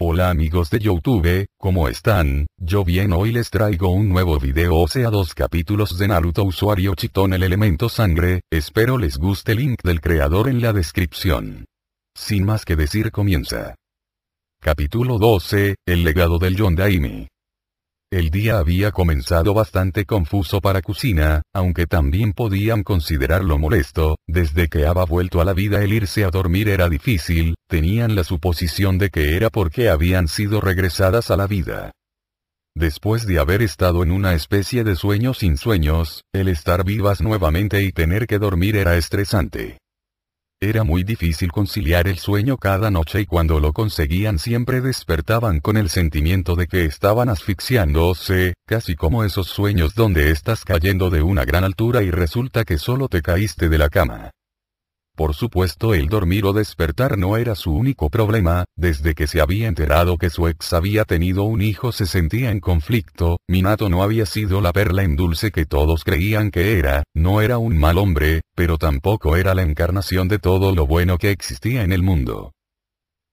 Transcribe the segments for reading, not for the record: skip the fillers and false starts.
Hola amigos de YouTube, ¿cómo están? Yo bien, hoy les traigo un nuevo video, o sea 2 capítulos de Naruto usuario Chitón el elemento sangre, espero les guste, link del creador en la descripción. Sin más que decir, comienza. Capítulo 12, el legado del Yondaime. El día había comenzado bastante confuso para Kushina, aunque también podían considerarlo molesto. Desde que había vuelto a la vida el irse a dormir era difícil, tenían la suposición de que era porque habían sido regresadas a la vida. Después de haber estado en una especie de sueño sin sueños, el estar vivas nuevamente y tener que dormir era estresante. Era muy difícil conciliar el sueño cada noche y cuando lo conseguían siempre despertaban con el sentimiento de que estaban asfixiándose, casi como esos sueños donde estás cayendo de una gran altura y resulta que solo te caíste de la cama. Por supuesto, el dormir o despertar no era su único problema. Desde que se había enterado que su ex había tenido un hijo se sentía en conflicto. Minato no había sido la perla en dulce que todos creían que era, no era un mal hombre, pero tampoco era la encarnación de todo lo bueno que existía en el mundo.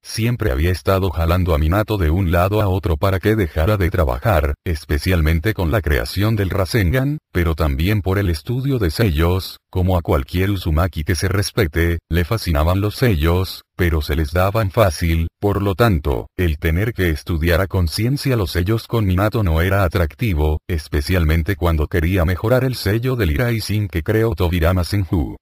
Siempre había estado jalando a Minato de un lado a otro para que dejara de trabajar, especialmente con la creación del Rasengan, pero también por el estudio de sellos. Como a cualquier Uzumaki que se respete, le fascinaban los sellos, pero se les daban fácil, por lo tanto, el tener que estudiar a conciencia los sellos con Minato no era atractivo, especialmente cuando quería mejorar el sello del Iraisin que creó Tobirama Senju.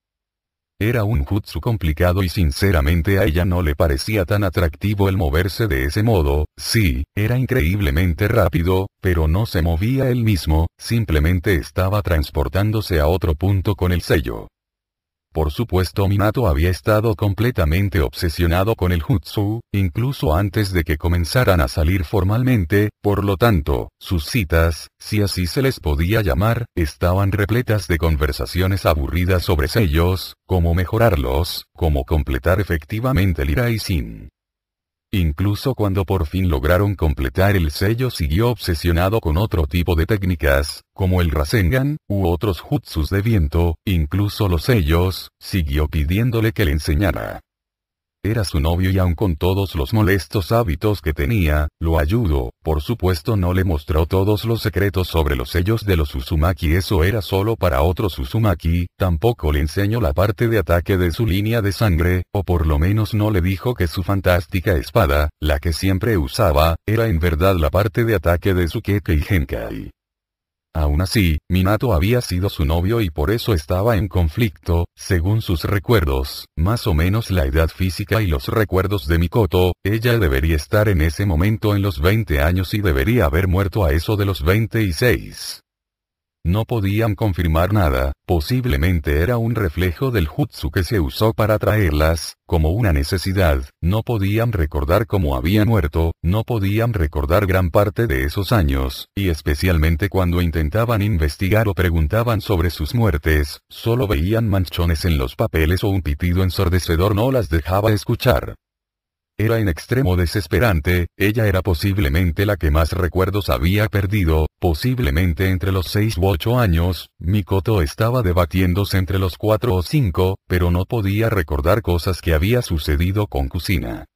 Era un jutsu complicado y sinceramente a ella no le parecía tan atractivo el moverse de ese modo. Sí, era increíblemente rápido, pero no se movía él mismo, simplemente estaba transportándose a otro punto con el sello. Por supuesto, Minato había estado completamente obsesionado con el jutsu, incluso antes de que comenzaran a salir formalmente, por lo tanto, sus citas, si así se les podía llamar, estaban repletas de conversaciones aburridas sobre sellos, cómo mejorarlos, cómo completar efectivamente el Iraisin. Incluso cuando por fin lograron completar el sello siguió obsesionado con otro tipo de técnicas, como el Rasengan, u otros jutsus de viento, incluso los sellos, siguió pidiéndole que le enseñara. Era su novio y aun con todos los molestos hábitos que tenía, lo ayudó. Por supuesto no le mostró todos los secretos sobre los sellos de los Uzumaki, eso era solo para otros Uzumaki, tampoco le enseñó la parte de ataque de su línea de sangre, o por lo menos no le dijo que su fantástica espada, la que siempre usaba, era en verdad la parte de ataque de su Kekkei Genkai. Aún así, Minato había sido su novio y por eso estaba en conflicto. Según sus recuerdos, más o menos la edad física y los recuerdos de Mikoto, ella debería estar en ese momento en los 20 años y debería haber muerto a eso de los 26. No podían confirmar nada, posiblemente era un reflejo del jutsu que se usó para atraerlas, como una necesidad. No podían recordar cómo había muerto, no podían recordar gran parte de esos años, y especialmente cuando intentaban investigar o preguntaban sobre sus muertes, solo veían manchones en los papeles o un pitido ensordecedor no las dejaba escuchar. Era en extremo desesperante. Ella era posiblemente la que más recuerdos había perdido, posiblemente entre los 6 u 8 años, Mikoto estaba debatiéndose entre los 4 o 5, pero no podía recordar cosas que había sucedido con Kushina.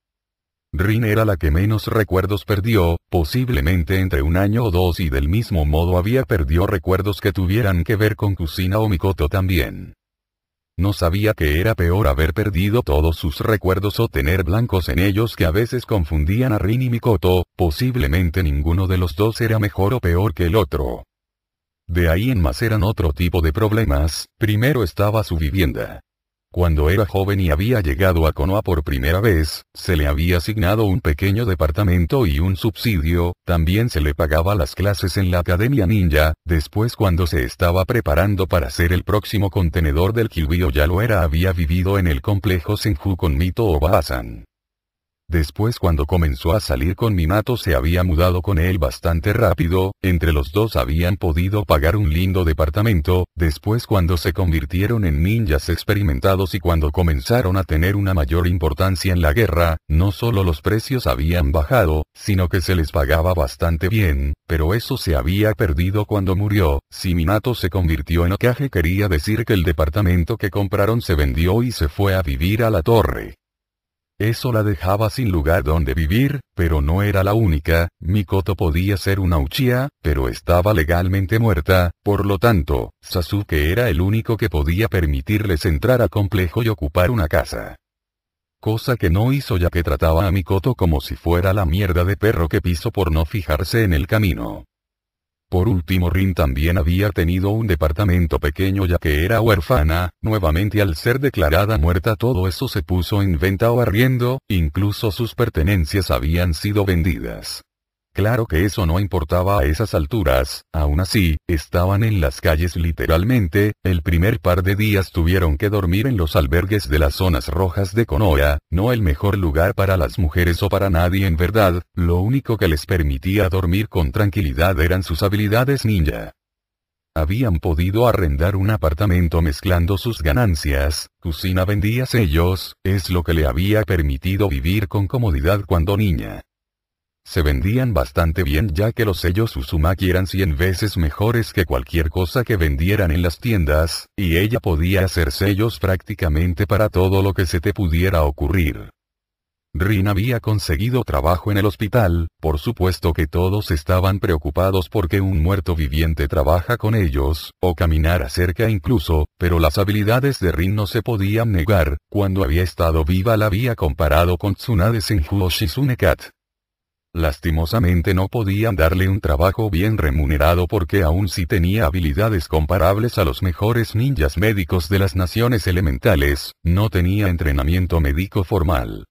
Rin era la que menos recuerdos perdió, posiblemente entre 1 año o 2 y del mismo modo había perdido recuerdos que tuvieran que ver con Kushina o Mikoto también. No sabía que era peor haber perdido todos sus recuerdos o tener blancos en ellos que a veces confundían a Rin y Mikoto, posiblemente ninguno de los dos era mejor o peor que el otro. De ahí en más eran otro tipo de problemas. Primero estaba su vivienda. Cuando era joven y había llegado a Konoha por primera vez, se le había asignado un pequeño departamento y un subsidio, también se le pagaba las clases en la Academia Ninja. Después, cuando se estaba preparando para ser el próximo contenedor del Kyuubi ya lo era, había vivido en el complejo Senju con Mito Oba-san. Después, cuando comenzó a salir con Minato, se había mudado con él bastante rápido. Entre los dos habían podido pagar un lindo departamento. Después, cuando se convirtieron en ninjas experimentados y cuando comenzaron a tener una mayor importancia en la guerra, no solo los precios habían bajado, sino que se les pagaba bastante bien, pero eso se había perdido cuando murió. Si Minato se convirtió en Hokage, quería decir que el departamento que compraron se vendió y se fue a vivir a la torre. Eso la dejaba sin lugar donde vivir, pero no era la única. Mikoto podía ser una Uchiha, pero estaba legalmente muerta, por lo tanto, Sasuke era el único que podía permitirles entrar al complejo y ocupar una casa. Cosa que no hizo, ya que trataba a Mikoto como si fuera la mierda de perro que pisó por no fijarse en el camino. Por último, Rin también había tenido un departamento pequeño ya que era huérfana. Nuevamente, al ser declarada muerta, todo eso se puso en venta o arriendo, incluso sus pertenencias habían sido vendidas. Claro que eso no importaba a esas alturas, aún así, estaban en las calles literalmente. El primer par de días tuvieron que dormir en los albergues de las zonas rojas de Konoha, no el mejor lugar para las mujeres o para nadie en verdad. Lo único que les permitía dormir con tranquilidad eran sus habilidades ninja. Habían podido arrendar un apartamento mezclando sus ganancias. Kusina vendía sellos, es lo que le había permitido vivir con comodidad cuando niña. Se vendían bastante bien, ya que los sellos Uzumaki eran 100 veces mejores que cualquier cosa que vendieran en las tiendas, y ella podía hacer sellos prácticamente para todo lo que se te pudiera ocurrir. Rin había conseguido trabajo en el hospital. Por supuesto que todos estaban preocupados porque un muerto viviente trabaja con ellos, o caminara cerca incluso, pero las habilidades de Rin no se podían negar. Cuando había estado viva la había comparado con Tsunade Senju o Shizune Kat. Lastimosamente no podían darle un trabajo bien remunerado porque aún sí tenía habilidades comparables a los mejores ninjas médicos de las naciones elementales, no tenía entrenamiento médico formal.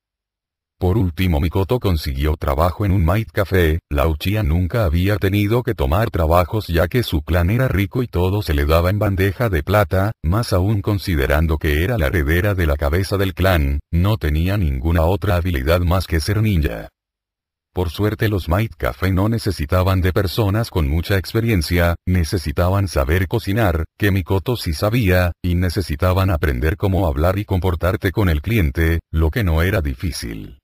Por último, Mikoto consiguió trabajo en un maid café. La Uchiha nunca había tenido que tomar trabajos ya que su clan era rico y todo se le daba en bandeja de plata, más aún considerando que era la heredera de la cabeza del clan, no tenía ninguna otra habilidad más que ser ninja. Por suerte los maid café no necesitaban de personas con mucha experiencia, necesitaban saber cocinar, que Mikoto sí sabía, y necesitaban aprender cómo hablar y comportarte con el cliente, lo que no era difícil.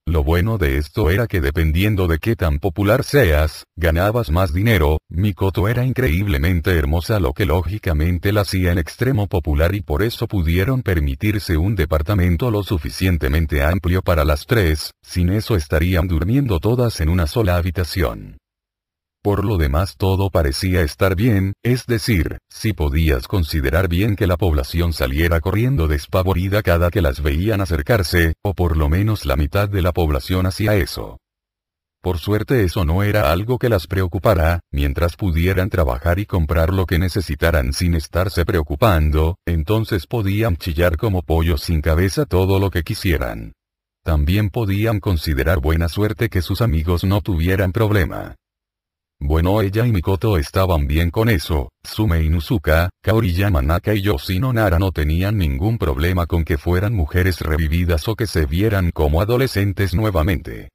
Lo bueno de esto era que dependiendo de qué tan popular seas, ganabas más dinero. Mikoto era increíblemente hermosa, lo que lógicamente la hacía en extremo popular y por eso pudieron permitirse un departamento lo suficientemente amplio para las tres. Sin eso estarían durmiendo todas en una sola habitación. Por lo demás todo parecía estar bien, es decir, si podías considerar bien que la población saliera corriendo despavorida cada que las veían acercarse, o por lo menos la mitad de la población hacía eso. Por suerte eso no era algo que las preocupara, mientras pudieran trabajar y comprar lo que necesitaran sin estarse preocupando, entonces podían chillar como pollos sin cabeza todo lo que quisieran. También podían considerar buena suerte que sus amigos no tuvieran problema. Bueno, ella y Mikoto estaban bien con eso. Tsume Inuzuka, Kaori Yamanaka y Yoshino Nara no tenían ningún problema con que fueran mujeres revividas o que se vieran como adolescentes nuevamente.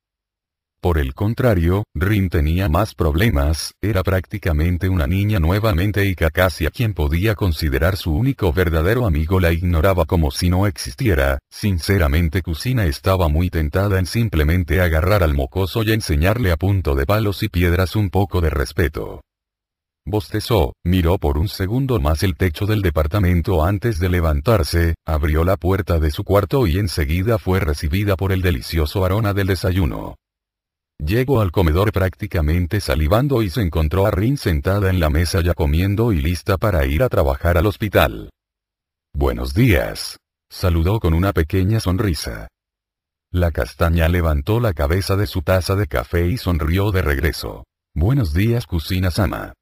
Por el contrario, Rin tenía más problemas. Era prácticamente una niña nuevamente y Kakashi, a quien podía considerar su único verdadero amigo, la ignoraba como si no existiera. Sinceramente Kusina estaba muy tentada en simplemente agarrar al mocoso y enseñarle a punto de palos y piedras un poco de respeto. Bostezó, miró por un segundo más el techo del departamento antes de levantarse, abrió la puerta de su cuarto y enseguida fue recibida por el delicioso aroma del desayuno. Llegó al comedor prácticamente salivando y se encontró a Rin sentada en la mesa ya comiendo y lista para ir a trabajar al hospital. «Buenos días», saludó con una pequeña sonrisa. La castaña levantó la cabeza de su taza de café y sonrió de regreso. «Buenos días, Kusina-sama».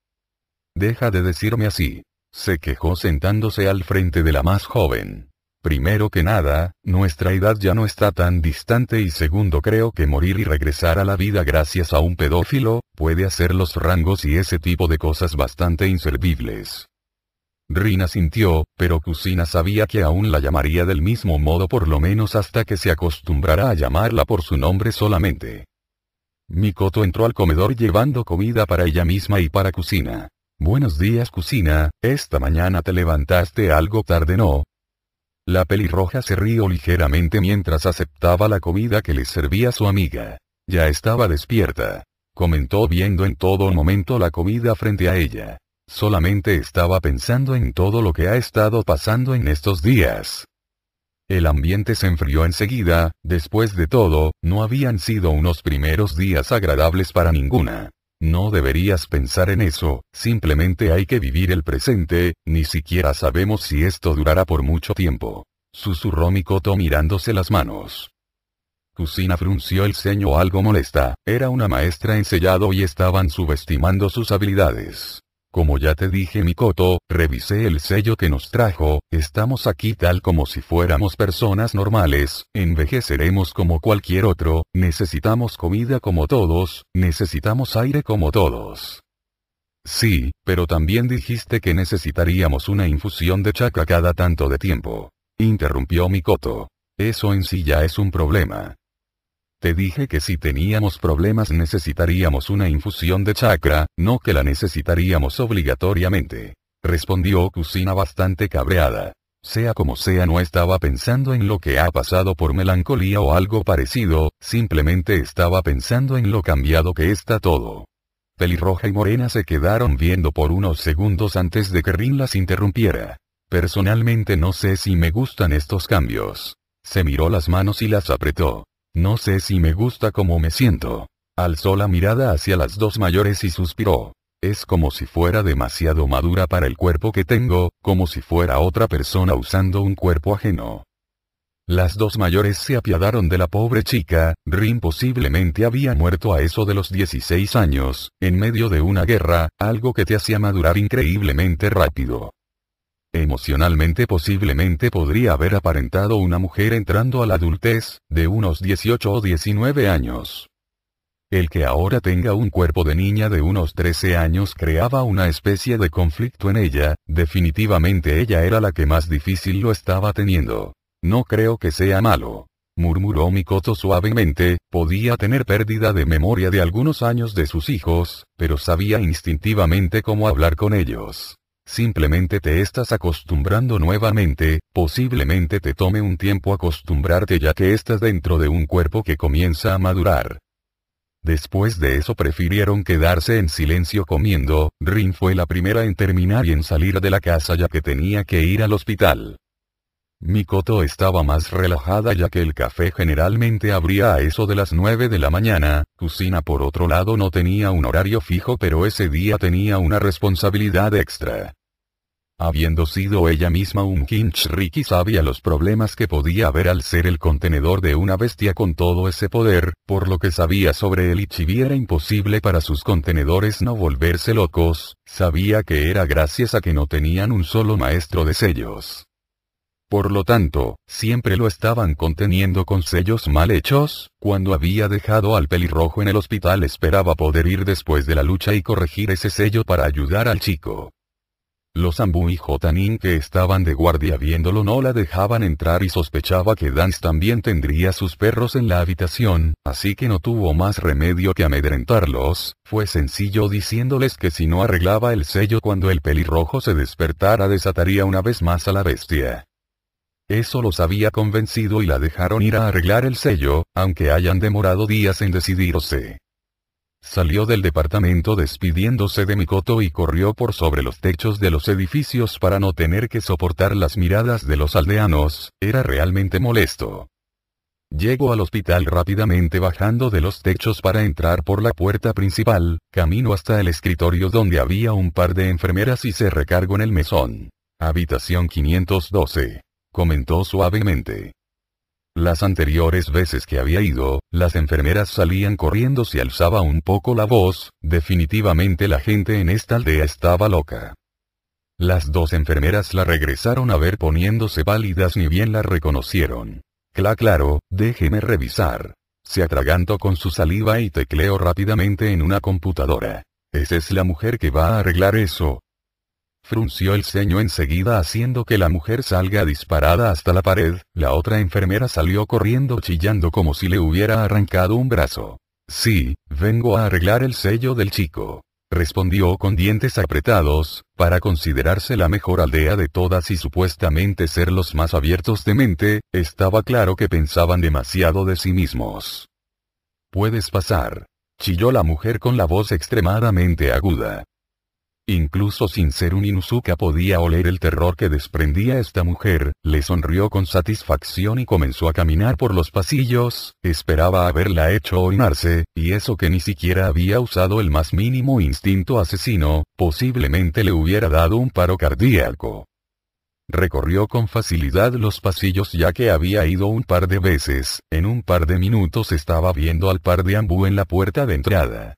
«Deja de decirme así», se quejó sentándose al frente de la más joven. «Primero que nada, nuestra edad ya no está tan distante y segundo creo que morir y regresar a la vida gracias a un pedófilo, puede hacer los rangos y ese tipo de cosas bastante inservibles». Rin asintió, pero Kusina sabía que aún la llamaría del mismo modo por lo menos hasta que se acostumbrara a llamarla por su nombre solamente. Mikoto entró al comedor llevando comida para ella misma y para Kusina. «Buenos días, Kusina, esta mañana te levantaste algo tarde, ¿no?». La pelirroja se rió ligeramente mientras aceptaba la comida que le servía su amiga. «Ya estaba despierta», comentó viendo en todo momento la comida frente a ella. «Solamente estaba pensando en todo lo que ha estado pasando en estos días». El ambiente se enfrió enseguida, después de todo, no habían sido unos primeros días agradables para ninguna. No deberías pensar en eso, simplemente hay que vivir el presente, ni siquiera sabemos si esto durará por mucho tiempo. Susurró Mikoto mirándose las manos. Kusina frunció el ceño algo molesta, era una maestra en sellado y estaban subestimando sus habilidades. Como ya te dije Mikoto, revisé el sello que nos trajo, estamos aquí tal como si fuéramos personas normales, envejeceremos como cualquier otro, necesitamos comida como todos, necesitamos aire como todos. Sí, pero también dijiste que necesitaríamos una infusión de chakra cada tanto de tiempo. Interrumpió Mikoto. Eso en sí ya es un problema. Te dije que si teníamos problemas necesitaríamos una infusión de chakra, no que la necesitaríamos obligatoriamente. Respondió Kusina bastante cabreada. Sea como sea, no estaba pensando en lo que ha pasado por melancolía o algo parecido, simplemente estaba pensando en lo cambiado que está todo. Pelirroja y Morena se quedaron viendo por unos segundos antes de que Rin las interrumpiera. Personalmente no sé si me gustan estos cambios. Se miró las manos y las apretó. No sé si me gusta cómo me siento. Alzó la mirada hacia las dos mayores y suspiró. Es como si fuera demasiado madura para el cuerpo que tengo, como si fuera otra persona usando un cuerpo ajeno. Las dos mayores se apiadaron de la pobre chica. Rin posiblemente había muerto a eso de los 16 años, en medio de una guerra, algo que te hacía madurar increíblemente rápido. Emocionalmente posiblemente podría haber aparentado una mujer entrando a la adultez, de unos 18 o 19 años. El que ahora tenga un cuerpo de niña de unos 13 años creaba una especie de conflicto en ella, definitivamente ella era la que más difícil lo estaba teniendo. No creo que sea malo. Murmuró Mikoto suavemente, podía tener pérdida de memoria de algunos años de sus hijos, pero sabía instintivamente cómo hablar con ellos. Simplemente te estás acostumbrando nuevamente, posiblemente te tome un tiempo acostumbrarte ya que estás dentro de un cuerpo que comienza a madurar. Después de eso prefirieron quedarse en silencio comiendo. Rin fue la primera en terminar y en salir de la casa ya que tenía que ir al hospital. Mikoto estaba más relajada ya que el café generalmente abría a eso de las 9 de la mañana, Kusina por otro lado no tenía un horario fijo pero ese día tenía una responsabilidad extra. Habiendo sido ella misma un Kinshiriki sabía los problemas que podía haber al ser el contenedor de una bestia con todo ese poder, por lo que sabía sobre el Ichibi era imposible para sus contenedores no volverse locos, sabía que era gracias a que no tenían un solo maestro de sellos. Por lo tanto, siempre lo estaban conteniendo con sellos mal hechos. Cuando había dejado al pelirrojo en el hospital esperaba poder ir después de la lucha y corregir ese sello para ayudar al chico. Los Ambu y Jotanin que estaban de guardia viéndolo no la dejaban entrar y sospechaba que Dance también tendría sus perros en la habitación, así que no tuvo más remedio que amedrentarlos. Fue sencillo diciéndoles que si no arreglaba el sello cuando el pelirrojo se despertara desataría una vez más a la bestia. Eso los había convencido y la dejaron ir a arreglar el sello, aunque hayan demorado días en decidirse. Salió del departamento despidiéndose de Mikoto y corrió por sobre los techos de los edificios para no tener que soportar las miradas de los aldeanos, era realmente molesto. Llegó al hospital rápidamente bajando de los techos para entrar por la puerta principal, camino hasta el escritorio donde había un par de enfermeras y se recargó en el mesón. Habitación 512. Comentó suavemente. Las anteriores veces que había ido, las enfermeras salían corriendo si alzaba un poco la voz, definitivamente la gente en esta aldea estaba loca. Las dos enfermeras la regresaron a ver poniéndose pálidas ni bien la reconocieron. Claro, déjeme revisar. Se atragantó con su saliva y tecleó rápidamente en una computadora. Esa es la mujer que va a arreglar eso. Frunció el ceño enseguida haciendo que la mujer salga disparada hasta la pared, la otra enfermera salió corriendo chillando como si le hubiera arrancado un brazo. Sí, vengo a arreglar el sello del chico. Respondió con dientes apretados, para considerarse la mejor aldea de todas y supuestamente ser los más abiertos de mente, estaba claro que pensaban demasiado de sí mismos. Puedes pasar. Chilló la mujer con la voz extremadamente aguda. Incluso sin ser un Inuzuka podía oler el terror que desprendía esta mujer, le sonrió con satisfacción y comenzó a caminar por los pasillos, esperaba haberla hecho orinarse, y eso que ni siquiera había usado el más mínimo instinto asesino, posiblemente le hubiera dado un paro cardíaco. Recorrió con facilidad los pasillos ya que había ido un par de veces, en un par de minutos estaba viendo al par de Anbu en la puerta de entrada.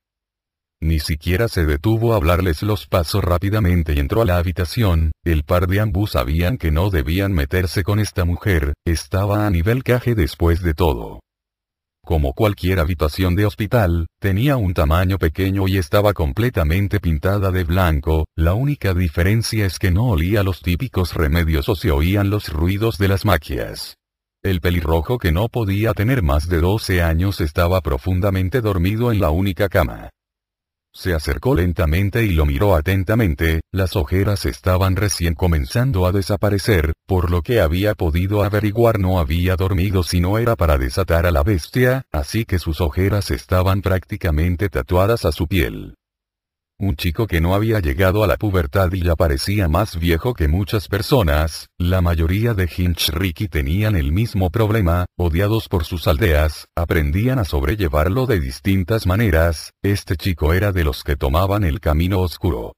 Ni siquiera se detuvo a hablarles los pasos rápidamente y entró a la habitación. El par de Anbu sabían que no debían meterse con esta mujer, estaba a nivel Kage después de todo. Como cualquier habitación de hospital, tenía un tamaño pequeño y estaba completamente pintada de blanco, la única diferencia es que no olía los típicos remedios o se oían los ruidos de las magias. El pelirrojo que no podía tener más de 12 años estaba profundamente dormido en la única cama. Se acercó lentamente y lo miró atentamente, las ojeras estaban recién comenzando a desaparecer, por lo que había podido averiguar no había dormido si no era para desatar a la bestia, así que sus ojeras estaban prácticamente tatuadas a su piel. Un chico que no había llegado a la pubertad y ya parecía más viejo que muchas personas, la mayoría de Hinchiriki tenían el mismo problema, odiados por sus aldeas, aprendían a sobrellevarlo de distintas maneras, este chico era de los que tomaban el camino oscuro.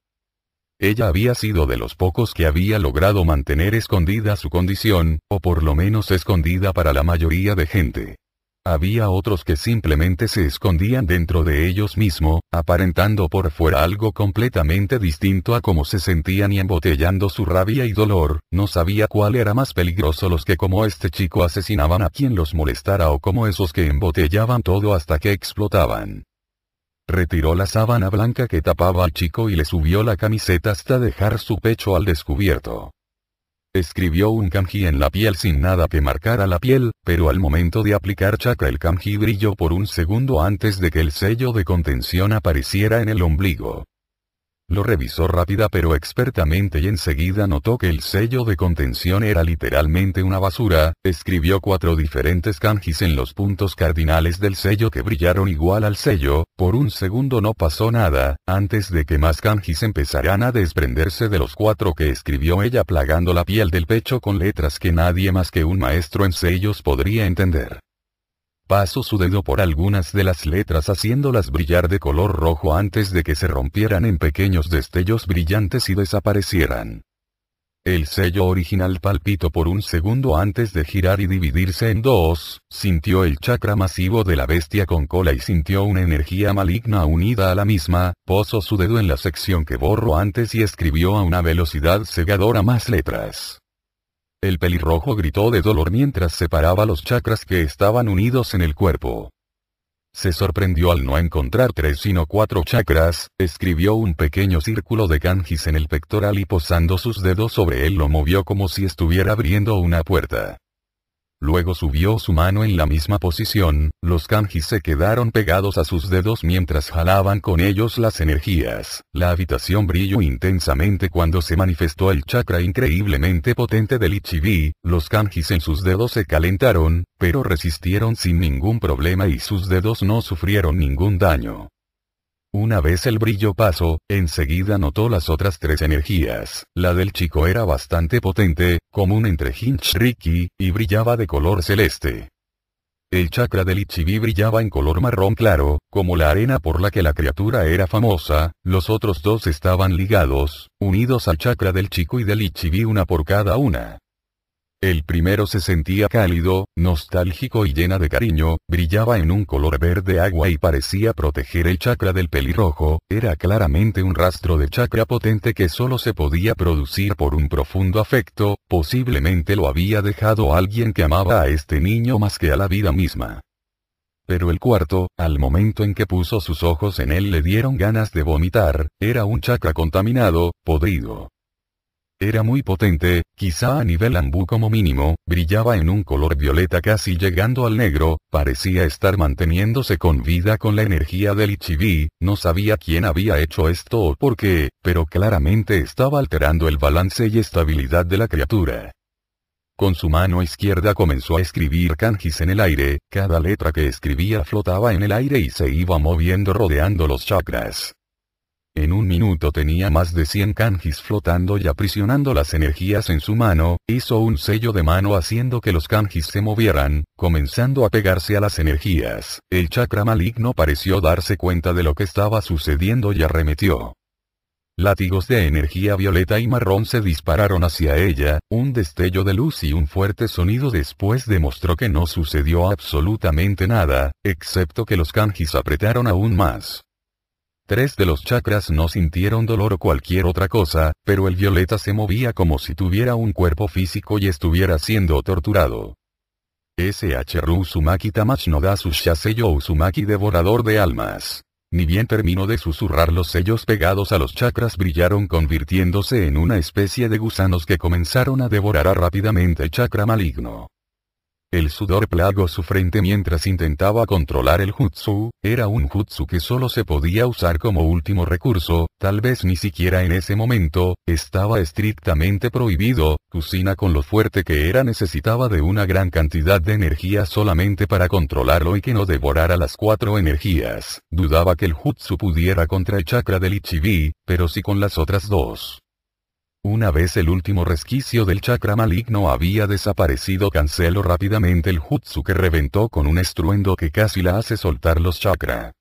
Ella había sido de los pocos que había logrado mantener escondida su condición, o por lo menos escondida para la mayoría de gente. Había otros que simplemente se escondían dentro de ellos mismos, aparentando por fuera algo completamente distinto a cómo se sentían y embotellando su rabia y dolor, no sabía cuál era más peligroso, los que como este chico asesinaban a quien los molestara o como esos que embotellaban todo hasta que explotaban. Retiró la sábana blanca que tapaba al chico y le subió la camiseta hasta dejar su pecho al descubierto. Escribió un kanji en la piel sin nada que marcara la piel, pero al momento de aplicar chakra el kanji brilló por un segundo antes de que el sello de contención apareciera en el ombligo. Lo revisó rápida pero expertamente y enseguida notó que el sello de contención era literalmente una basura, escribió 4 diferentes kanjis en los puntos cardinales del sello que brillaron igual al sello, por un segundo no pasó nada, antes de que más kanjis empezaran a desprenderse de los 4 que escribió ella plagando la piel del pecho con letras que nadie más que un maestro en sellos podría entender. Pasó su dedo por algunas de las letras haciéndolas brillar de color rojo antes de que se rompieran en pequeños destellos brillantes y desaparecieran. El sello original palpitó por un segundo antes de girar y dividirse en dos, sintió el chakra masivo de la bestia con cola y sintió una energía maligna unida a la misma, posó su dedo en la sección que borró antes y escribió a una velocidad cegadora más letras. El pelirrojo gritó de dolor mientras separaba los chakras que estaban unidos en el cuerpo. Se sorprendió al no encontrar 3 sino 4 chakras, escribió un pequeño círculo de kanjis en el pectoral y posando sus dedos sobre él lo movió como si estuviera abriendo una puerta. Luego subió su mano en la misma posición, los kanjis se quedaron pegados a sus dedos mientras jalaban con ellos las energías. La habitación brilló intensamente cuando se manifestó el chakra increíblemente potente del Ichibi, los kanjis en sus dedos se calentaron, pero resistieron sin ningún problema y sus dedos no sufrieron ningún daño. Una vez el brillo pasó, enseguida notó las otras 3 energías. La del chico era bastante potente, común entre Hinchiriki, y brillaba de color celeste. El chakra del Ichibi brillaba en color marrón claro, como la arena por la que la criatura era famosa, los otros 2 estaban ligados, unidos al chakra del chico y del Ichibi una por cada una. El primero se sentía cálido, nostálgico y llena de cariño, brillaba en un color verde agua y parecía proteger el chakra del pelirrojo, era claramente un rastro de chakra potente que solo se podía producir por un profundo afecto, posiblemente lo había dejado alguien que amaba a este niño más que a la vida misma. Pero el cuarto, al momento en que puso sus ojos en él le dieron ganas de vomitar, era un chakra contaminado, podrido. Era muy potente, quizá a nivel Anbu como mínimo, brillaba en un color violeta casi llegando al negro, parecía estar manteniéndose con vida con la energía del Ichibi, no sabía quién había hecho esto o por qué, pero claramente estaba alterando el balance y estabilidad de la criatura. Con su mano izquierda comenzó a escribir kanjis en el aire, cada letra que escribía flotaba en el aire y se iba moviendo rodeando los chakras. En un minuto tenía más de 100 kanjis flotando y aprisionando las energías en su mano, hizo un sello de mano haciendo que los kanjis se movieran, comenzando a pegarse a las energías. El chakra maligno pareció darse cuenta de lo que estaba sucediendo y arremetió. Látigos de energía violeta y marrón se dispararon hacia ella, un destello de luz y un fuerte sonido después demostró que no sucedió absolutamente nada, excepto que los kanjis apretaron aún más. 3 de los chakras no sintieron dolor o cualquier otra cosa, pero el violeta se movía como si tuviera un cuerpo físico y estuviera siendo torturado. SHRU Uzumaki Tamach no da su Shaseyo Uzumaki devorador de almas. Ni bien terminó de susurrar, los sellos pegados a los chakras brillaron convirtiéndose en una especie de gusanos que comenzaron a devorar rápidamente el chakra maligno. El sudor plagó su frente mientras intentaba controlar el jutsu, era un jutsu que solo se podía usar como último recurso, tal vez ni siquiera en ese momento, estaba estrictamente prohibido. Kusina, con lo fuerte que era, necesitaba de una gran cantidad de energía solamente para controlarlo y que no devorara las 4 energías. Dudaba que el jutsu pudiera contra el chakra del Ichibi, pero sí con las otras 2. Una vez el último resquicio del chakra maligno había desaparecido, canceló rápidamente el jutsu que reventó con un estruendo que casi la hace soltar los chakras.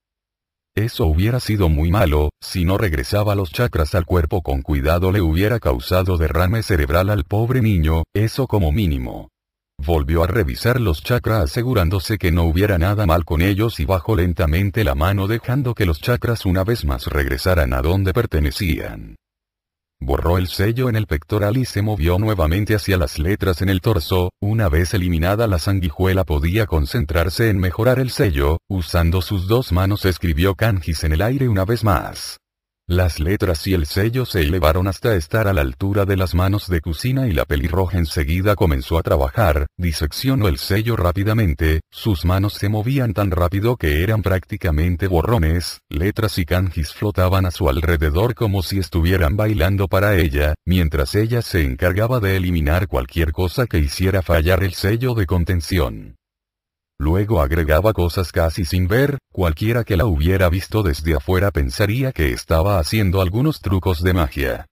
Eso hubiera sido muy malo, si no regresaba los chakras al cuerpo con cuidado le hubiera causado derrame cerebral al pobre niño, eso como mínimo. Volvió a revisar los chakras asegurándose que no hubiera nada mal con ellos y bajó lentamente la mano dejando que los chakras una vez más regresaran a donde pertenecían. Borró el sello en el pectoral y se movió nuevamente hacia las letras en el torso. Una vez eliminada la sanguijuela podía concentrarse en mejorar el sello, usando sus 2 manos escribió kanjis en el aire una vez más. Las letras y el sello se elevaron hasta estar a la altura de las manos de Kusina y la pelirroja enseguida comenzó a trabajar, diseccionó el sello rápidamente, sus manos se movían tan rápido que eran prácticamente borrones, letras y kanjis flotaban a su alrededor como si estuvieran bailando para ella, mientras ella se encargaba de eliminar cualquier cosa que hiciera fallar el sello de contención. Luego agregaba cosas casi sin ver, cualquiera que la hubiera visto desde afuera pensaría que estaba haciendo algunos trucos de magia.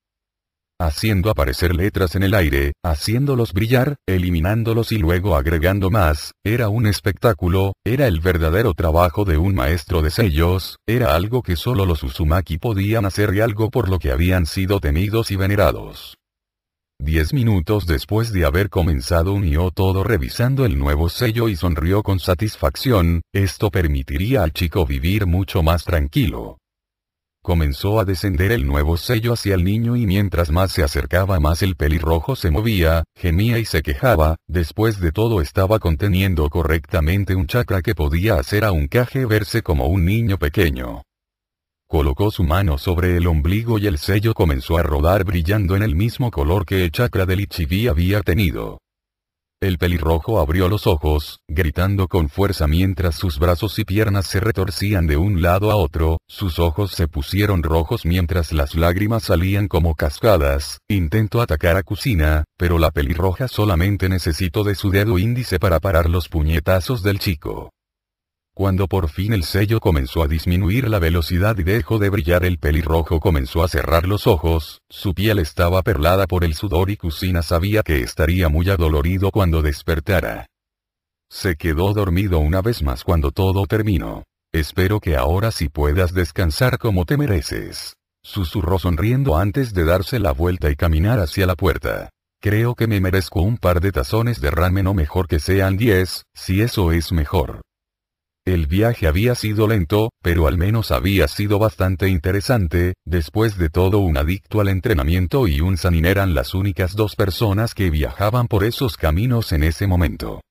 Haciendo aparecer letras en el aire, haciéndolos brillar, eliminándolos y luego agregando más, era un espectáculo, era el verdadero trabajo de un maestro de sellos, era algo que solo los Uzumaki podían hacer y algo por lo que habían sido temidos y venerados. 10 minutos después de haber comenzado unió todo revisando el nuevo sello y sonrió con satisfacción, esto permitiría al chico vivir mucho más tranquilo. Comenzó a descender el nuevo sello hacia el niño y mientras más se acercaba más el pelirrojo se movía, gemía y se quejaba, después de todo estaba conteniendo correctamente un chakra que podía hacer a un Kage verse como un niño pequeño. Colocó su mano sobre el ombligo y el sello comenzó a rodar brillando en el mismo color que el chakra del Ichibi había tenido. El pelirrojo abrió los ojos, gritando con fuerza mientras sus brazos y piernas se retorcían de un lado a otro, sus ojos se pusieron rojos mientras las lágrimas salían como cascadas, intentó atacar a Kusina, pero la pelirroja solamente necesitó de su dedo índice para parar los puñetazos del chico. Cuando por fin el sello comenzó a disminuir la velocidad y dejó de brillar el pelirrojo comenzó a cerrar los ojos, su piel estaba perlada por el sudor y Kusina sabía que estaría muy adolorido cuando despertara. Se quedó dormido una vez más cuando todo terminó. Espero que ahora sí puedas descansar como te mereces. Susurró sonriendo antes de darse la vuelta y caminar hacia la puerta. Creo que me merezco un par de tazones de ramen o mejor que sean 10, si eso es mejor. El viaje había sido lento, pero al menos había sido bastante interesante. Después de todo, un adicto al entrenamiento y un sanin eran las únicas 2 personas que viajaban por esos caminos en ese momento.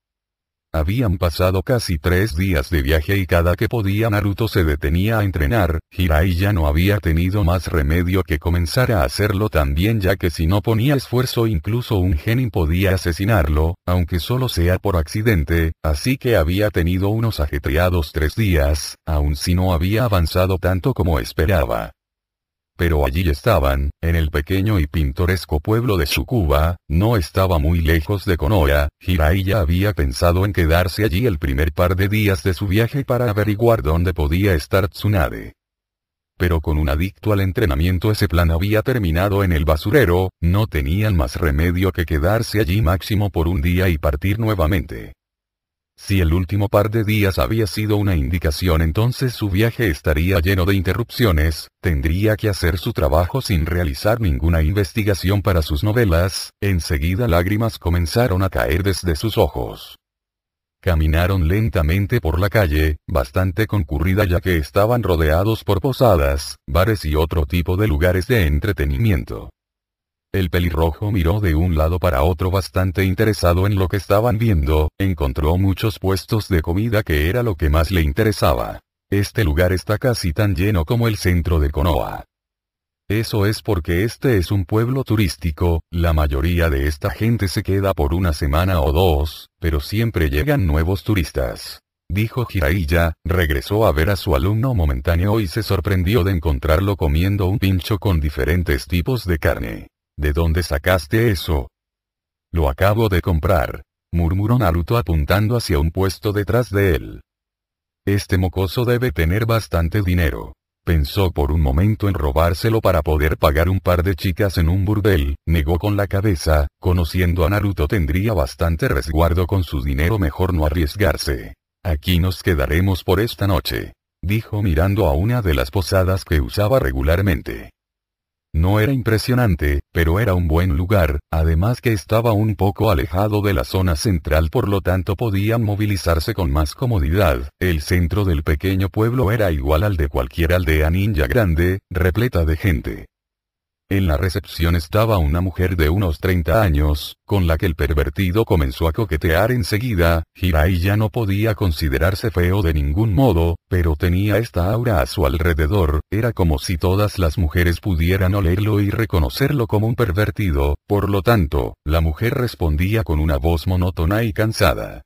Habían pasado casi 3 días de viaje y cada que podía Naruto se detenía a entrenar. Jirai ya no había tenido más remedio que comenzar a hacerlo también, ya que si no ponía esfuerzo incluso un genin podía asesinarlo, aunque solo sea por accidente, así que había tenido unos ajetreados 3 días, aun si no había avanzado tanto como esperaba. Pero allí estaban, en el pequeño y pintoresco pueblo de Tsukuba, no estaba muy lejos de Konoha. Jirai ya había pensado en quedarse allí el primer par de días de su viaje para averiguar dónde podía estar Tsunade. pero con un adicto al entrenamiento ese plan había terminado en el basurero, no tenían más remedio que quedarse allí máximo por un día y partir nuevamente. Si el último par de días había sido una indicación, entonces su viaje estaría lleno de interrupciones, tendría que hacer su trabajo sin realizar ninguna investigación para sus novelas. Enseguida lágrimas comenzaron a caer desde sus ojos. Caminaron lentamente por la calle, bastante concurrida ya que estaban rodeados por posadas, bares y otro tipo de lugares de entretenimiento. El pelirrojo miró de un lado para otro bastante interesado en lo que estaban viendo, encontró muchos puestos de comida que era lo que más le interesaba. Este lugar está casi tan lleno como el centro de Konoha. Eso es porque este es un pueblo turístico, la mayoría de esta gente se queda por una semana o dos, pero siempre llegan nuevos turistas. Dijo Jiraiya, regresó a ver a su alumno momentáneo y se sorprendió de encontrarlo comiendo un pincho con diferentes tipos de carne. ¿De dónde sacaste eso? Lo acabo de comprar, murmuró Naruto apuntando hacia un puesto detrás de él. Este mocoso debe tener bastante dinero. Pensó por un momento en robárselo para poder pagar un par de chicas en un burdel, negó con la cabeza, conociendo a Naruto tendría bastante resguardo con su dinero, mejor no arriesgarse. Aquí nos quedaremos por esta noche, dijo mirando a una de las posadas que usaba regularmente. No era impresionante, pero era un buen lugar, además que estaba un poco alejado de la zona central, por lo tanto podían movilizarse con más comodidad. El centro del pequeño pueblo era igual al de cualquier aldea ninja grande, repleta de gente. En la recepción estaba una mujer de unos 30 años, con la que el pervertido comenzó a coquetear enseguida. Jiraiya no podía considerarse feo de ningún modo, pero tenía esta aura a su alrededor, era como si todas las mujeres pudieran olerlo y reconocerlo como un pervertido, por lo tanto, la mujer respondía con una voz monótona y cansada.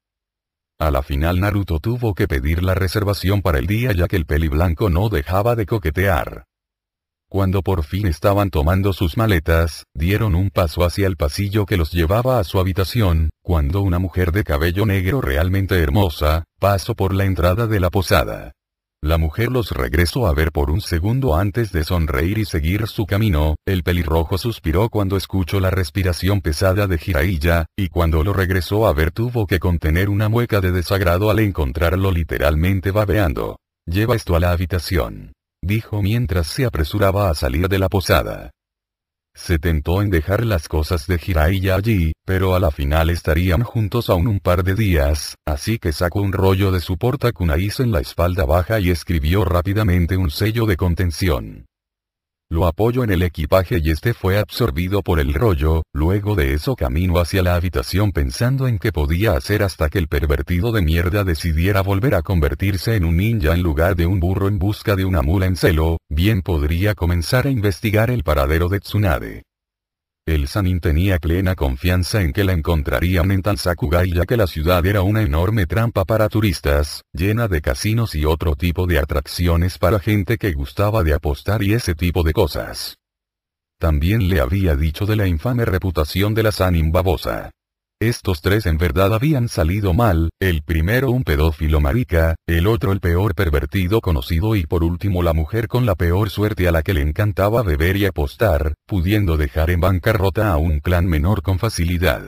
A la final Naruto tuvo que pedir la reservación para el día ya que el peliblanco no dejaba de coquetear. Cuando por fin estaban tomando sus maletas, dieron un paso hacia el pasillo que los llevaba a su habitación, cuando una mujer de cabello negro realmente hermosa, pasó por la entrada de la posada. La mujer los regresó a ver por un segundo antes de sonreír y seguir su camino. El pelirrojo suspiró cuando escuchó la respiración pesada de Jiraiya, y cuando lo regresó a ver tuvo que contener una mueca de desagrado al encontrarlo literalmente babeando. «Lleva esto a la habitación», dijo mientras se apresuraba a salir de la posada. Se tentó en dejar las cosas de Jiraiya allí, pero a la final estarían juntos aún un par de días, así que sacó un rollo de su portakunais en la espalda baja y escribió rápidamente un sello de contención. Lo apoyó en el equipaje y este fue absorbido por el rollo. Luego de eso caminó hacia la habitación pensando en qué podía hacer hasta que el pervertido de mierda decidiera volver a convertirse en un ninja en lugar de un burro en busca de una mula en celo. Bien podría comenzar a investigar el paradero de Tsunade. El Sannin tenía plena confianza en que la encontrarían en Tansakugai ya que la ciudad era una enorme trampa para turistas, llena de casinos y otro tipo de atracciones para gente que gustaba de apostar y ese tipo de cosas. También le había dicho de la infame reputación de la Sannin babosa. Estos tres en verdad habían salido mal, el primero un pedófilo marica, el otro el peor pervertido conocido y por último la mujer con la peor suerte a la que le encantaba beber y apostar, pudiendo dejar en bancarrota a un clan menor con facilidad.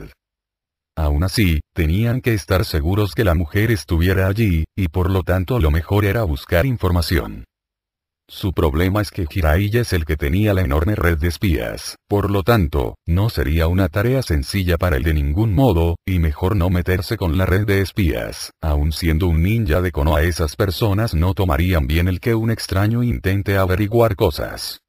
Aún así, tenían que estar seguros que la mujer estuviera allí, y por lo tanto lo mejor era buscar información. Su problema es que Jiraiya es el que tenía la enorme red de espías, por lo tanto, no sería una tarea sencilla para él de ningún modo, y mejor no meterse con la red de espías. Aun siendo un ninja de Konoha, esas personas no tomarían bien el que un extraño intente averiguar cosas.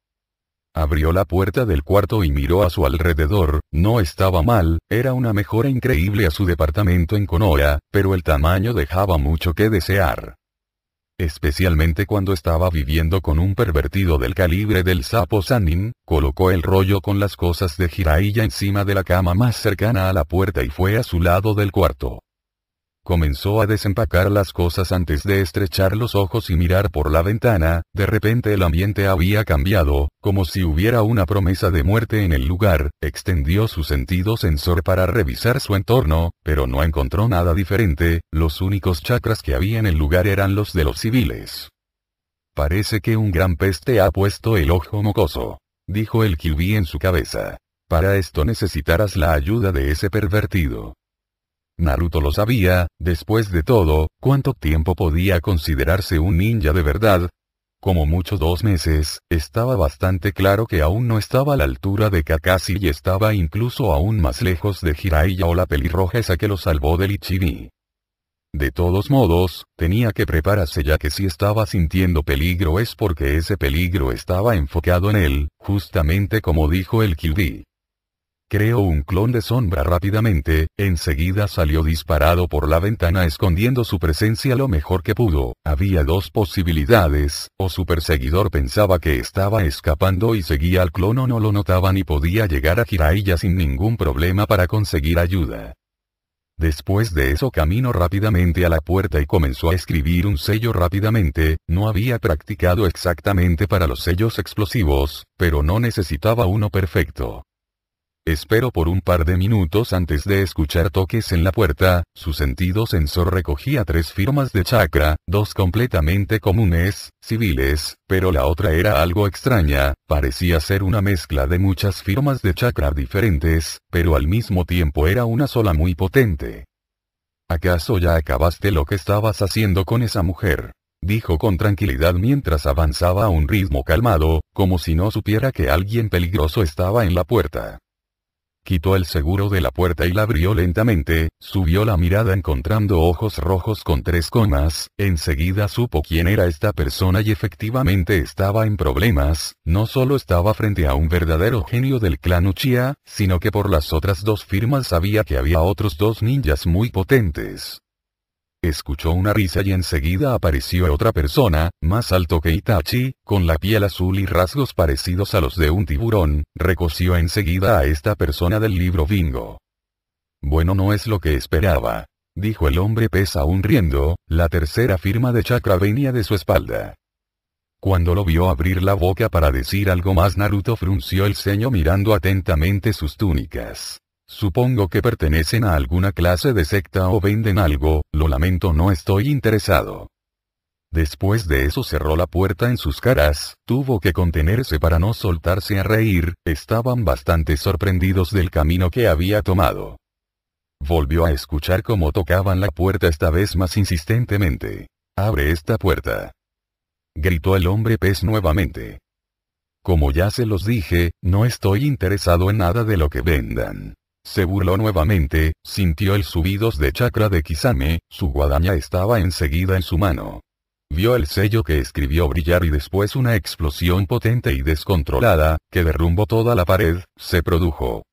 Abrió la puerta del cuarto y miró a su alrededor. No estaba mal, era una mejora increíble a su departamento en Konoha, pero el tamaño dejaba mucho que desear. Especialmente cuando estaba viviendo con un pervertido del calibre del sapo Sannin. Colocó el rollo con las cosas de Jiraiya encima de la cama más cercana a la puerta y fue a su lado del cuarto. Comenzó a desempacar las cosas antes de estrechar los ojos y mirar por la ventana. De repente el ambiente había cambiado, como si hubiera una promesa de muerte en el lugar. Extendió su sentido sensor para revisar su entorno, pero no encontró nada diferente. Los únicos chakras que había en el lugar eran los de los civiles. parece que un gran pez te ha puesto el ojo mocoso, dijo el Kyuubi en su cabeza. Para esto necesitarás la ayuda de ese pervertido. Naruto lo sabía, después de todo, ¿cuánto tiempo podía considerarse un ninja de verdad? Como mucho 2 meses, estaba bastante claro que aún no estaba a la altura de Kakashi y estaba incluso aún más lejos de Jiraiya o la pelirroja esa que lo salvó del Ichibi. De todos modos, tenía que prepararse ya que si estaba sintiendo peligro es porque ese peligro estaba enfocado en él, justamente como dijo el Kyuubi. Creó un clon de sombra rápidamente, enseguida salió disparado por la ventana escondiendo su presencia lo mejor que pudo. Había 2 posibilidades, o su perseguidor pensaba que estaba escapando y seguía al clon o no lo notaban y podía llegar a Jiraiya sin ningún problema para conseguir ayuda. Después de eso caminó rápidamente a la puerta y comenzó a escribir un sello rápidamente. No había practicado exactamente para los sellos explosivos, pero no necesitaba uno perfecto. Esperó por un par de minutos antes de escuchar toques en la puerta. Su sentido sensor recogía 3 firmas de chakra, 2 completamente comunes, civiles, pero la otra era algo extraña, parecía ser una mezcla de muchas firmas de chakra diferentes, pero al mismo tiempo era una sola muy potente. ¿Acaso ya acabaste lo que estabas haciendo con esa mujer?, dijo con tranquilidad mientras avanzaba a un ritmo calmado, como si no supiera que alguien peligroso estaba en la puerta. Quitó el seguro de la puerta y la abrió lentamente, subió la mirada encontrando ojos rojos con 3 comas, enseguida supo quién era esta persona y efectivamente estaba en problemas. No solo estaba frente a un verdadero genio del clan Uchiha, sino que por las otras 2 firmas sabía que había otros 2 ninjas muy potentes. Escuchó una risa y enseguida apareció otra persona, más alto que Itachi, con la piel azul y rasgos parecidos a los de un tiburón. Reconoció enseguida a esta persona del libro Bingo. Bueno, no es lo que esperaba, dijo el hombre pez aún riendo. La tercera firma de chakra venía de su espalda. Cuando lo vio abrir la boca para decir algo más, Naruto frunció el ceño mirando atentamente sus túnicas. Supongo que pertenecen a alguna clase de secta o venden algo. Lo lamento, no estoy interesado. Después de eso cerró la puerta en sus caras. Tuvo que contenerse para no soltarse a reír. Estaban bastante sorprendidos del camino que había tomado. Volvió a escuchar cómo tocaban la puerta, esta vez más insistentemente. «Abre esta puerta», gritó el hombre pez nuevamente. «Como ya se los dije, no estoy interesado en nada de lo que vendan». Se burló nuevamente, sintió el subidos de chakra de Kisame, su guadaña estaba enseguida en su mano. Vio el sello que escribió brillar y después una explosión potente y descontrolada, que derrumbó toda la pared, se produjo.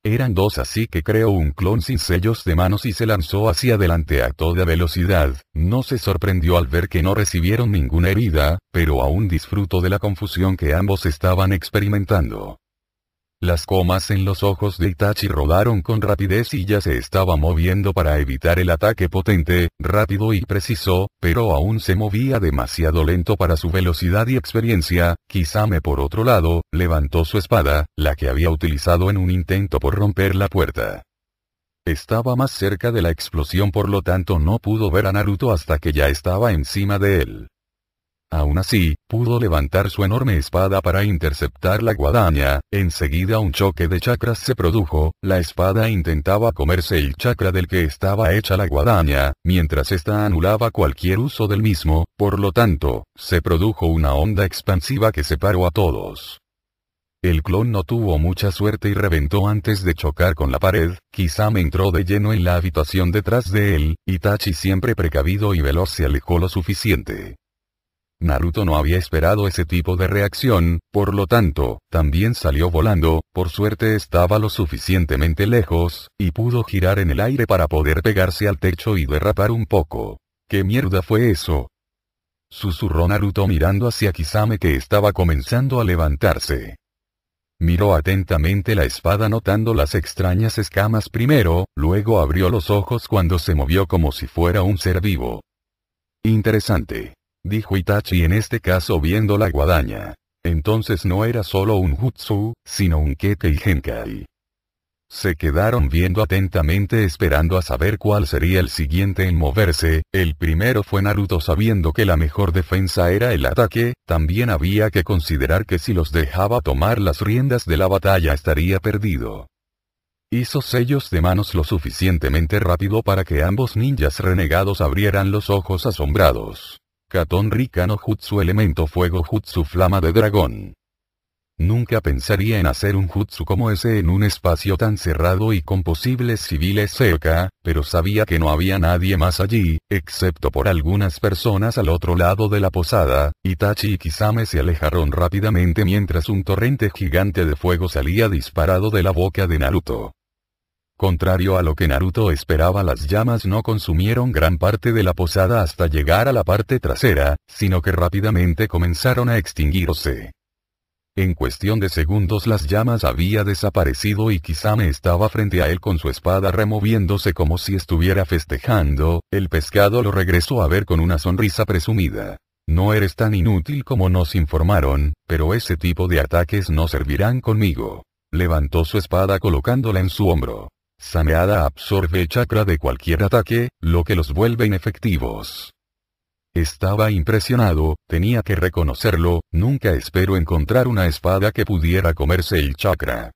Eran 2, así que creó un clon sin sellos de manos y se lanzó hacia adelante a toda velocidad. No se sorprendió al ver que no recibieron ninguna herida, pero aún disfrutó de la confusión que ambos estaban experimentando. Las comas en los ojos de Itachi rodaron con rapidez y ya se estaba moviendo para evitar el ataque potente, rápido y preciso, pero aún se movía demasiado lento para su velocidad y experiencia. Kisame por otro lado, levantó su espada, la que había utilizado en un intento por romper la puerta. Estaba más cerca de la explosión, por lo tanto no pudo ver a Naruto hasta que ya estaba encima de él. Aún así, pudo levantar su enorme espada para interceptar la guadaña. Enseguida un choque de chakras se produjo. La espada intentaba comerse el chakra del que estaba hecha la guadaña, mientras ésta anulaba cualquier uso del mismo. Por lo tanto, se produjo una onda expansiva que separó a todos. El clon no tuvo mucha suerte y reventó antes de chocar con la pared. Kisame entró de lleno en la habitación detrás de él. Itachi, siempre precavido y veloz, se alejó lo suficiente. Naruto no había esperado ese tipo de reacción, por lo tanto, también salió volando. Por suerte estaba lo suficientemente lejos, y pudo girar en el aire para poder pegarse al techo y derrapar un poco. ¿Qué mierda fue eso?, susurró Naruto mirando hacia Kisame, que estaba comenzando a levantarse. Miró atentamente la espada notando las extrañas escamas primero, luego abrió los ojos cuando se movió como si fuera un ser vivo. Interesante, dijo Itachi, en este caso viendo la guadaña. Entonces no era solo un jutsu, sino un Kekkei Genkai. Se quedaron viendo atentamente esperando a saber cuál sería el siguiente en moverse. El primero fue Naruto, sabiendo que la mejor defensa era el ataque. También había que considerar que si los dejaba tomar las riendas de la batalla estaría perdido. Hizo sellos de manos lo suficientemente rápido para que ambos ninjas renegados abrieran los ojos asombrados. Katon Rika no Jutsu elemento fuego Jutsu flama de dragón. Nunca pensaría en hacer un jutsu como ese en un espacio tan cerrado y con posibles civiles cerca, pero sabía que no había nadie más allí, excepto por algunas personas al otro lado de la posada. Itachi y Kisame se alejaron rápidamente mientras un torrente gigante de fuego salía disparado de la boca de Naruto. Contrario a lo que Naruto esperaba, las llamas no consumieron gran parte de la posada hasta llegar a la parte trasera, sino que rápidamente comenzaron a extinguirse. En cuestión de segundos las llamas había desaparecido y Kisame estaba frente a él con su espada removiéndose como si estuviera festejando. El pescado lo regresó a ver con una sonrisa presumida. No eres tan inútil como nos informaron, pero ese tipo de ataques no servirán conmigo. Levantó su espada colocándola en su hombro. Sameada absorbe el chakra de cualquier ataque, lo que los vuelve inefectivos. Estaba impresionado, tenía que reconocerlo, nunca espero encontrar una espada que pudiera comerse el chakra.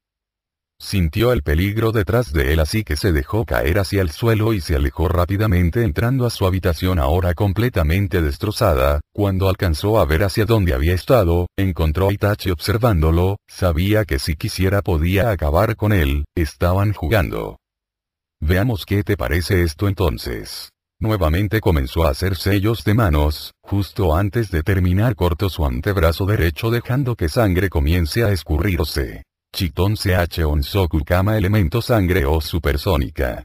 Sintió el peligro detrás de él, así que se dejó caer hacia el suelo y se alejó rápidamente, entrando a su habitación ahora completamente destrozada. Cuando alcanzó a ver hacia dónde había estado, encontró a Itachi observándolo. Sabía que si quisiera podía acabar con él. Estaban jugando. Veamos qué te parece esto entonces. Nuevamente comenzó a hacer sellos de manos. Justo antes de terminar cortó su antebrazo derecho dejando que sangre comience a escurrirse. Chiton CH Onsoku Kama elemento sangre o supersónica.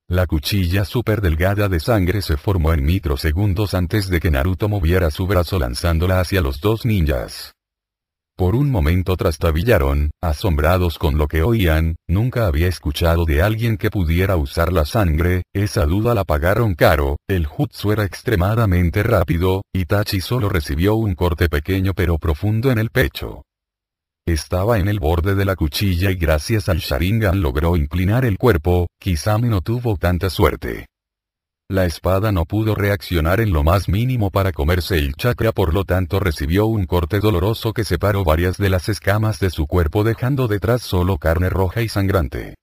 La cuchilla super delgada de sangre se formó en microsegundos antes de que Naruto moviera su brazo lanzándola hacia los dos ninjas. Por un momento trastabillaron, asombrados con lo que oían. Nunca había escuchado de alguien que pudiera usar la sangre. Esa duda la pagaron caro. El jutsu era extremadamente rápido. Itachi solo recibió un corte pequeño pero profundo en el pecho. Estaba en el borde de la cuchilla y gracias al Sharingan logró inclinar el cuerpo. Kisame no tuvo tanta suerte. La espada no pudo reaccionar en lo más mínimo para comerse el chakra, por lo tanto recibió un corte doloroso que separó varias de las escamas de su cuerpo dejando detrás solo carne roja y sangrante.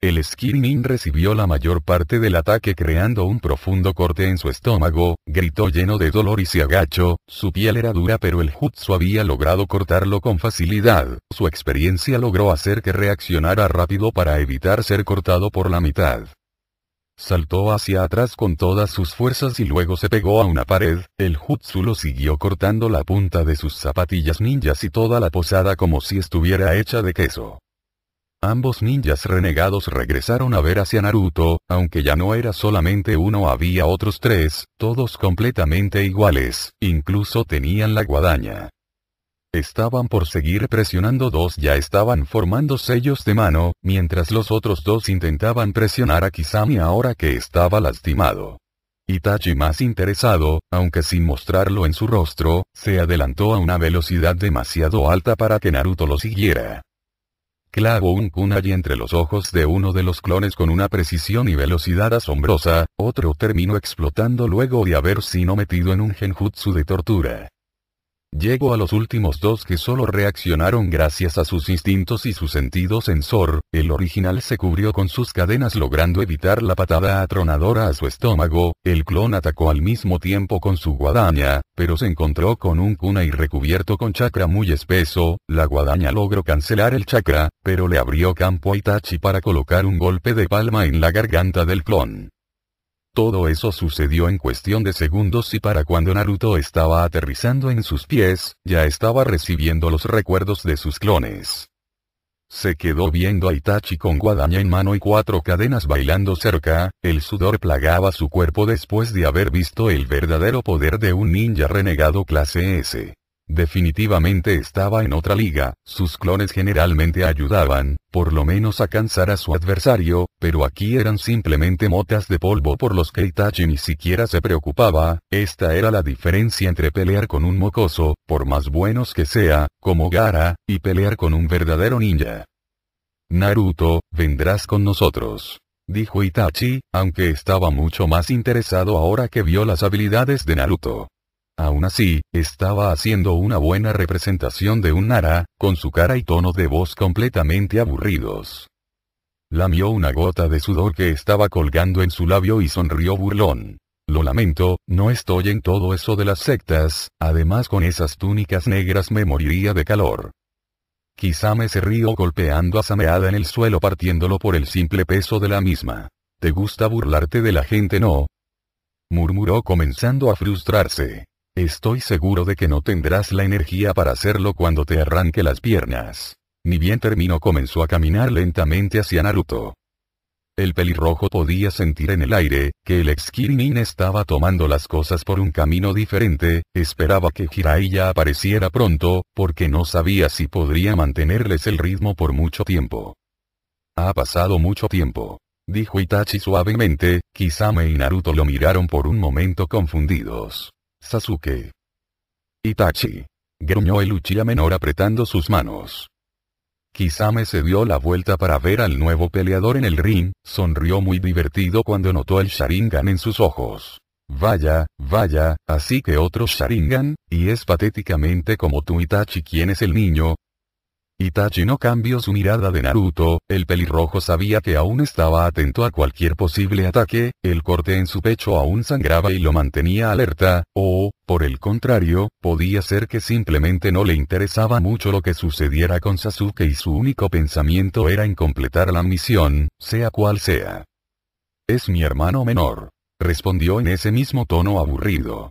El Skirinin recibió la mayor parte del ataque creando un profundo corte en su estómago, gritó lleno de dolor y se agachó. Su piel era dura pero el jutsu había logrado cortarlo con facilidad. Su experiencia logró hacer que reaccionara rápido para evitar ser cortado por la mitad. Saltó hacia atrás con todas sus fuerzas y luego se pegó a una pared. El jutsu lo siguió cortando la punta de sus zapatillas ninjas y toda la posada como si estuviera hecha de queso. Ambos ninjas renegados regresaron a ver hacia Naruto, aunque ya no era solamente uno, había otros tres, todos completamente iguales, incluso tenían la guadaña. Estaban por seguir presionando, dos ya estaban formando sellos de mano, mientras los otros dos intentaban presionar a Kisame ahora que estaba lastimado. Itachi, más interesado, aunque sin mostrarlo en su rostro, se adelantó a una velocidad demasiado alta para que Naruto lo siguiera. Clavó un kunai entre los ojos de uno de los clones con una precisión y velocidad asombrosa, otro terminó explotando luego de haber sido metido en un genjutsu de tortura. Llegó a los últimos dos que solo reaccionaron gracias a sus instintos y su sentido sensor. El original se cubrió con sus cadenas logrando evitar la patada atronadora a su estómago. El clon atacó al mismo tiempo con su guadaña, pero se encontró con un kunai recubierto con chakra muy espeso. La guadaña logró cancelar el chakra, pero le abrió campo a Itachi para colocar un golpe de palma en la garganta del clon. Todo eso sucedió en cuestión de segundos y para cuando Naruto estaba aterrizando en sus pies, ya estaba recibiendo los recuerdos de sus clones. Se quedó viendo a Itachi con guadaña en mano y 4 cadenas bailando cerca. El sudor plagaba su cuerpo después de haber visto el verdadero poder de un ninja renegado clase S. Definitivamente estaba en otra liga. Sus clones generalmente ayudaban, por lo menos a cansar a su adversario, pero aquí eran simplemente motas de polvo por los que Itachi ni siquiera se preocupaba. Esta era la diferencia entre pelear con un mocoso, por más buenos que sea, como Gaara, y pelear con un verdadero ninja. Naruto, vendrás con nosotros, dijo Itachi, aunque estaba mucho más interesado ahora que vio las habilidades de Naruto. Aún así, estaba haciendo una buena representación de un Nara, con su cara y tono de voz completamente aburridos. Lamió una gota de sudor que estaba colgando en su labio y sonrió burlón. Lo lamento, no estoy en todo eso de las sectas, además con esas túnicas negras me moriría de calor. Kisame se rió golpeando a Sameada en el suelo partiéndolo por el simple peso de la misma. ¿Te gusta burlarte de la gente, no? Murmuró comenzando a frustrarse. Estoy seguro de que no tendrás la energía para hacerlo cuando te arranque las piernas. Ni bien terminó comenzó a caminar lentamente hacia Naruto. El pelirrojo podía sentir en el aire, que el ex Kirinin estaba tomando las cosas por un camino diferente, esperaba que Jiraiya apareciera pronto, porque no sabía si podría mantenerles el ritmo por mucho tiempo. Ha pasado mucho tiempo, dijo Itachi suavemente. Kisame y Naruto lo miraron por un momento confundidos. Sasuke. Itachi. Gruñó el Uchiha menor apretando sus manos. Kisame se dio la vuelta para ver al nuevo peleador en el ring, sonrió muy divertido cuando notó el Sharingan en sus ojos. Vaya, así que otro Sharingan, y es patéticamente como tú Itachi. ¿Quién es el niño? Itachi no cambió su mirada de Naruto, el pelirrojo sabía que aún estaba atento a cualquier posible ataque, el corte en su pecho aún sangraba y lo mantenía alerta, o, por el contrario, podía ser que simplemente no le interesaba mucho lo que sucediera con Sasuke y su único pensamiento era en completar la misión, sea cual sea. Es mi hermano menor, respondió en ese mismo tono aburrido.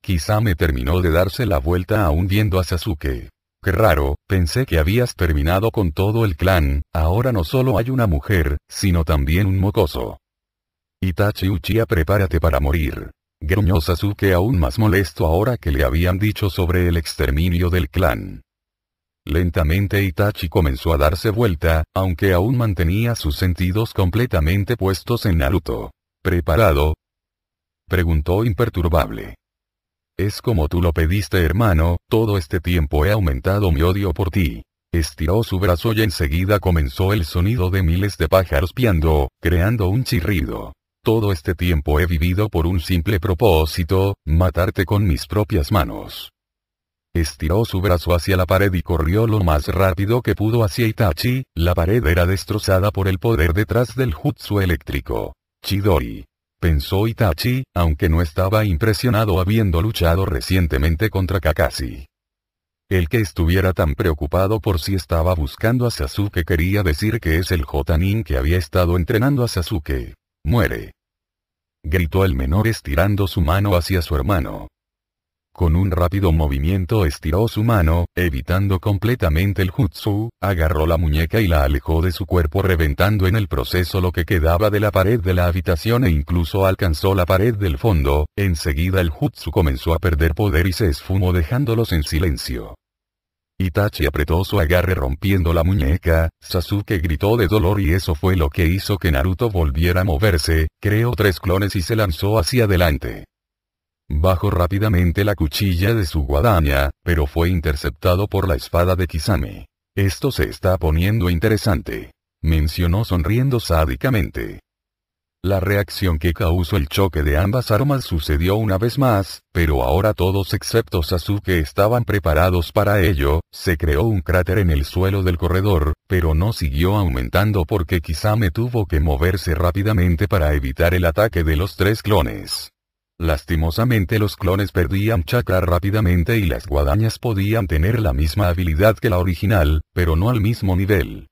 Kisame terminó de darse la vuelta aún viendo a Sasuke. Qué raro, pensé que habías terminado con todo el clan, ahora no solo hay una mujer, sino también un mocoso. Itachi Uchiha, prepárate para morir. Gruñó Sasuke aún más molesto ahora que le habían dicho sobre el exterminio del clan. Lentamente Itachi comenzó a darse vuelta, aunque aún mantenía sus sentidos completamente puestos en Naruto. ¿Preparado?, preguntó imperturbable. Es como tú lo pediste, hermano, todo este tiempo he aumentado mi odio por ti. Estiró su brazo y enseguida comenzó el sonido de miles de pájaros piando, creando un chirrido. Todo este tiempo he vivido por un simple propósito, matarte con mis propias manos. Estiró su brazo hacia la pared y corrió lo más rápido que pudo hacia Itachi. La pared era destrozada por el poder detrás del jutsu eléctrico. Chidori, pensó Itachi, aunque no estaba impresionado habiendo luchado recientemente contra Kakashi. El que estuviera tan preocupado por si estaba buscando a Sasuke quería decir que es el Jotanin que había estado entrenando a Sasuke. Muere, gritó el menor estirando su mano hacia su hermano. Con un rápido movimiento estiró su mano, evitando completamente el jutsu, agarró la muñeca y la alejó de su cuerpo reventando en el proceso lo que quedaba de la pared de la habitación e incluso alcanzó la pared del fondo. Enseguida el jutsu comenzó a perder poder y se esfumó dejándolos en silencio. Itachi apretó su agarre rompiendo la muñeca. Sasuke gritó de dolor y eso fue lo que hizo que Naruto volviera a moverse, creó 3 clones y se lanzó hacia adelante. Bajó rápidamente la cuchilla de su guadaña, pero fue interceptado por la espada de Kisame. Esto se está poniendo interesante, mencionó sonriendo sádicamente. La reacción que causó el choque de ambas armas sucedió una vez más, pero ahora todos excepto Sasuke estaban preparados para ello. Se creó un cráter en el suelo del corredor, pero no siguió aumentando porque Kisame tuvo que moverse rápidamente para evitar el ataque de los 3 clones. Lastimosamente los clones perdían chakra rápidamente y las guadañas podían tener la misma habilidad que la original, pero no al mismo nivel.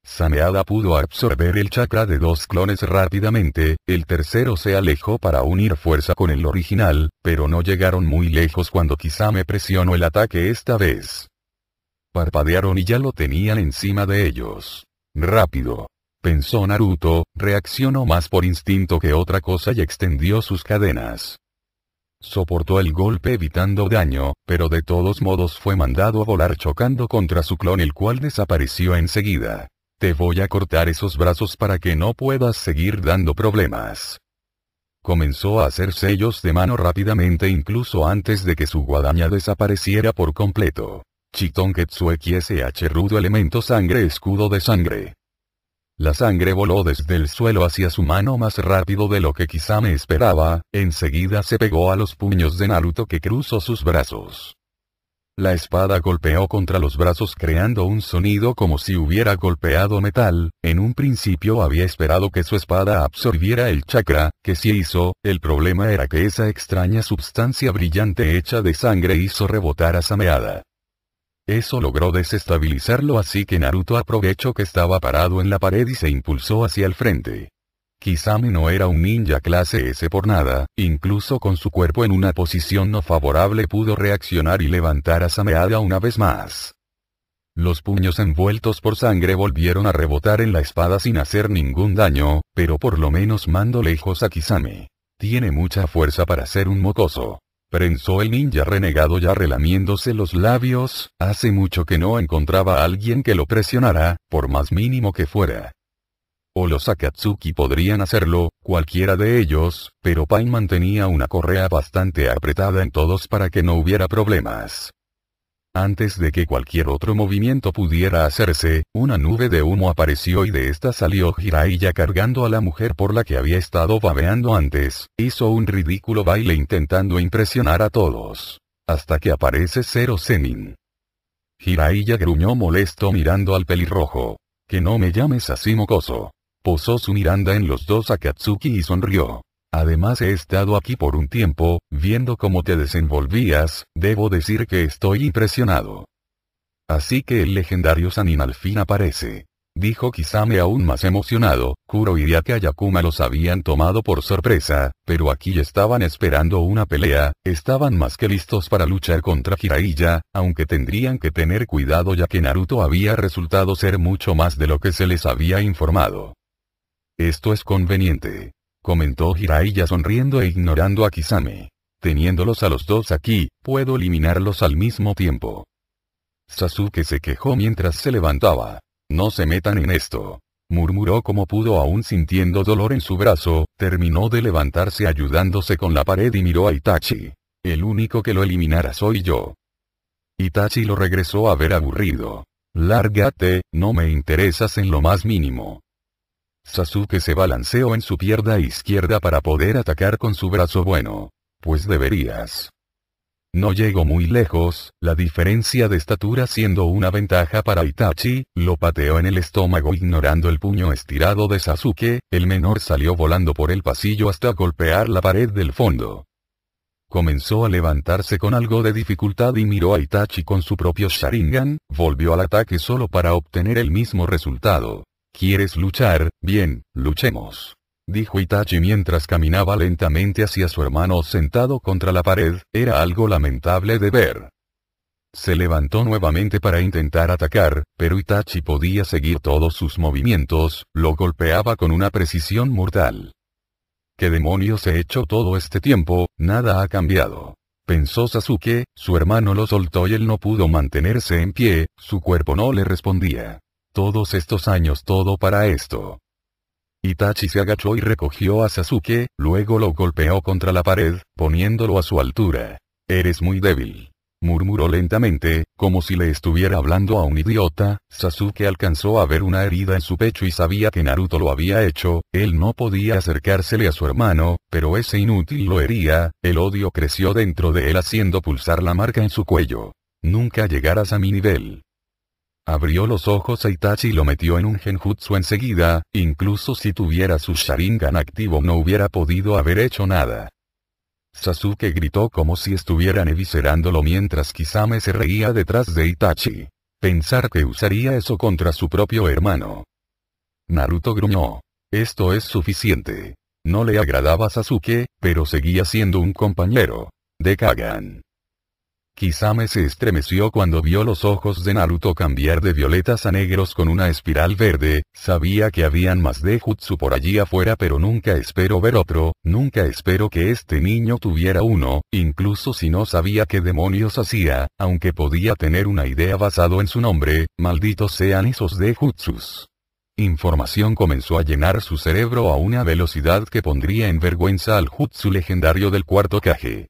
Sameada pudo absorber el chakra de 2 clones rápidamente, el tercero se alejó para unir fuerza con el original, pero no llegaron muy lejos cuando Kisame presionó el ataque esta vez. Parpadearon y ya lo tenían encima de ellos. Rápido, pensó Naruto, reaccionó más por instinto que otra cosa y extendió sus cadenas. Soportó el golpe evitando daño, pero de todos modos fue mandado a volar chocando contra su clon el cual desapareció enseguida. Te voy a cortar esos brazos para que no puedas seguir dando problemas. Comenzó a hacer sellos de mano rápidamente incluso antes de que su guadaña desapareciera por completo. Chiton Ketsueki SH rudo elemento sangre escudo de sangre. La sangre voló desde el suelo hacia su mano más rápido de lo que Kisame esperaba, enseguida se pegó a los puños de Naruto que cruzó sus brazos. La espada golpeó contra los brazos creando un sonido como si hubiera golpeado metal. En un principio había esperado que su espada absorbiera el chakra, que sí hizo, el problema era que esa extraña substancia brillante hecha de sangre hizo rebotar a Sameada. Eso logró desestabilizarlo, así que Naruto aprovechó que estaba parado en la pared y se impulsó hacia el frente. Kisame no era un ninja clase S por nada, incluso con su cuerpo en una posición no favorable pudo reaccionar y levantar a Sameada una vez más. Los puños envueltos por sangre volvieron a rebotar en la espada sin hacer ningún daño, pero por lo menos mando lejos a Kisame. Tiene mucha fuerza para ser un mocoso. Pensó el ninja renegado ya relamiéndose los labios, hace mucho que no encontraba a alguien que lo presionara, por más mínimo que fuera. O los Akatsuki podrían hacerlo, cualquiera de ellos, pero Pain mantenía una correa bastante apretada en todos para que no hubiera problemas. Antes de que cualquier otro movimiento pudiera hacerse, una nube de humo apareció y de esta salió Jiraiya cargando a la mujer por la que había estado babeando antes, hizo un ridículo baile intentando impresionar a todos. Hasta que aparece Zero Zenin. Jiraiya gruñó molesto mirando al pelirrojo. Que no me llames así mocoso. Posó su mirada en los dos Akatsuki y sonrió. Además he estado aquí por un tiempo, viendo cómo te desenvolvías, debo decir que estoy impresionado. Así que el legendario Sannin al fin aparece. Dijo Kisame aún más emocionado, Kuro y Yakuma los habían tomado por sorpresa, pero aquí estaban esperando una pelea, estaban más que listos para luchar contra Jiraiya, aunque tendrían que tener cuidado ya que Naruto había resultado ser mucho más de lo que se les había informado. Esto es conveniente, comentó Jiraiya sonriendo e ignorando a Kisame. Teniéndolos a los dos aquí, puedo eliminarlos al mismo tiempo. Sasuke se quejó mientras se levantaba. No se metan en esto. Murmuró como pudo aún sintiendo dolor en su brazo, terminó de levantarse ayudándose con la pared y miró a Itachi. El único que lo eliminara soy yo. Itachi lo regresó a ver aburrido. Lárgate, no me interesas en lo más mínimo. Sasuke se balanceó en su pierna izquierda para poder atacar con su brazo bueno. Pues deberías. No llegó muy lejos, la diferencia de estatura siendo una ventaja para Itachi, lo pateó en el estómago ignorando el puño estirado de Sasuke, el menor salió volando por el pasillo hasta golpear la pared del fondo. Comenzó a levantarse con algo de dificultad y miró a Itachi con su propio Sharingan, volvió al ataque solo para obtener el mismo resultado. ¿Quieres luchar? Bien, luchemos. Dijo Itachi mientras caminaba lentamente hacia su hermano sentado contra la pared, era algo lamentable de ver. Se levantó nuevamente para intentar atacar, pero Itachi podía seguir todos sus movimientos, lo golpeaba con una precisión mortal. ¿Qué demonios he hecho todo este tiempo? Nada ha cambiado. Pensó Sasuke, su hermano lo soltó y él no pudo mantenerse en pie, su cuerpo no le respondía. Todos estos años todo para esto. Itachi se agachó y recogió a Sasuke, luego lo golpeó contra la pared, poniéndolo a su altura. Eres muy débil. Murmuró lentamente, como si le estuviera hablando a un idiota. Sasuke alcanzó a ver una herida en su pecho y sabía que Naruto lo había hecho, él no podía acercársele a su hermano, pero ese inútil lo hería, el odio creció dentro de él haciendo pulsar la marca en su cuello. Nunca llegarás a mi nivel. Abrió los ojos a Itachi y lo metió en un genjutsu enseguida, incluso si tuviera su Sharingan activo no hubiera podido haber hecho nada. Sasuke gritó como si estuvieran eviscerándolo mientras Kisame se reía detrás de Itachi. Pensar que usaría eso contra su propio hermano. Naruto gruñó. Esto es suficiente. No le agradaba a Sasuke, pero seguía siendo un compañero de Kagan. Kisame se estremeció cuando vio los ojos de Naruto cambiar de violetas a negros con una espiral verde, sabía que habían más de jutsu por allí afuera pero nunca esperó ver otro, nunca esperó que este niño tuviera uno, incluso si no sabía qué demonios hacía, aunque podía tener una idea basado en su nombre, malditos sean esos de jutsus. Información comenzó a llenar su cerebro a una velocidad que pondría en vergüenza al jutsu legendario del cuarto Kage.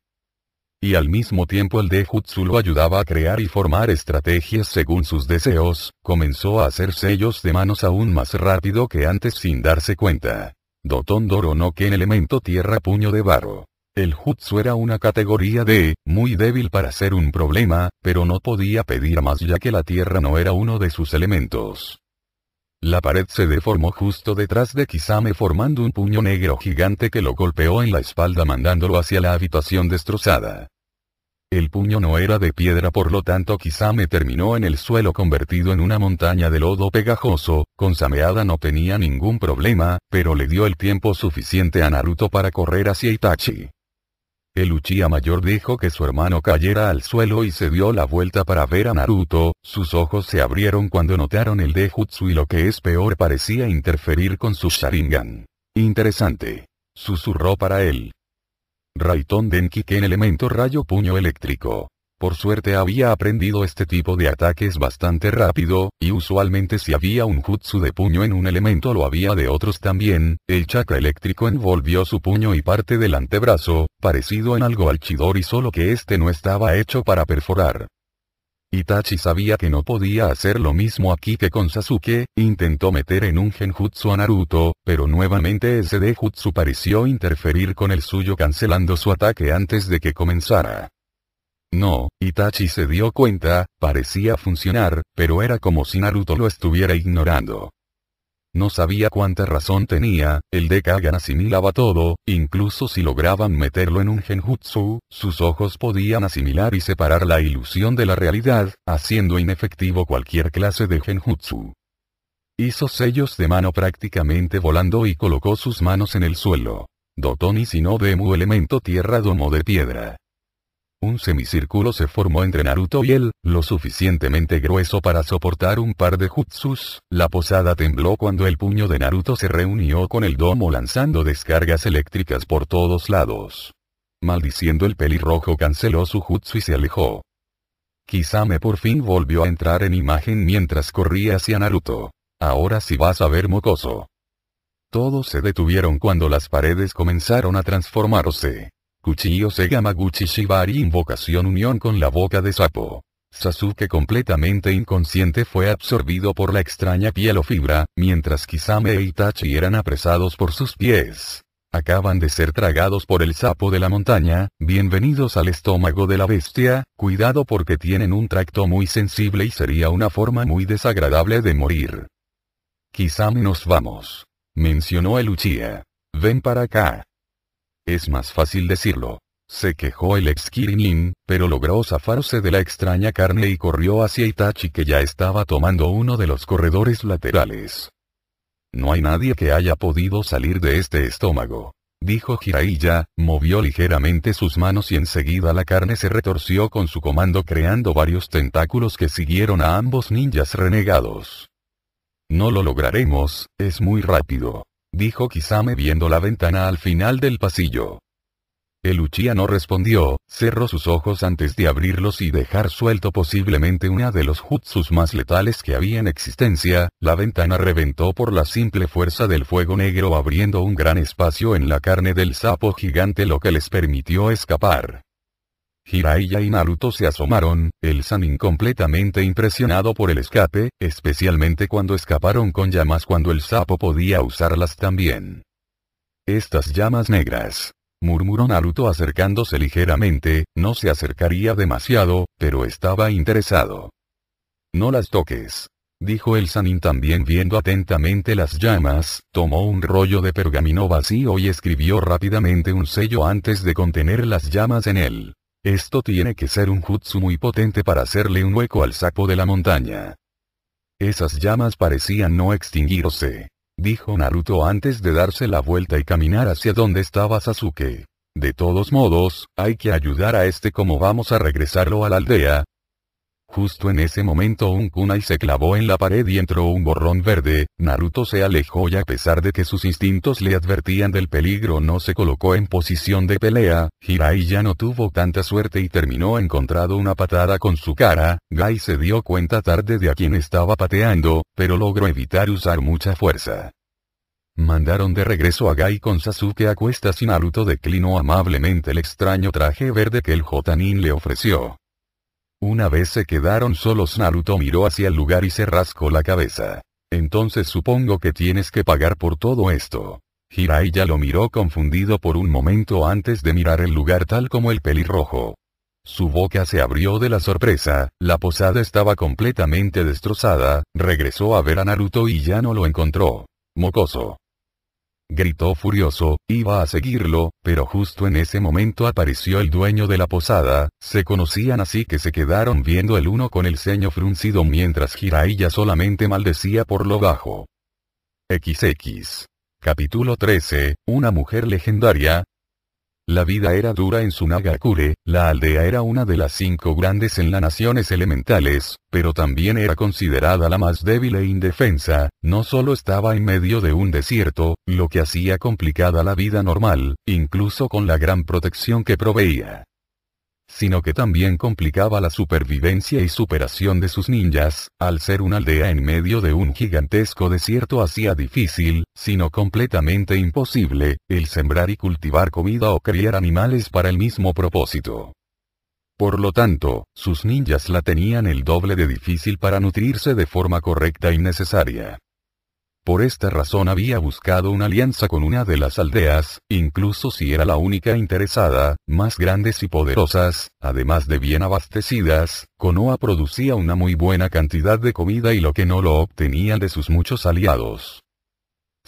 Y al mismo tiempo el Denjutsu lo ayudaba a crear y formar estrategias según sus deseos, comenzó a hacer sellos de manos aún más rápido que antes sin darse cuenta. Doton Doro no Ken elemento tierra puño de barro. El jutsu era una categoría muy débil para ser un problema, pero no podía pedir más ya que la tierra no era uno de sus elementos. La pared se deformó justo detrás de Kisame formando un puño negro gigante que lo golpeó en la espalda mandándolo hacia la habitación destrozada. El puño no era de piedra por lo tanto Kisame terminó en el suelo convertido en una montaña de lodo pegajoso, con Sameada no tenía ningún problema, pero le dio el tiempo suficiente a Naruto para correr hacia Itachi. El Uchiha mayor dejó que su hermano cayera al suelo y se dio la vuelta para ver a Naruto, sus ojos se abrieron cuando notaron el Denjutsu y lo que es peor parecía interferir con su Sharingan. Interesante. Susurró para él. Raiton Denki Ken elemento rayo puño eléctrico. Por suerte había aprendido este tipo de ataques bastante rápido, y usualmente si había un jutsu de puño en un elemento lo había de otros también. El chakra eléctrico envolvió su puño y parte del antebrazo, parecido en algo al Chidori solo que este no estaba hecho para perforar. Itachi sabía que no podía hacer lo mismo aquí que con Sasuke, intentó meter en un genjutsu a Naruto, pero nuevamente ese Denjutsu pareció interferir con el suyo cancelando su ataque antes de que comenzara. No, Itachi se dio cuenta, parecía funcionar, pero era como si Naruto lo estuviera ignorando. No sabía cuánta razón tenía, el Dekagan asimilaba todo, incluso si lograban meterlo en un genjutsu, sus ojos podían asimilar y separar la ilusión de la realidad, haciendo inefectivo cualquier clase de genjutsu. Hizo sellos de mano prácticamente volando y colocó sus manos en el suelo. Doton y Shinobemu elemento tierra domo de piedra. Un semicírculo se formó entre Naruto y él, lo suficientemente grueso para soportar un par de jutsus. La posada tembló cuando el puño de Naruto se reunió con el domo lanzando descargas eléctricas por todos lados. Maldiciendo el pelirrojo canceló su jutsu y se alejó. Kisame por fin volvió a entrar en imagen mientras corría hacia Naruto. Ahora sí vas a ver mocoso. Todos se detuvieron cuando las paredes comenzaron a transformarse. Kuchiyo Segamaguchi Shibari invocación unión con la boca de sapo. Sasuke completamente inconsciente fue absorbido por la extraña piel o fibra, mientras Kisame e Itachi eran apresados por sus pies. Acaban de ser tragados por el sapo de la montaña, bienvenidos al estómago de la bestia, cuidado porque tienen un tracto muy sensible y sería una forma muy desagradable de morir. Kisame nos vamos. Mencionó el Uchiha. Ven para acá. Es más fácil decirlo. Se quejó el ex Kirinin, pero logró zafarse de la extraña carne y corrió hacia Itachi que ya estaba tomando uno de los corredores laterales. No hay nadie que haya podido salir de este estómago. Dijo Jiraiya, movió ligeramente sus manos y enseguida la carne se retorció con su comando creando varios tentáculos que siguieron a ambos ninjas renegados. No lo lograremos, es muy rápido. Dijo Kisame viendo la ventana al final del pasillo. El Uchiha no respondió, cerró sus ojos antes de abrirlos y dejar suelto posiblemente una de los jutsus más letales que había en existencia. La ventana reventó por la simple fuerza del fuego negro abriendo un gran espacio en la carne del sapo gigante lo que les permitió escapar. Jiraiya y Naruto se asomaron, el Sannin completamente impresionado por el escape, especialmente cuando escaparon con llamas cuando el sapo podía usarlas también. Estas llamas negras. Murmuró Naruto acercándose ligeramente, no se acercaría demasiado, pero estaba interesado. No las toques. Dijo el Sannin también viendo atentamente las llamas, tomó un rollo de pergamino vacío y escribió rápidamente un sello antes de contener las llamas en él. Esto tiene que ser un jutsu muy potente para hacerle un hueco al sapo de la montaña. Esas llamas parecían no extinguirse. Dijo Naruto antes de darse la vuelta y caminar hacia donde estaba Sasuke. De todos modos, hay que ayudar a este como vamos a regresarlo a la aldea. Justo en ese momento un kunai se clavó en la pared y entró un borrón verde. Naruto se alejó y a pesar de que sus instintos le advertían del peligro no se colocó en posición de pelea. Jiraiya no tuvo tanta suerte y terminó encontrado una patada con su cara. Gai se dio cuenta tarde de a quién estaba pateando, pero logró evitar usar mucha fuerza. Mandaron de regreso a Gai con Sasuke a cuestas y Naruto declinó amablemente el extraño traje verde que el Jotanin le ofreció. Una vez se quedaron solos, Naruto miró hacia el lugar y se rascó la cabeza. Entonces supongo que tienes que pagar por todo esto. Jiraiya lo miró confundido por un momento antes de mirar el lugar tal como el pelirrojo. Su boca se abrió de la sorpresa, la posada estaba completamente destrozada, regresó a ver a Naruto y ya no lo encontró. Mocoso. Gritó furioso, iba a seguirlo, pero justo en ese momento apareció el dueño de la posada, se conocían así que se quedaron viendo el uno con el ceño fruncido mientras Jiraiya solamente maldecía por lo bajo. XX. Capítulo 13, una mujer legendaria. La vida era dura en Sunagakure, la aldea era una de las 5 grandes en las naciones elementales, pero también era considerada la más débil e indefensa, no solo estaba en medio de un desierto, lo que hacía complicada la vida normal, incluso con la gran protección que proveía, sino que también complicaba la supervivencia y superación de sus ninjas, al ser una aldea en medio de un gigantesco desierto hacía difícil, sino completamente imposible, el sembrar y cultivar comida o criar animales para el mismo propósito. Por lo tanto, sus ninjas la tenían el doble de difícil para nutrirse de forma correcta y necesaria. Por esta razón había buscado una alianza con una de las aldeas, incluso si era la única interesada, más grandes y poderosas, además de bien abastecidas. Konoha producía una muy buena cantidad de comida y lo que no lo obtenían de sus muchos aliados.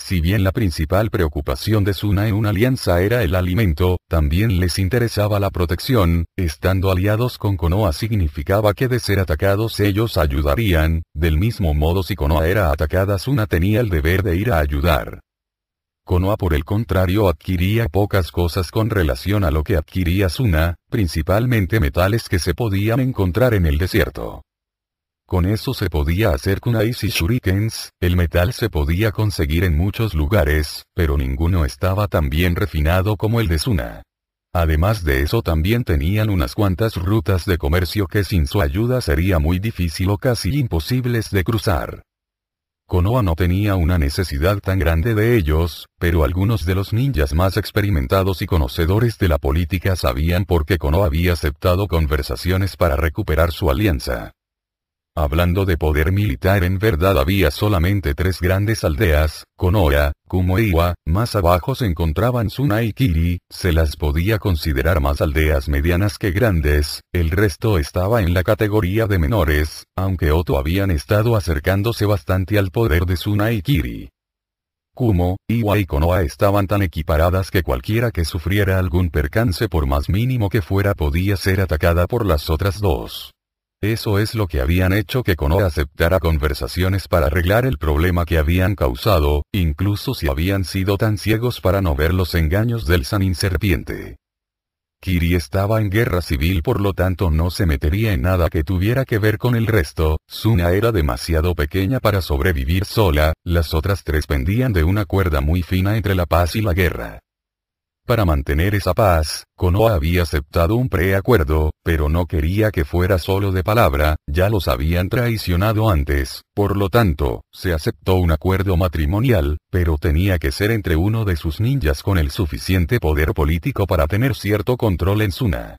Si bien la principal preocupación de Suna en una alianza era el alimento, también les interesaba la protección, estando aliados con Konoha significaba que de ser atacados ellos ayudarían, del mismo modo si Konoha era atacada Suna tenía el deber de ir a ayudar. Konoha por el contrario adquiría pocas cosas con relación a lo que adquiría Suna, principalmente metales que se podían encontrar en el desierto. Con eso se podía hacer kunais y shurikens, el metal se podía conseguir en muchos lugares, pero ninguno estaba tan bien refinado como el de Suna. Además de eso también tenían unas cuantas rutas de comercio que sin su ayuda sería muy difícil o casi imposibles de cruzar. Konoha no tenía una necesidad tan grande de ellos, pero algunos de los ninjas más experimentados y conocedores de la política sabían por qué Konoha había aceptado conversaciones para recuperar su alianza. Hablando de poder militar, en verdad había solamente 3 grandes aldeas, Konoha, Kumo e Iwa, más abajo se encontraban Suna y Kiri, se las podía considerar más aldeas medianas que grandes, el resto estaba en la categoría de menores, aunque Oto habían estado acercándose bastante al poder de Suna y Kiri. Kumo, Iwa y Konoha estaban tan equiparadas que cualquiera que sufriera algún percance por más mínimo que fuera podía ser atacada por las otras 2. Eso es lo que habían hecho que Konoha aceptara conversaciones para arreglar el problema que habían causado, incluso si habían sido tan ciegos para no ver los engaños del Sannin Serpiente. Kiri estaba en guerra civil, por lo tanto no se metería en nada que tuviera que ver con el resto. Suna era demasiado pequeña para sobrevivir sola, las otras 3 pendían de una cuerda muy fina entre la paz y la guerra. Para mantener esa paz, Konoha había aceptado un preacuerdo, pero no quería que fuera solo de palabra, ya los habían traicionado antes, por lo tanto, se aceptó un acuerdo matrimonial, pero tenía que ser entre uno de sus ninjas con el suficiente poder político para tener cierto control en Suna.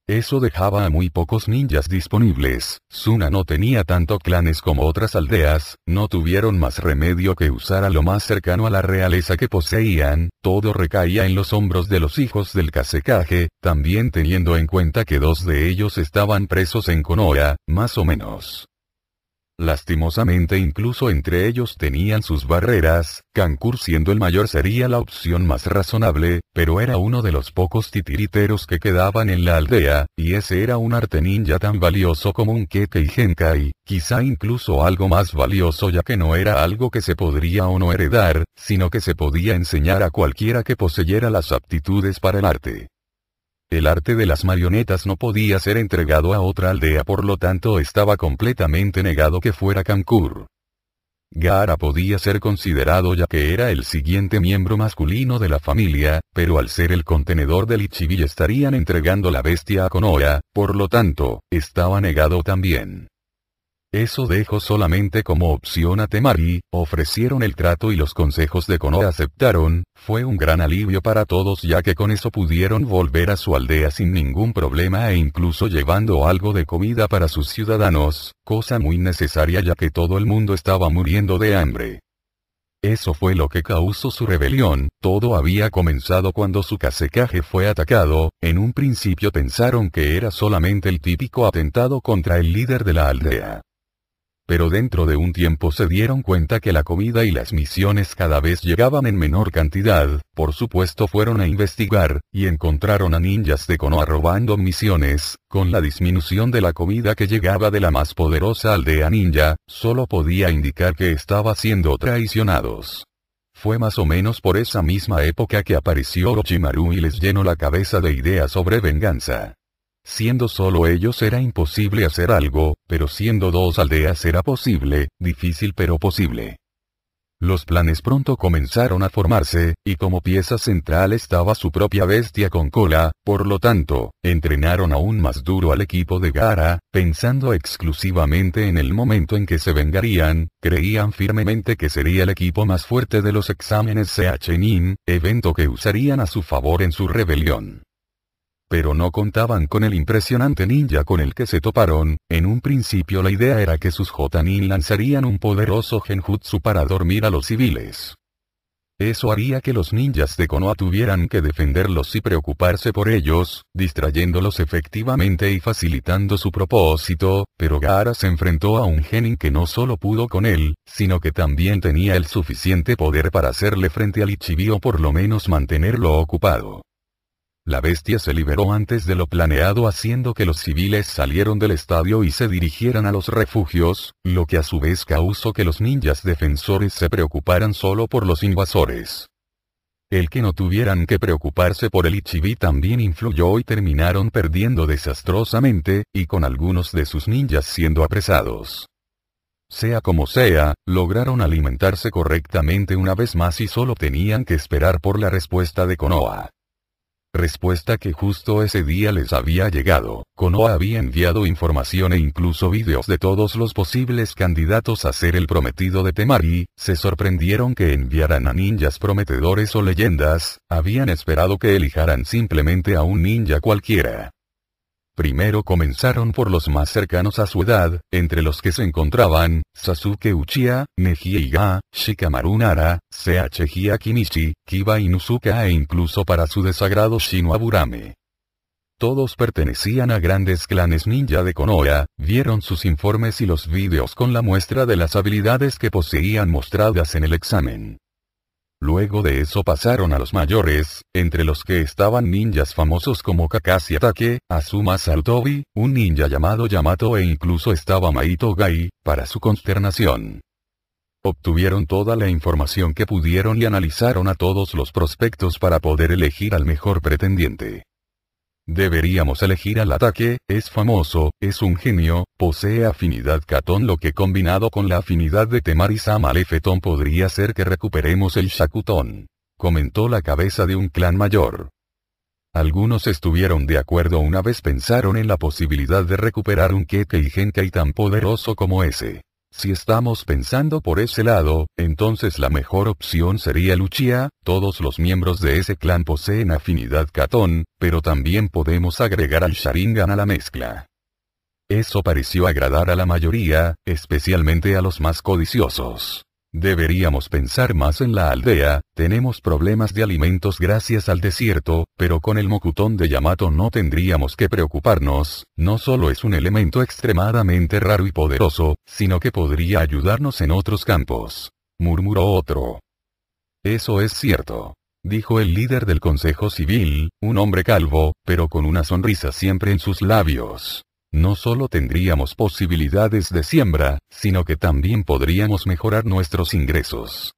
Eso dejaba a muy pocos ninjas disponibles. Suna no tenía tanto clanes como otras aldeas, no tuvieron más remedio que usar a lo más cercano a la realeza que poseían, todo recaía en los hombros de los hijos del Kazekage, también teniendo en cuenta que 2 de ellos estaban presos en Konoha, más o menos. Lastimosamente incluso entre ellos tenían sus barreras, Kankuro siendo el mayor sería la opción más razonable, pero era uno de los pocos titiriteros que quedaban en la aldea, y ese era un arte ninja tan valioso como un Kekkei Genkai, quizá incluso algo más valioso ya que no era algo que se podría o no heredar, sino que se podía enseñar a cualquiera que poseyera las aptitudes para el arte. El arte de las marionetas no podía ser entregado a otra aldea, por lo tanto estaba completamente negado que fuera Kankuro. Gaara podía ser considerado ya que era el siguiente miembro masculino de la familia, pero al ser el contenedor del Ichibi estarían entregando la bestia a Konoha, por lo tanto, estaba negado también. Eso dejó solamente como opción a Temari, ofrecieron el trato y los consejos de Konoha aceptaron, fue un gran alivio para todos ya que con eso pudieron volver a su aldea sin ningún problema e incluso llevando algo de comida para sus ciudadanos, cosa muy necesaria ya que todo el mundo estaba muriendo de hambre. Eso fue lo que causó su rebelión, todo había comenzado cuando su Kazekage fue atacado, en un principio pensaron que era solamente el típico atentado contra el líder de la aldea. Pero dentro de un tiempo se dieron cuenta que la comida y las misiones cada vez llegaban en menor cantidad, por supuesto fueron a investigar, y encontraron a ninjas de Konoha robando misiones, con la disminución de la comida que llegaba de la más poderosa aldea ninja, solo podía indicar que estaba siendo traicionados. Fue más o menos por esa misma época que apareció Orochimaru y les llenó la cabeza de ideas sobre venganza. Siendo solo ellos era imposible hacer algo, pero siendo dos aldeas era posible, difícil pero posible. Los planes pronto comenzaron a formarse, y como pieza central estaba su propia bestia con cola, por lo tanto, entrenaron aún más duro al equipo de Gaara, pensando exclusivamente en el momento en que se vengarían, creían firmemente que sería el equipo más fuerte de los exámenes CH-Nin, evento que usarían a su favor en su rebelión. Pero no contaban con el impresionante ninja con el que se toparon, en un principio la idea era que sus Jotanin lanzarían un poderoso genjutsu para dormir a los civiles. Eso haría que los ninjas de Konoha tuvieran que defenderlos y preocuparse por ellos, distrayéndolos efectivamente y facilitando su propósito, pero Gaara se enfrentó a un genin que no solo pudo con él, sino que también tenía el suficiente poder para hacerle frente al Ichibi o por lo menos mantenerlo ocupado. La bestia se liberó antes de lo planeado haciendo que los civiles salieron del estadio y se dirigieran a los refugios, lo que a su vez causó que los ninjas defensores se preocuparan solo por los invasores. El que no tuvieran que preocuparse por el Ichibi también influyó y terminaron perdiendo desastrosamente, y con algunos de sus ninjas siendo apresados. Sea como sea, lograron alimentarse correctamente una vez más y solo tenían que esperar por la respuesta de Konoha. Respuesta que justo ese día les había llegado. Konoha había enviado información e incluso videos de todos los posibles candidatos a ser el prometido de Temari, se sorprendieron que enviaran a ninjas prometedores o leyendas, habían esperado que elijaran simplemente a un ninja cualquiera. Primero comenzaron por los más cercanos a su edad, entre los que se encontraban, Sasuke Uchiha, Neji Iga, Shikamaru Nara, CH Akinishi, Kiba Inuzuka e incluso para su desagrado Shino Aburame. Todos pertenecían a grandes clanes ninja de Konoha, vieron sus informes y los vídeos con la muestra de las habilidades que poseían mostradas en el examen. Luego de eso pasaron a los mayores, entre los que estaban ninjas famosos como Kakashi Atake, Azuma Sarutobi, un ninja llamado Yamato e incluso estaba Maito Gai, para su consternación. Obtuvieron toda la información que pudieron y analizaron a todos los prospectos para poder elegir al mejor pretendiente. Deberíamos elegir al Atake, es famoso, es un genio, posee afinidad Katon lo que combinado con la afinidad de Temari-sama Lefeton podría hacer que recuperemos el Shakuton. Comentó la cabeza de un clan mayor. Algunos estuvieron de acuerdo una vez pensaron en la posibilidad de recuperar un Kekkei Genkai tan poderoso como ese. Si estamos pensando por ese lado, entonces la mejor opción sería el Uchiha, todos los miembros de ese clan poseen afinidad Katon, pero también podemos agregar al Sharingan a la mezcla. Eso pareció agradar a la mayoría, especialmente a los más codiciosos. Deberíamos pensar más en la aldea, tenemos problemas de alimentos gracias al desierto, pero con el Mokuton de Yamato no tendríamos que preocuparnos, no solo es un elemento extremadamente raro y poderoso, sino que podría ayudarnos en otros campos. Murmuró otro. Eso es cierto. Dijo el líder del Consejo Civil, un hombre calvo, pero con una sonrisa siempre en sus labios. No solo tendríamos posibilidades de siembra, sino que también podríamos mejorar nuestros ingresos.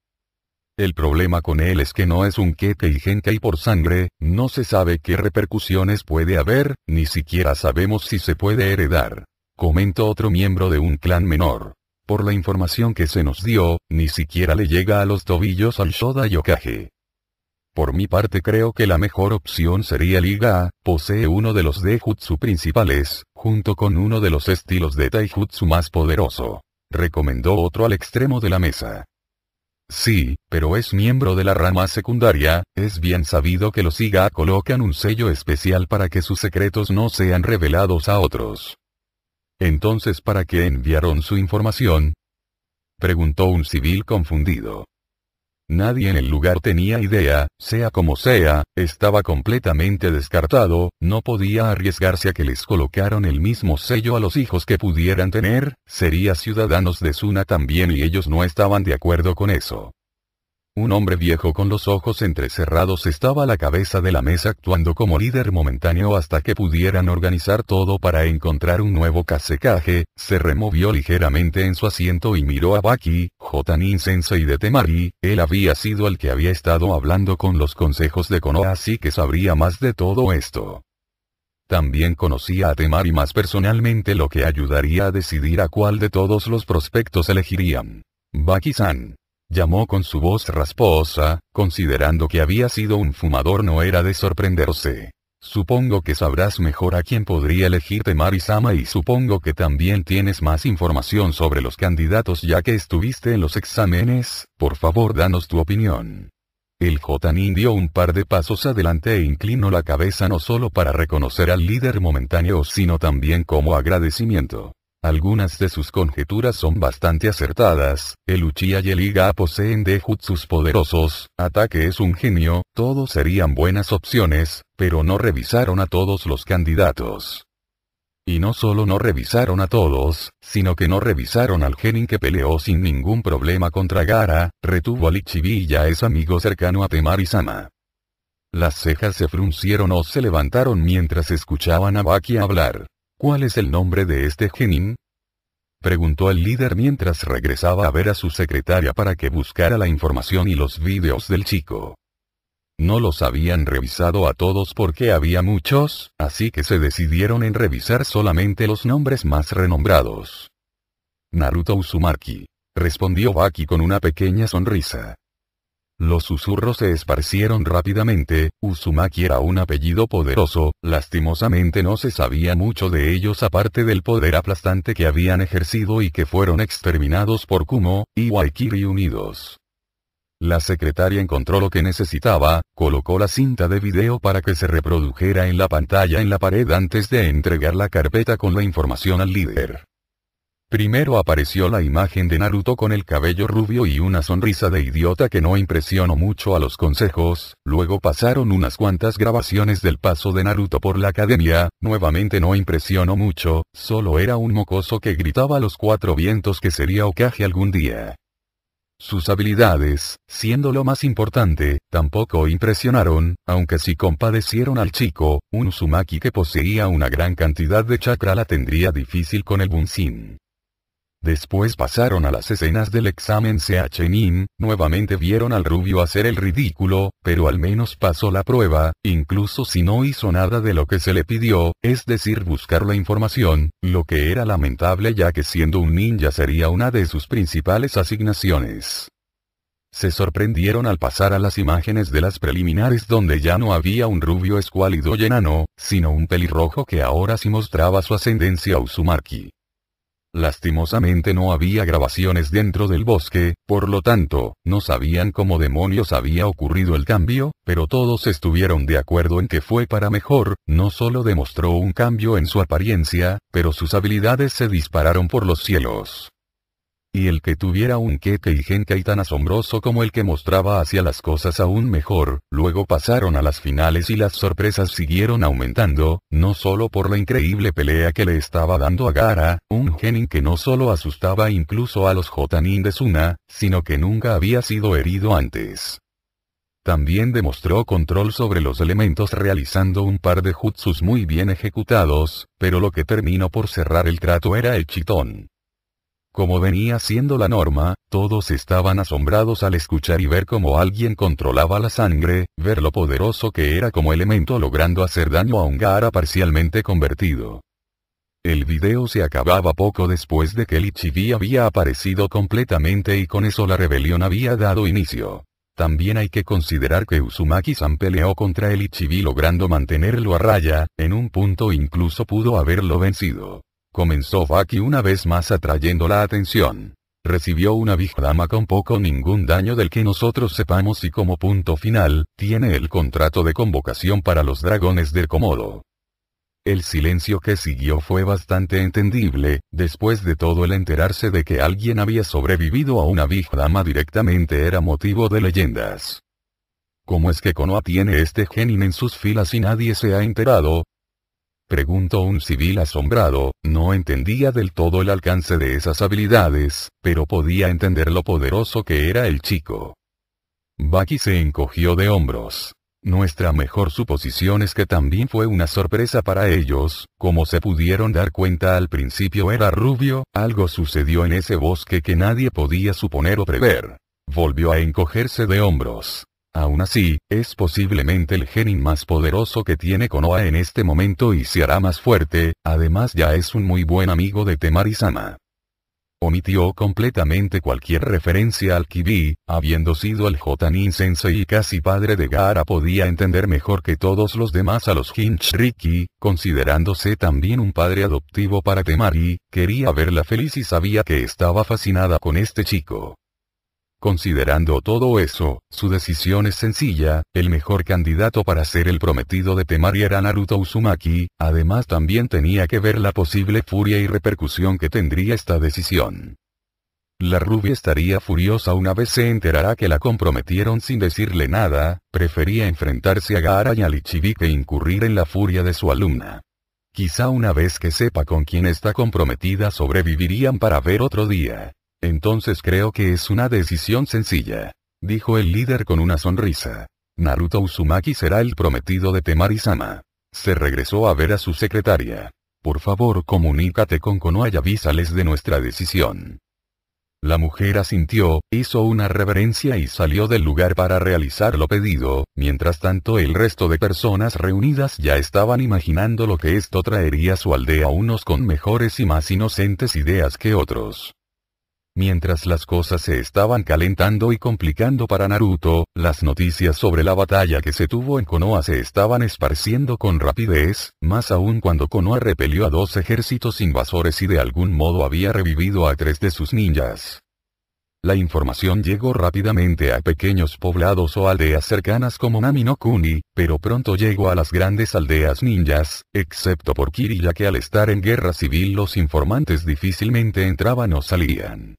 El problema con él es que no es un Kekkei Genkai por sangre, no se sabe qué repercusiones puede haber, ni siquiera sabemos si se puede heredar. Comentó otro miembro de un clan menor. Por la información que se nos dio, ni siquiera le llega a los tobillos al Shoda Yokage. Por mi parte creo que la mejor opción sería el Iga, posee uno de los Denjutsu principales, junto con uno de los estilos de taijutsu más poderoso. Recomendó otro al extremo de la mesa. Sí, pero es miembro de la rama secundaria, es bien sabido que los Iga colocan un sello especial para que sus secretos no sean revelados a otros. Entonces, ¿para qué enviaron su información?, preguntó un civil confundido. Nadie en el lugar tenía idea, sea como sea, estaba completamente descartado, no podía arriesgarse a que les colocaron el mismo sello a los hijos que pudieran tener, sería ciudadanos de Suna también y ellos no estaban de acuerdo con eso. Un hombre viejo con los ojos entrecerrados estaba a la cabeza de la mesa actuando como líder momentáneo hasta que pudieran organizar todo para encontrar un nuevo Kazekage. Se removió ligeramente en su asiento y miró a Baki, Jotanin Sensei de Temari. Él había sido el que había estado hablando con los consejos de Konoha, así que sabría más de todo esto. También conocía a Temari más personalmente, lo que ayudaría a decidir a cuál de todos los prospectos elegirían. Baki-san, llamó con su voz rasposa, considerando que había sido un fumador no era de sorprenderse. Supongo que sabrás mejor a quién podría elegir Temari-sama y supongo que también tienes más información sobre los candidatos ya que estuviste en los exámenes, por favor danos tu opinión. El Jotanin dio un par de pasos adelante e inclinó la cabeza no solo para reconocer al líder momentáneo sino también como agradecimiento. Algunas de sus conjeturas son bastante acertadas, el Uchiha y el Iga poseen Denjutsus poderosos, Ataque es un genio, todos serían buenas opciones, pero no revisaron a todos los candidatos. Y no solo no revisaron a todos, sino que no revisaron al genin que peleó sin ningún problema contra Gaara, retuvo al Ichibi y ya es amigo cercano a Temari-sama. Las cejas se fruncieron o se levantaron mientras escuchaban a Baki hablar. ¿Cuál es el nombre de este genin?, preguntó el líder mientras regresaba a ver a su secretaria para que buscara la información y los vídeos del chico. No los habían revisado a todos porque había muchos, así que se decidieron en revisar solamente los nombres más renombrados. Naruto Uzumaki, respondió Baki con una pequeña sonrisa. Los susurros se esparcieron rápidamente. Uzumaki era un apellido poderoso, lastimosamente no se sabía mucho de ellos aparte del poder aplastante que habían ejercido y que fueron exterminados por Kumo, Iwa y Kiri unidos. La secretaria encontró lo que necesitaba, colocó la cinta de video para que se reprodujera en la pantalla en la pared antes de entregar la carpeta con la información al líder. Primero apareció la imagen de Naruto con el cabello rubio y una sonrisa de idiota que no impresionó mucho a los consejos, luego pasaron unas cuantas grabaciones del paso de Naruto por la academia, nuevamente no impresionó mucho, solo era un mocoso que gritaba a los cuatro vientos que sería Hokage algún día. Sus habilidades, siendo lo más importante, tampoco impresionaron, aunque sí compadecieron al chico, un Uzumaki que poseía una gran cantidad de chakra la tendría difícil con el Bunshin. Después pasaron a las escenas del examen Seachenin, nuevamente vieron al rubio hacer el ridículo, pero al menos pasó la prueba, incluso si no hizo nada de lo que se le pidió, es decir buscar la información, lo que era lamentable ya que siendo un ninja sería una de sus principales asignaciones. Se sorprendieron al pasar a las imágenes de las preliminares donde ya no había un rubio escuálido y enano, sino un pelirrojo que ahora sí mostraba su ascendencia Uzumaki. Lastimosamente no había grabaciones dentro del bosque, por lo tanto, no sabían cómo demonios había ocurrido el cambio, pero todos estuvieron de acuerdo en que fue para mejor, no solo demostró un cambio en su apariencia, pero sus habilidades se dispararon por los cielos. Y el que tuviera un Kekkei Genkai tan asombroso como el que mostraba hacía las cosas aún mejor. Luego pasaron a las finales y las sorpresas siguieron aumentando, no solo por la increíble pelea que le estaba dando a Gaara, un genin que no solo asustaba incluso a los Jotanin de Suna, sino que nunca había sido herido antes. También demostró control sobre los elementos realizando un par de jutsus muy bien ejecutados, pero lo que terminó por cerrar el trato era el chitón. Como venía siendo la norma, todos estaban asombrados al escuchar y ver cómo alguien controlaba la sangre, ver lo poderoso que era como elemento logrando hacer daño a un Gaara parcialmente convertido. El video se acababa poco después de que el Ichibi había aparecido completamente y con eso la rebelión había dado inicio. También hay que considerar que Uzumaki-san peleó contra el Ichibi logrando mantenerlo a raya, en un punto incluso pudo haberlo vencido. Comenzó Baki una vez más atrayendo la atención. Recibió una Big Dama con poco o ningún daño del que nosotros sepamos y como punto final, tiene el contrato de convocación para los dragones del Komodo. El silencio que siguió fue bastante entendible, después de todo el enterarse de que alguien había sobrevivido a una Big Dama directamente era motivo de leyendas. ¿Cómo es que Konoha tiene este genin en sus filas y nadie se ha enterado? Preguntó un civil asombrado, no entendía del todo el alcance de esas habilidades, pero podía entender lo poderoso que era el chico. Baki se encogió de hombros. Nuestra mejor suposición es que también fue una sorpresa para ellos, como se pudieron dar cuenta al principio era rubio, algo sucedió en ese bosque que nadie podía suponer o prever. Volvió a encogerse de hombros. Aún así, es posiblemente el genin más poderoso que tiene Konoha en este momento y se hará más fuerte, además ya es un muy buen amigo de Temari-sama. Omitió completamente cualquier referencia al Kibi, habiendo sido el Jotanin Sensei y casi padre de Gaara podía entender mejor que todos los demás a los Jinchuriki, considerándose también un padre adoptivo para Temari, quería verla feliz y sabía que estaba fascinada con este chico. Considerando todo eso, su decisión es sencilla, el mejor candidato para ser el prometido de Temari era Naruto Uzumaki, además también tenía que ver la posible furia y repercusión que tendría esta decisión. La rubia estaría furiosa una vez se enterara que la comprometieron sin decirle nada, prefería enfrentarse a Gaara y al Ichibi que incurrir en la furia de su alumna. Quizá una vez que sepa con quién está comprometida sobrevivirían para ver otro día. Entonces creo que es una decisión sencilla, dijo el líder con una sonrisa. Naruto Uzumaki será el prometido de Temari-sama. Se regresó a ver a su secretaria. Por favor comunícate con Konoha y avísales de nuestra decisión. La mujer asintió, hizo una reverencia y salió del lugar para realizar lo pedido, mientras tanto el resto de personas reunidas ya estaban imaginando lo que esto traería a su aldea unos con mejores y más inocentes ideas que otros. Mientras las cosas se estaban calentando y complicando para Naruto, las noticias sobre la batalla que se tuvo en Konoha se estaban esparciendo con rapidez, más aún cuando Konoha repelió a 2 ejércitos invasores y de algún modo había revivido a 3 de sus ninjas. La información llegó rápidamente a pequeños poblados o aldeas cercanas como Nami no Kuni, pero pronto llegó a las grandes aldeas ninjas, excepto por Kiri ya que al estar en guerra civil los informantes difícilmente entraban o salían.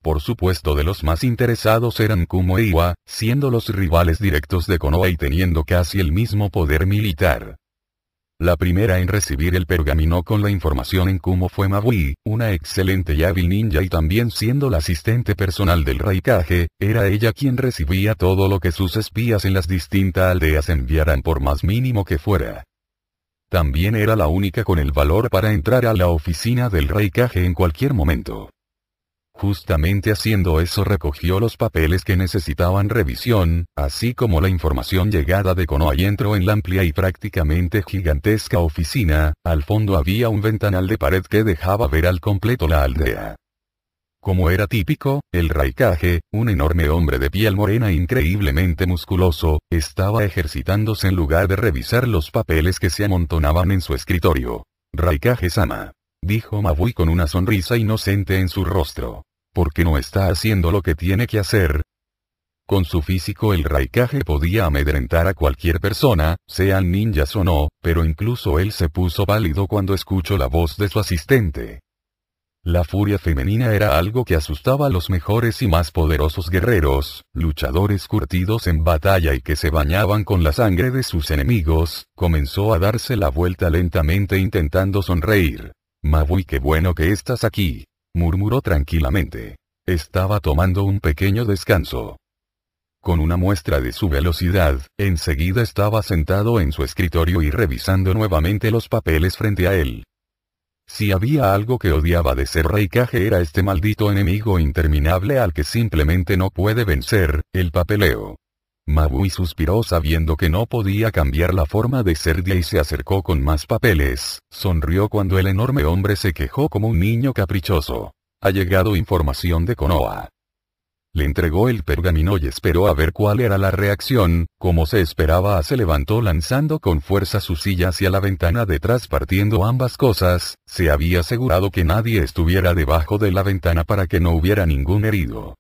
Por supuesto de los más interesados eran Kumo e Iwa, siendo los rivales directos de Konoha y teniendo casi el mismo poder militar. La primera en recibir el pergamino con la información en Kumo fue Mabui, una excelente y hábil ninja y también siendo la asistente personal del Raikage, era ella quien recibía todo lo que sus espías en las distintas aldeas enviaran por más mínimo que fuera. También era la única con el valor para entrar a la oficina del Raikage en cualquier momento. Justamente haciendo eso recogió los papeles que necesitaban revisión, así como la información llegada de Konoha y entró en la amplia y prácticamente gigantesca oficina, al fondo había un ventanal de pared que dejaba ver al completo la aldea. Como era típico, el Raikage, un enorme hombre de piel morena increíblemente musculoso, estaba ejercitándose en lugar de revisar los papeles que se amontonaban en su escritorio. Raikage-sama, dijo Mabui con una sonrisa inocente en su rostro. ¿Por qué no está haciendo lo que tiene que hacer? Con su físico el Raikage podía amedrentar a cualquier persona, sean ninjas o no, pero incluso él se puso pálido cuando escuchó la voz de su asistente. La furia femenina era algo que asustaba a los mejores y más poderosos guerreros, luchadores curtidos en batalla y que se bañaban con la sangre de sus enemigos, comenzó a darse la vuelta lentamente intentando sonreír. Mabui, qué bueno que estás aquí, murmuró tranquilamente. Estaba tomando un pequeño descanso. Con una muestra de su velocidad, enseguida estaba sentado en su escritorio y revisando nuevamente los papeles frente a él. Si había algo que odiaba de ser Raikage era este maldito enemigo interminable al que simplemente no puede vencer, el papeleo. Mabui suspiró sabiendo que no podía cambiar la forma de ser y se acercó con más papeles, sonrió cuando el enorme hombre se quejó como un niño caprichoso. Ha llegado información de Konoha. Le entregó el pergamino y esperó a ver cuál era la reacción. Como se esperaba, se levantó lanzando con fuerza su silla hacia la ventana detrás, partiendo ambas cosas. Se había asegurado que nadie estuviera debajo de la ventana para que no hubiera ningún herido.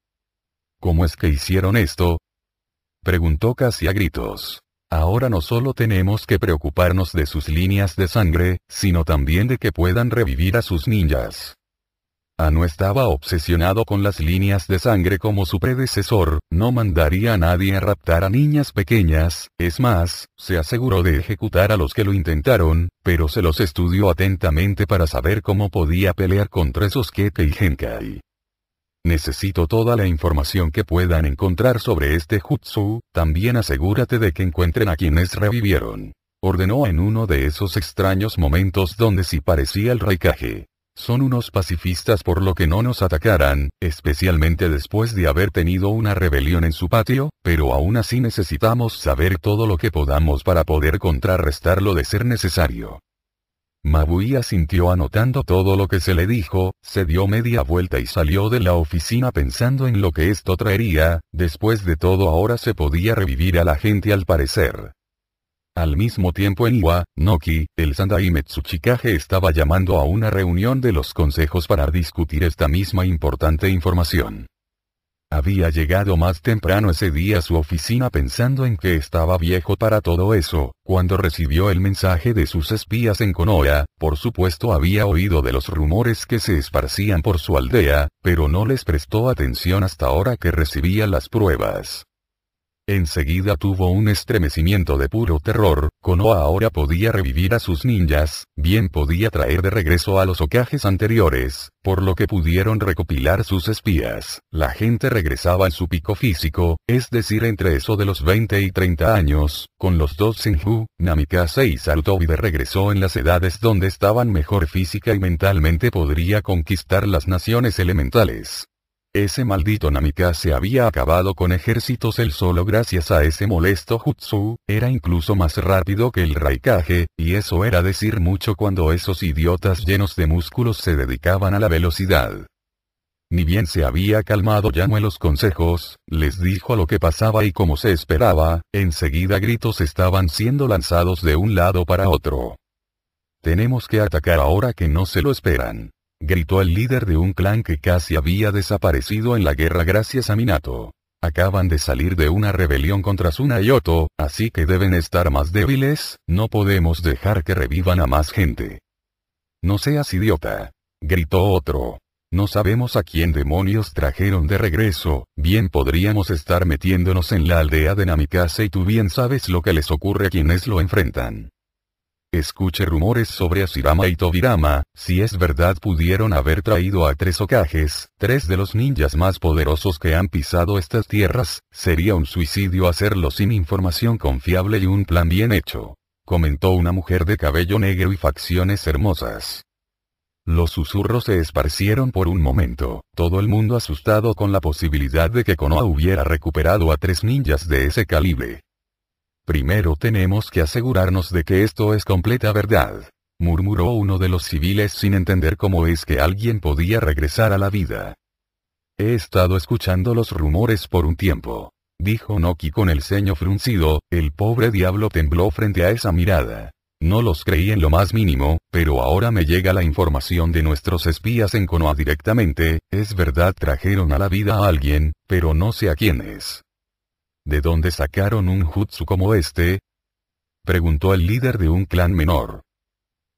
¿Cómo es que hicieron esto?, preguntó casi a gritos. Ahora no solo tenemos que preocuparnos de sus líneas de sangre, sino también de que puedan revivir a sus ninjas. No estaba obsesionado con las líneas de sangre como su predecesor, no mandaría a nadie a raptar a niñas pequeñas. Es más, se aseguró de ejecutar a los que lo intentaron, pero se los estudió atentamente para saber cómo podía pelear contra esos Keke y Genkai. Necesito toda la información que puedan encontrar sobre este jutsu. También asegúrate de que encuentren a quienes revivieron, ordenó en uno de esos extraños momentos donde sí parecía el Raikage. Son unos pacifistas, por lo que no nos atacarán, especialmente después de haber tenido una rebelión en su patio, pero aún así necesitamos saber todo lo que podamos para poder contrarrestarlo de ser necesario. Mabui asintió anotando todo lo que se le dijo, se dio media vuelta y salió de la oficina pensando en lo que esto traería. Después de todo, ahora se podía revivir a la gente al parecer. Al mismo tiempo en Iwa, Noki, el Sandai Metsuchikage estaba llamando a una reunión de los consejos para discutir esta misma importante información. Había llegado más temprano ese día a su oficina pensando en que estaba viejo para todo eso, cuando recibió el mensaje de sus espías en Konoha. Por supuesto había oído de los rumores que se esparcían por su aldea, pero no les prestó atención hasta ahora que recibía las pruebas. Enseguida tuvo un estremecimiento de puro terror. Konoha ahora podía revivir a sus ninjas, bien podía traer de regreso a los Hokages anteriores, por lo que pudieron recopilar sus espías. La gente regresaba en su pico físico, es decir, entre eso de los 20 y 30 años, con los dos Senju, Namikaze y Sarutobi regresó en las edades donde estaban mejor física y mentalmente, podría conquistar las naciones elementales. Ese maldito Namikaze había acabado con ejércitos él solo gracias a ese molesto jutsu, era incluso más rápido que el Raikage, y eso era decir mucho cuando esos idiotas llenos de músculos se dedicaban a la velocidad. Ni bien se había calmado, llamó a los consejos, les dijo lo que pasaba y como se esperaba, enseguida gritos estaban siendo lanzados de un lado para otro. Tenemos que atacar ahora que no se lo esperan, gritó el líder de un clan que casi había desaparecido en la guerra gracias a Minato. Acaban de salir de una rebelión contra Tsunayoto, así que deben estar más débiles, no podemos dejar que revivan a más gente. No seas idiota, gritó otro. No sabemos a quién demonios trajeron de regreso, bien podríamos estar metiéndonos en la aldea de Namikaze y tú bien sabes lo que les ocurre a quienes lo enfrentan. Escuché rumores sobre Hashirama y Tobirama. Si es verdad, pudieron haber traído a 3 Hokages, 3 de los ninjas más poderosos que han pisado estas tierras. Sería un suicidio hacerlo sin información confiable y un plan bien hecho, comentó una mujer de cabello negro y facciones hermosas. Los susurros se esparcieron por un momento, todo el mundo asustado con la posibilidad de que Konoha hubiera recuperado a 3 ninjas de ese calibre. Primero tenemos que asegurarnos de que esto es completa verdad, murmuró uno de los civiles sin entender cómo es que alguien podía regresar a la vida. He estado escuchando los rumores por un tiempo, dijo Noki con el ceño fruncido. El pobre diablo tembló frente a esa mirada. No los creí en lo más mínimo, pero ahora me llega la información de nuestros espías en Konoha directamente. Es verdad, trajeron a la vida a alguien, pero no sé a quién es. ¿De dónde sacaron un jutsu como este?, preguntó el líder de un clan menor.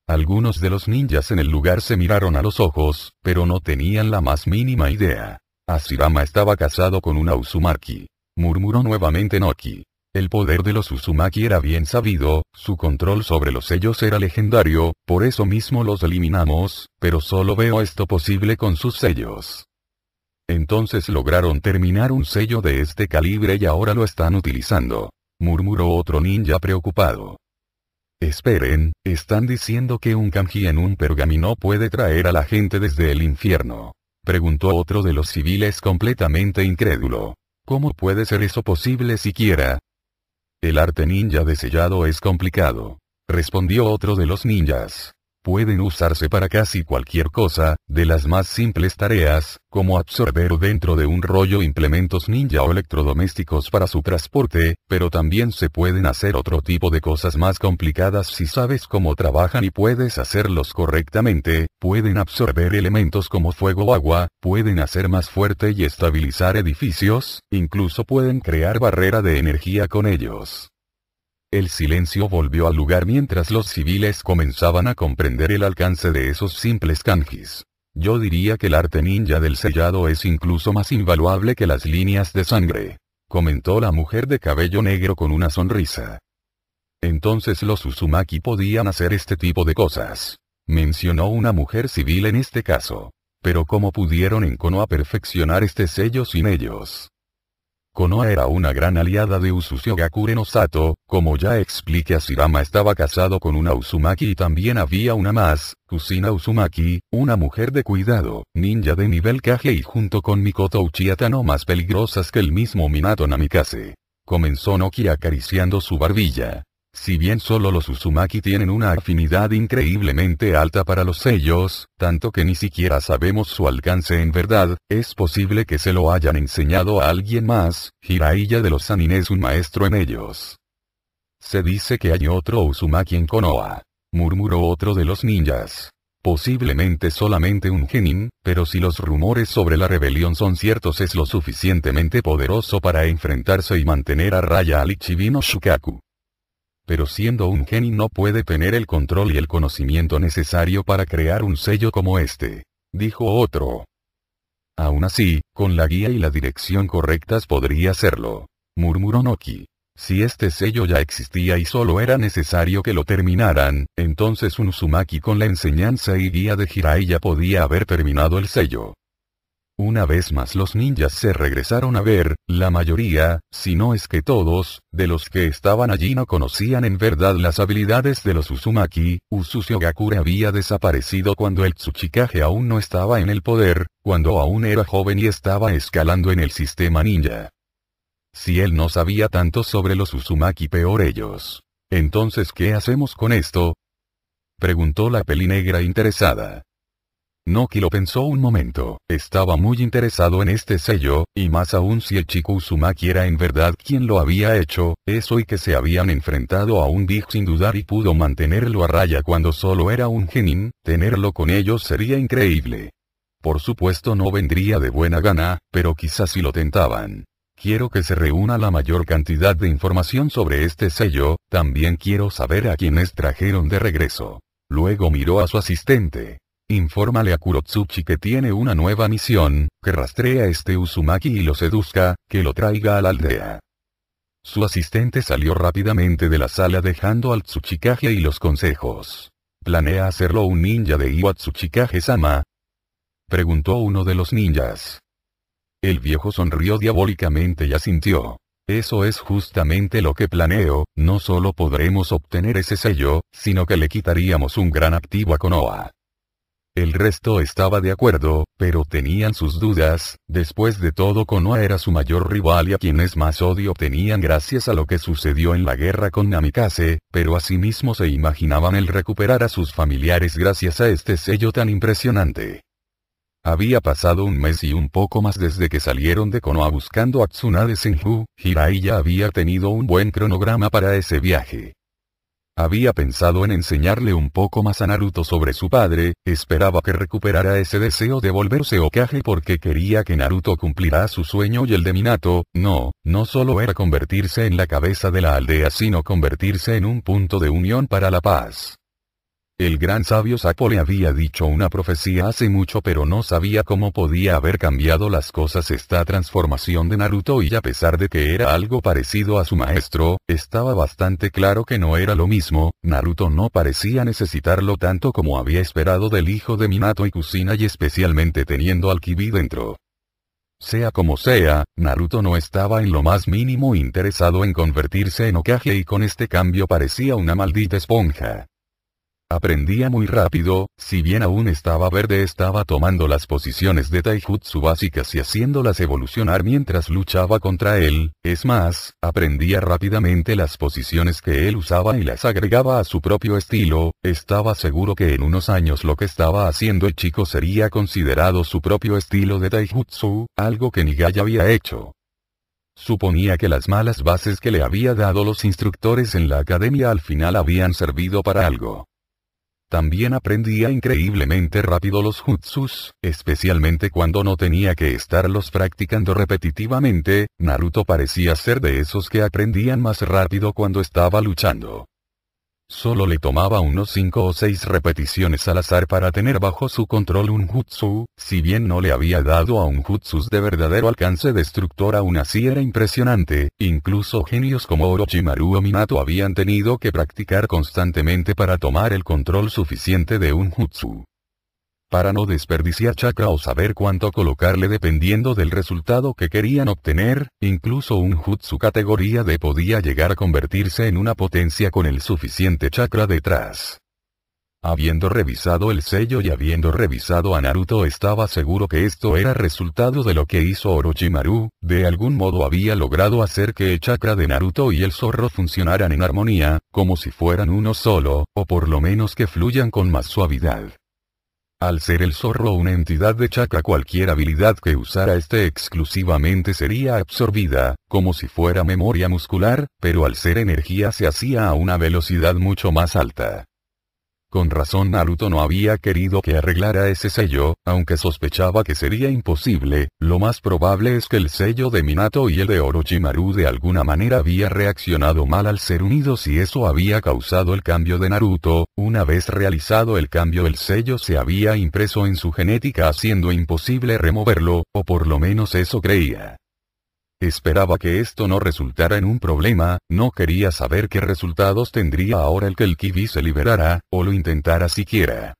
Algunos de los ninjas en el lugar se miraron a los ojos, pero no tenían la más mínima idea. Hashirama estaba casado con una Uzumaki, murmuró nuevamente Noki. El poder de los Uzumaki era bien sabido, su control sobre los sellos era legendario, por eso mismo los eliminamos, pero solo veo esto posible con sus sellos. Entonces lograron terminar un sello de este calibre y ahora lo están utilizando, murmuró otro ninja preocupado. Esperen, ¿están diciendo que un kanji en un pergamino puede traer a la gente desde el infierno?, preguntó otro de los civiles completamente incrédulo. ¿Cómo puede ser eso posible siquiera? El arte ninja de sellado es complicado, respondió otro de los ninjas. Pueden usarse para casi cualquier cosa, de las más simples tareas, como absorber dentro de un rollo implementos ninja o electrodomésticos para su transporte, pero también se pueden hacer otro tipo de cosas más complicadas si sabes cómo trabajan y puedes hacerlos correctamente. Pueden absorber elementos como fuego o agua, pueden hacer más fuerte y estabilizar edificios, incluso pueden crear barrera de energía con ellos. El silencio volvió al lugar mientras los civiles comenzaban a comprender el alcance de esos simples kanjis. Yo diría que el arte ninja del sellado es incluso más invaluable que las líneas de sangre, comentó la mujer de cabello negro con una sonrisa. Entonces los Uzumaki podían hacer este tipo de cosas, mencionó una mujer civil en este caso. Pero ¿cómo pudieron en Konoha perfeccionar este sello sin ellos? Konoha era una gran aliada de Usushigakure no Sato, como ya expliqué Ashirama estaba casado con una Uzumaki y también había una más, Kusina Uzumaki, una mujer de cuidado, ninja de nivel Kage y junto con Mikoto Uchiha no más peligrosas que el mismo Minato Namikaze. Comenzó Noki acariciando su barbilla. Si bien solo los Uzumaki tienen una afinidad increíblemente alta para los sellos, tanto que ni siquiera sabemos su alcance en verdad, es posible que se lo hayan enseñado a alguien más. Jiraiya de los Sannin es un maestro en ellos. Se dice que hay otro Uzumaki en Konoha, murmuró otro de los ninjas. Posiblemente solamente un genin, pero si los rumores sobre la rebelión son ciertos es lo suficientemente poderoso para enfrentarse y mantener a raya al Ichibi no Shukaku. Pero siendo un genin no puede tener el control y el conocimiento necesario para crear un sello como este, dijo otro. Aún así, con la guía y la dirección correctas podría hacerlo, murmuró Noki. Si este sello ya existía y solo era necesario que lo terminaran, entonces un Uzumaki con la enseñanza y guía de Jiraiya podía haber terminado el sello. Una vez más los ninjas se regresaron a ver, la mayoría, si no es que todos, de los que estaban allí no conocían en verdad las habilidades de los Uzumaki. Usushigakure había desaparecido cuando el Tsuchikage aún no estaba en el poder, cuando aún era joven y estaba escalando en el sistema ninja. Si él no sabía tanto sobre los Uzumaki peor ellos. Entonces ¿qué hacemos con esto?, preguntó la pelinegra interesada. Noki lo pensó un momento, estaba muy interesado en este sello, y más aún si el chico Uzumaki era en verdad quien lo había hecho, eso y que se habían enfrentado a un Big sin dudar y pudo mantenerlo a raya cuando solo era un genin, tenerlo con ellos sería increíble. Por supuesto no vendría de buena gana, pero quizás si lo tentaban. Quiero que se reúna la mayor cantidad de información sobre este sello, también quiero saber a quiénes trajeron de regreso. Luego miró a su asistente. Infórmale a Kurotsuchi que tiene una nueva misión, que rastree a este Uzumaki y lo seduzca, que lo traiga a la aldea. Su asistente salió rápidamente de la sala dejando al Tsuchikage y los consejos. ¿Planea hacerlo un ninja de Iwa Tsuchikage-sama?, preguntó uno de los ninjas. El viejo sonrió diabólicamente y asintió. Eso es justamente lo que planeo, no solo podremos obtener ese sello, sino que le quitaríamos un gran activo a Konoha. El resto estaba de acuerdo, pero tenían sus dudas. Después de todo Konoha era su mayor rival y a quienes más odio tenían gracias a lo que sucedió en la guerra con Namikaze, pero asimismo se imaginaban el recuperar a sus familiares gracias a este sello tan impresionante. Había pasado un mes y un poco más desde que salieron de Konoha buscando a Tsunade Senju. Jiraiya había tenido un buen cronograma para ese viaje. Había pensado en enseñarle un poco más a Naruto sobre su padre, esperaba que recuperara ese deseo de volverse Hokage porque quería que Naruto cumpliera su sueño y el de Minato. No solo era convertirse en la cabeza de la aldea sino convertirse en un punto de unión para la paz. El gran sabio Sapo le había dicho una profecía hace mucho pero no sabía cómo podía haber cambiado las cosas esta transformación de Naruto y a pesar de que era algo parecido a su maestro, estaba bastante claro que no era lo mismo. Naruto no parecía necesitarlo tanto como había esperado del hijo de Minato y Kusina y especialmente teniendo al Kibi dentro. Sea como sea, Naruto no estaba en lo más mínimo interesado en convertirse en Hokage y con este cambio parecía una maldita esponja. Aprendía muy rápido, si bien aún estaba verde estaba tomando las posiciones de taijutsu básicas y haciéndolas evolucionar mientras luchaba contra él, es más, aprendía rápidamente las posiciones que él usaba y las agregaba a su propio estilo. Estaba seguro que en unos años lo que estaba haciendo el chico sería considerado su propio estilo de taijutsu, algo que Nigaya había hecho. Suponía que las malas bases que le había dado los instructores en la academia al final habían servido para algo. También aprendía increíblemente rápido los jutsus, especialmente cuando no tenía que estarlos practicando repetitivamente. Naruto parecía ser de esos que aprendían más rápido cuando estaba luchando. Solo le tomaba unos 5 o 6 repeticiones al azar para tener bajo su control un jutsu, si bien no le había dado a un jutsu de verdadero alcance destructor aún así era impresionante, incluso genios como Orochimaru o Minato habían tenido que practicar constantemente para tomar el control suficiente de un jutsu. Para no desperdiciar chakra o saber cuánto colocarle dependiendo del resultado que querían obtener, incluso un jutsu categoría D podía llegar a convertirse en una potencia con el suficiente chakra detrás. Habiendo revisado el sello y habiendo revisado a Naruto estaba seguro que esto era resultado de lo que hizo Orochimaru, de algún modo había logrado hacer que el chakra de Naruto y el zorro funcionaran en armonía, como si fueran uno solo, o por lo menos que fluyan con más suavidad. Al ser el zorro una entidad de chakra cualquier habilidad que usara exclusivamente sería absorbida, como si fuera memoria muscular, pero al ser energía se hacía a una velocidad mucho más alta. Con razón Naruto no había querido que arreglara ese sello, aunque sospechaba que sería imposible. Lo más probable es que el sello de Minato y el de Orochimaru de alguna manera había reaccionado mal al ser unidos y eso había causado el cambio de Naruto. Una vez realizado el cambio el sello se había impreso en su genética haciendo imposible removerlo, o por lo menos eso creía. Esperaba que esto no resultara en un problema, no quería saber qué resultados tendría ahora el que el Kibi se liberara, o lo intentara siquiera.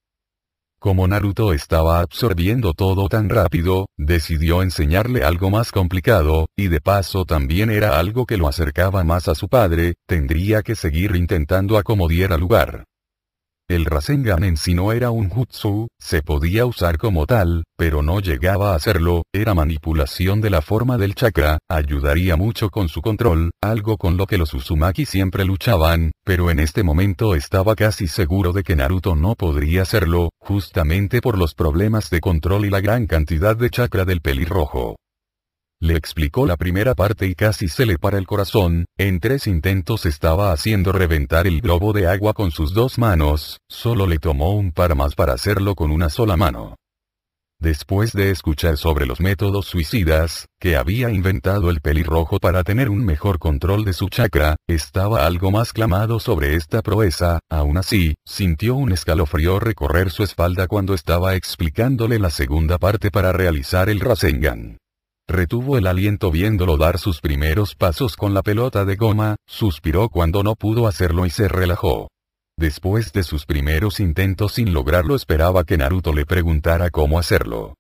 Como Naruto estaba absorbiendo todo tan rápido, decidió enseñarle algo más complicado, y de paso también era algo que lo acercaba más a su padre, tendría que seguir intentando a como diera lugar. El Rasengan en sí no era un jutsu, se podía usar como tal, pero no llegaba a serlo, era manipulación de la forma del chakra, ayudaría mucho con su control, algo con lo que los Uzumaki siempre luchaban, pero en este momento estaba casi seguro de que Naruto no podría hacerlo, justamente por los problemas de control y la gran cantidad de chakra del pelirrojo. Le explicó la primera parte y casi se le para el corazón. En 3 intentos estaba haciendo reventar el globo de agua con sus 2 manos, solo le tomó un par más para hacerlo con una sola mano. Después de escuchar sobre los métodos suicidas, que había inventado el pelirrojo para tener un mejor control de su chakra, estaba algo más clamado sobre esta proeza. Aún así, sintió un escalofrío recorrer su espalda cuando estaba explicándole la segunda parte para realizar el Rasengan. Retuvo el aliento viéndolo dar sus primeros pasos con la pelota de goma, suspiró cuando no pudo hacerlo y se relajó. Después de sus primeros intentos sin lograrlo esperaba que Naruto le preguntara cómo hacerlo.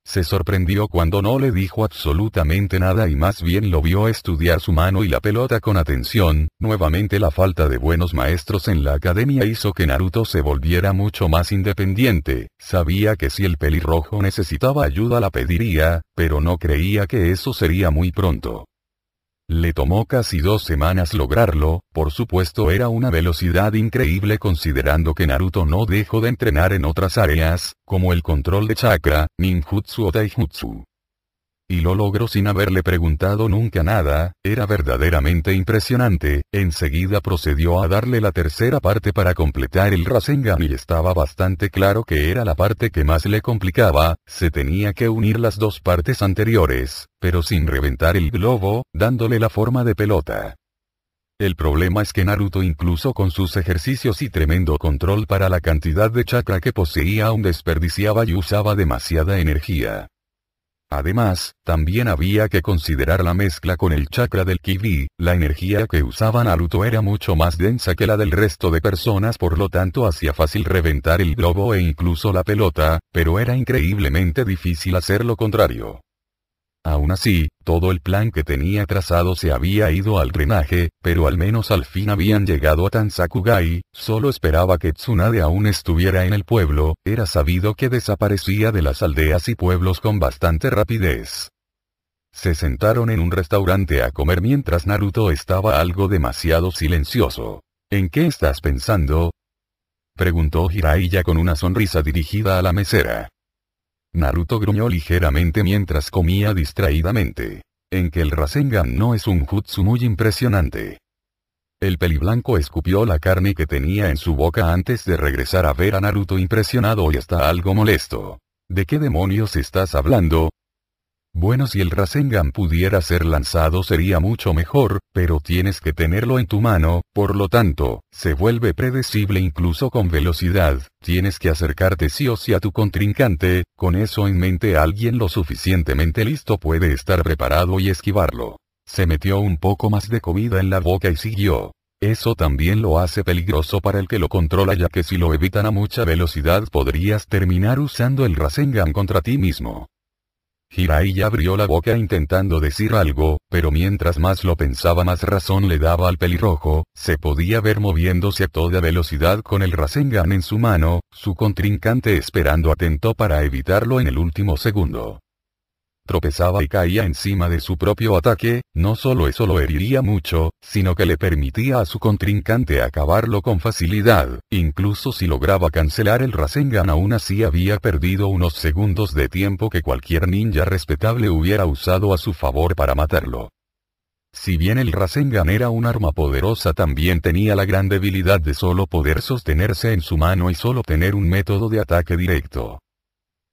Se sorprendió cuando no le dijo absolutamente nada y más bien lo vio estudiar su mano y la pelota con atención. Nuevamente la falta de buenos maestros en la academia hizo que Naruto se volviera mucho más independiente. Sabía que si el pelirrojo necesitaba ayuda la pediría, pero no creía que eso sería muy pronto. Le tomó casi 2 semanas lograrlo, por supuesto era una velocidad increíble considerando que Naruto no dejó de entrenar en otras áreas, como el control de chakra, ninjutsu o taijutsu. Y lo logró sin haberle preguntado nunca nada, era verdaderamente impresionante. Enseguida procedió a darle la tercera parte para completar el Rasengan y estaba bastante claro que era la parte que más le complicaba, se tenía que unir las 2 partes anteriores, pero sin reventar el globo, dándole la forma de pelota. El problema es que Naruto incluso con sus ejercicios y tremendo control para la cantidad de chakra que poseía aún desperdiciaba y usaba demasiada energía. Además, también había que considerar la mezcla con el chakra del Kibi, la energía que usaba Naruto era mucho más densa que la del resto de personas por lo tanto hacía fácil reventar el globo e incluso la pelota, pero era increíblemente difícil hacer lo contrario. Aún así, todo el plan que tenía trazado se había ido al drenaje, pero al menos al fin habían llegado a Tansakugai, solo esperaba que Tsunade aún estuviera en el pueblo, era sabido que desaparecía de las aldeas y pueblos con bastante rapidez. Se sentaron en un restaurante a comer mientras Naruto estaba algo demasiado silencioso. ¿En qué estás pensando?, preguntó Jiraiya con una sonrisa dirigida a la mesera. Naruto gruñó ligeramente mientras comía distraídamente. En que el Rasengan no es un jutsu muy impresionante. El peliblanco escupió la carne que tenía en su boca antes de regresar a ver a Naruto impresionado y hasta algo molesto. ¿De qué demonios estás hablando? Bueno, si el Rasengan pudiera ser lanzado sería mucho mejor, pero tienes que tenerlo en tu mano, por lo tanto, se vuelve predecible incluso con velocidad, tienes que acercarte sí o sí a tu contrincante, con eso en mente alguien lo suficientemente listo puede estar preparado y esquivarlo. Se metió un poco más de comida en la boca y siguió. Eso también lo hace peligroso para el que lo controla, ya que si lo evitan a mucha velocidad podrías terminar usando el Rasengan contra ti mismo. Jiraiya abrió la boca intentando decir algo, pero mientras más lo pensaba más razón le daba al pelirrojo, se podía ver moviéndose a toda velocidad con el Rasengan en su mano, su contrincante esperando atento para evitarlo en el último segundo. Tropezaba y caía encima de su propio ataque, no solo eso lo heriría mucho, sino que le permitía a su contrincante acabarlo con facilidad, incluso si lograba cancelar el Rasengan aún así había perdido unos segundos de tiempo que cualquier ninja respetable hubiera usado a su favor para matarlo. Si bien el Rasengan era un arma poderosa también tenía la gran debilidad de solo poder sostenerse en su mano y solo tener un método de ataque directo.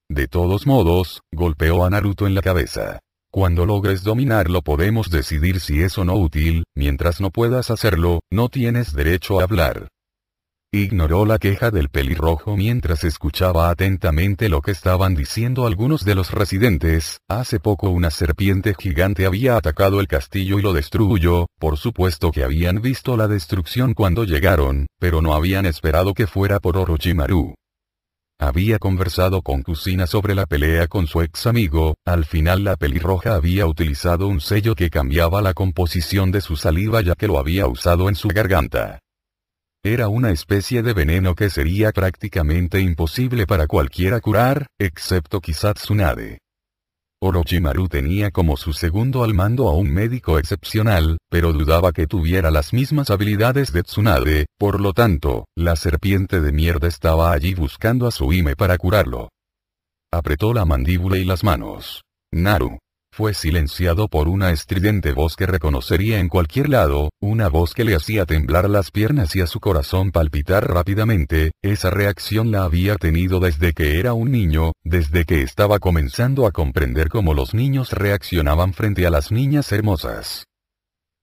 De todos modos, golpeó a Naruto en la cabeza. Cuando logres dominarlo podemos decidir si es o no útil, mientras no puedas hacerlo, no tienes derecho a hablar. Ignoró la queja del pelirrojo mientras escuchaba atentamente lo que estaban diciendo algunos de los residentes. Hace poco una serpiente gigante había atacado el castillo y lo destruyó, por supuesto que habían visto la destrucción cuando llegaron, pero no habían esperado que fuera por Orochimaru. Había conversado con Kusina sobre la pelea con su ex amigo, al final la pelirroja había utilizado un sello que cambiaba la composición de su saliva ya que lo había usado en su garganta. Era una especie de veneno que sería prácticamente imposible para cualquiera curar, excepto quizá Tsunade. Orochimaru tenía como su segundo al mando a un médico excepcional, pero dudaba que tuviera las mismas habilidades de Tsunade, por lo tanto, la serpiente de mierda estaba allí buscando a su hime para curarlo. Apretó la mandíbula y las manos. Naru. Fue silenciado por una estridente voz que reconocería en cualquier lado, una voz que le hacía temblar las piernas y a su corazón palpitar rápidamente. Esa reacción la había tenido desde que era un niño, desde que estaba comenzando a comprender cómo los niños reaccionaban frente a las niñas hermosas.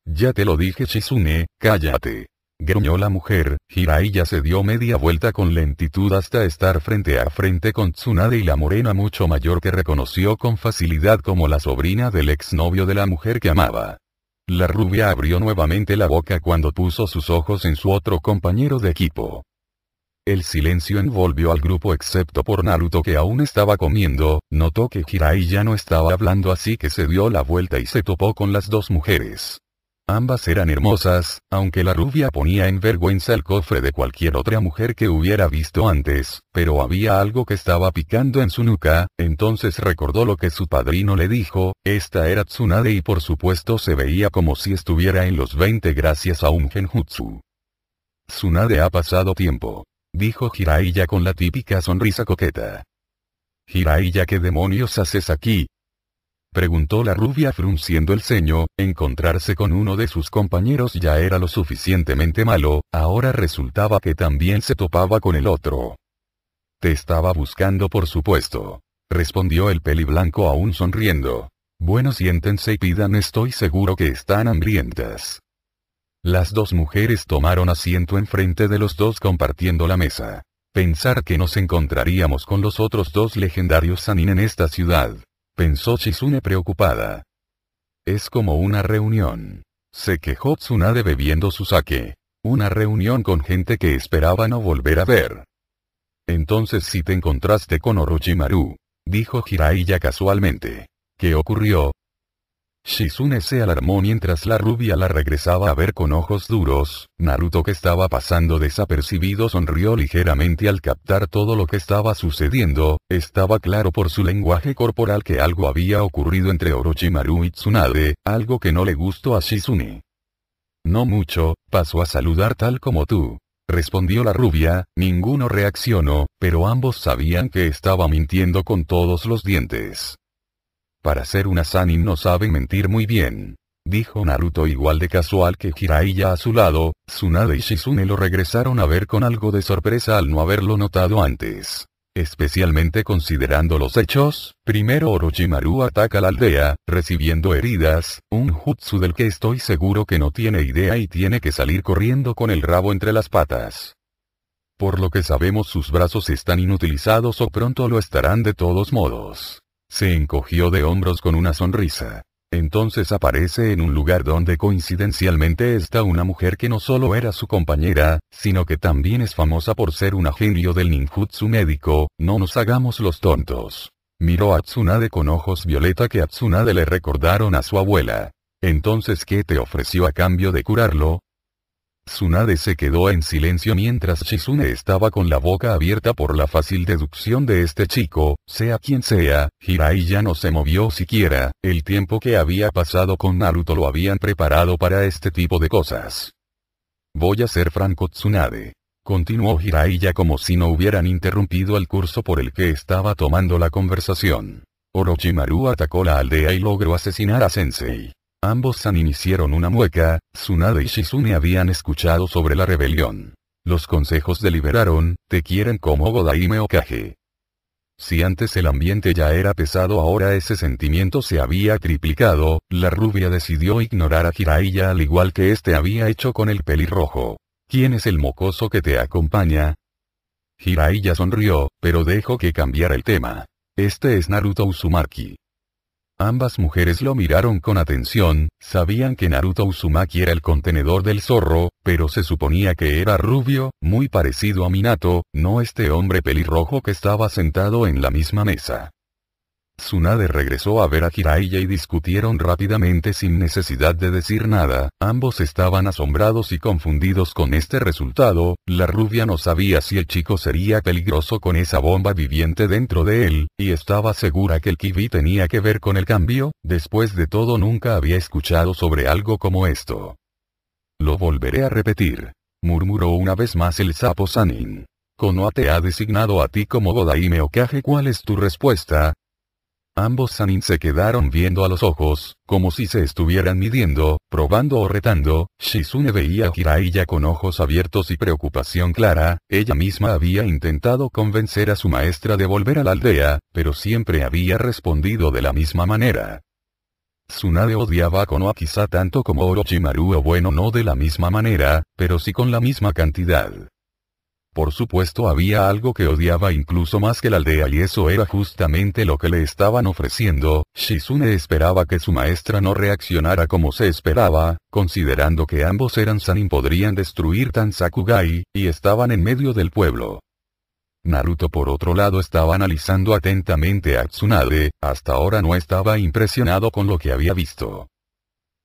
Ya te lo dije Shizune, cállate. Gruñó la mujer. Jiraiya se dio media vuelta con lentitud hasta estar frente a frente con Tsunade y la morena mucho mayor que reconoció con facilidad como la sobrina del exnovio de la mujer que amaba. La rubia abrió nuevamente la boca cuando puso sus ojos en su otro compañero de equipo. El silencio envolvió al grupo excepto por Naruto que aún estaba comiendo, notó que Jiraiya no estaba hablando así que se dio la vuelta y se topó con las dos mujeres. Ambas eran hermosas, aunque la rubia ponía en vergüenza el cofre de cualquier otra mujer que hubiera visto antes, pero había algo que estaba picando en su nuca, entonces recordó lo que su padrino le dijo, esta era Tsunade y por supuesto se veía como si estuviera en los 20 gracias a un genjutsu. Tsunade ha pasado tiempo, dijo Jiraiya con la típica sonrisa coqueta. Jiraiya, ¿qué demonios haces aquí? Preguntó la rubia frunciendo el ceño. Encontrarse con uno de sus compañeros ya era lo suficientemente malo, ahora resultaba que también se topaba con el otro. Te estaba buscando por supuesto, respondió el peliblanco aún sonriendo. Bueno, siéntense y pidan, estoy seguro que están hambrientas. Las dos mujeres tomaron asiento enfrente de los dos compartiendo la mesa. Pensar que nos encontraríamos con los otros dos legendarios Sannin en esta ciudad. Pensó Shizune preocupada. Es como una reunión. Se quejó Tsunade bebiendo su sake. Una reunión con gente que esperaba no volver a ver. Entonces si te encontraste con Orochimaru, dijo Jiraiya casualmente. ¿Qué ocurrió? Shizune se alarmó mientras la rubia la regresaba a ver con ojos duros. Naruto, que estaba pasando desapercibido, sonrió ligeramente al captar todo lo que estaba sucediendo. Estaba claro por su lenguaje corporal que algo había ocurrido entre Orochimaru y Tsunade, algo que no le gustó a Shizune. No mucho, pasó a saludar tal como tú, respondió la rubia. Ninguno reaccionó, pero ambos sabían que estaba mintiendo con todos los dientes. Para ser una Sannin no saben mentir muy bien, dijo Naruto igual de casual que Jiraiya a su lado. Tsunade y Shizune lo regresaron a ver con algo de sorpresa al no haberlo notado antes. Especialmente considerando los hechos. Primero Orochimaru ataca la aldea, recibiendo heridas, un jutsu del que estoy seguro que no tiene idea y tiene que salir corriendo con el rabo entre las patas. Por lo que sabemos sus brazos están inutilizados o pronto lo estarán de todos modos. Se encogió de hombros con una sonrisa. Entonces aparece en un lugar donde coincidencialmente está una mujer que no solo era su compañera, sino que también es famosa por ser una genio del ninjutsu médico. No nos hagamos los tontos. Miró a Tsunade con ojos violeta que a Tsunade le recordaron a su abuela. Entonces, ¿qué te ofreció a cambio de curarlo? Tsunade se quedó en silencio mientras Shizune estaba con la boca abierta por la fácil deducción de este chico. Sea quien sea, Jiraiya no se movió siquiera. El tiempo que había pasado con Naruto lo habían preparado para este tipo de cosas. Voy a ser franco, Tsunade, continuó Jiraiya como si no hubieran interrumpido el curso por el que estaba tomando la conversación. Orochimaru atacó la aldea y logró asesinar a Sensei. Ambos Sannin hicieron una mueca. Tsunade y Shizune habían escuchado sobre la rebelión. Los consejos deliberaron, te quieren como Godaime Hokage. Si antes el ambiente ya era pesado, ahora ese sentimiento se había triplicado. La rubia decidió ignorar a Jiraiya al igual que este había hecho con el pelirrojo. ¿Quién es el mocoso que te acompaña? Jiraiya sonrió, pero dejó que cambiara el tema. Este es Naruto Uzumaki. Ambas mujeres lo miraron con atención. Sabían que Naruto Uzumaki era el contenedor del zorro, pero se suponía que era rubio, muy parecido a Minato, no este hombre pelirrojo que estaba sentado en la misma mesa. Tsunade regresó a ver a Jiraiya y discutieron rápidamente sin necesidad de decir nada. Ambos estaban asombrados y confundidos con este resultado. La rubia no sabía si el chico sería peligroso con esa bomba viviente dentro de él, y estaba segura que el Kibi tenía que ver con el cambio. Después de todo, nunca había escuchado sobre algo como esto. Lo volveré a repetir, murmuró una vez más el sapo Sannin. Konoha te ha designado a ti como Godaime Hokage. ¿Cuál es tu respuesta? Ambos Sannin se quedaron viendo a los ojos, como si se estuvieran midiendo, probando o retando. Shizune veía a Jiraiya con ojos abiertos y preocupación clara. Ella misma había intentado convencer a su maestra de volver a la aldea, pero siempre había respondido de la misma manera. Tsunade odiaba a Konoha quizá tanto como Orochimaru, o bueno, no de la misma manera, pero sí con la misma cantidad. Por supuesto, había algo que odiaba incluso más que la aldea, y eso era justamente lo que le estaban ofreciendo. Shizune esperaba que su maestra no reaccionara como se esperaba, considerando que ambos eran Sannin, podrían destruir Tansakugai, y estaban en medio del pueblo. Naruto por otro lado estaba analizando atentamente a Tsunade. Hasta ahora no estaba impresionado con lo que había visto.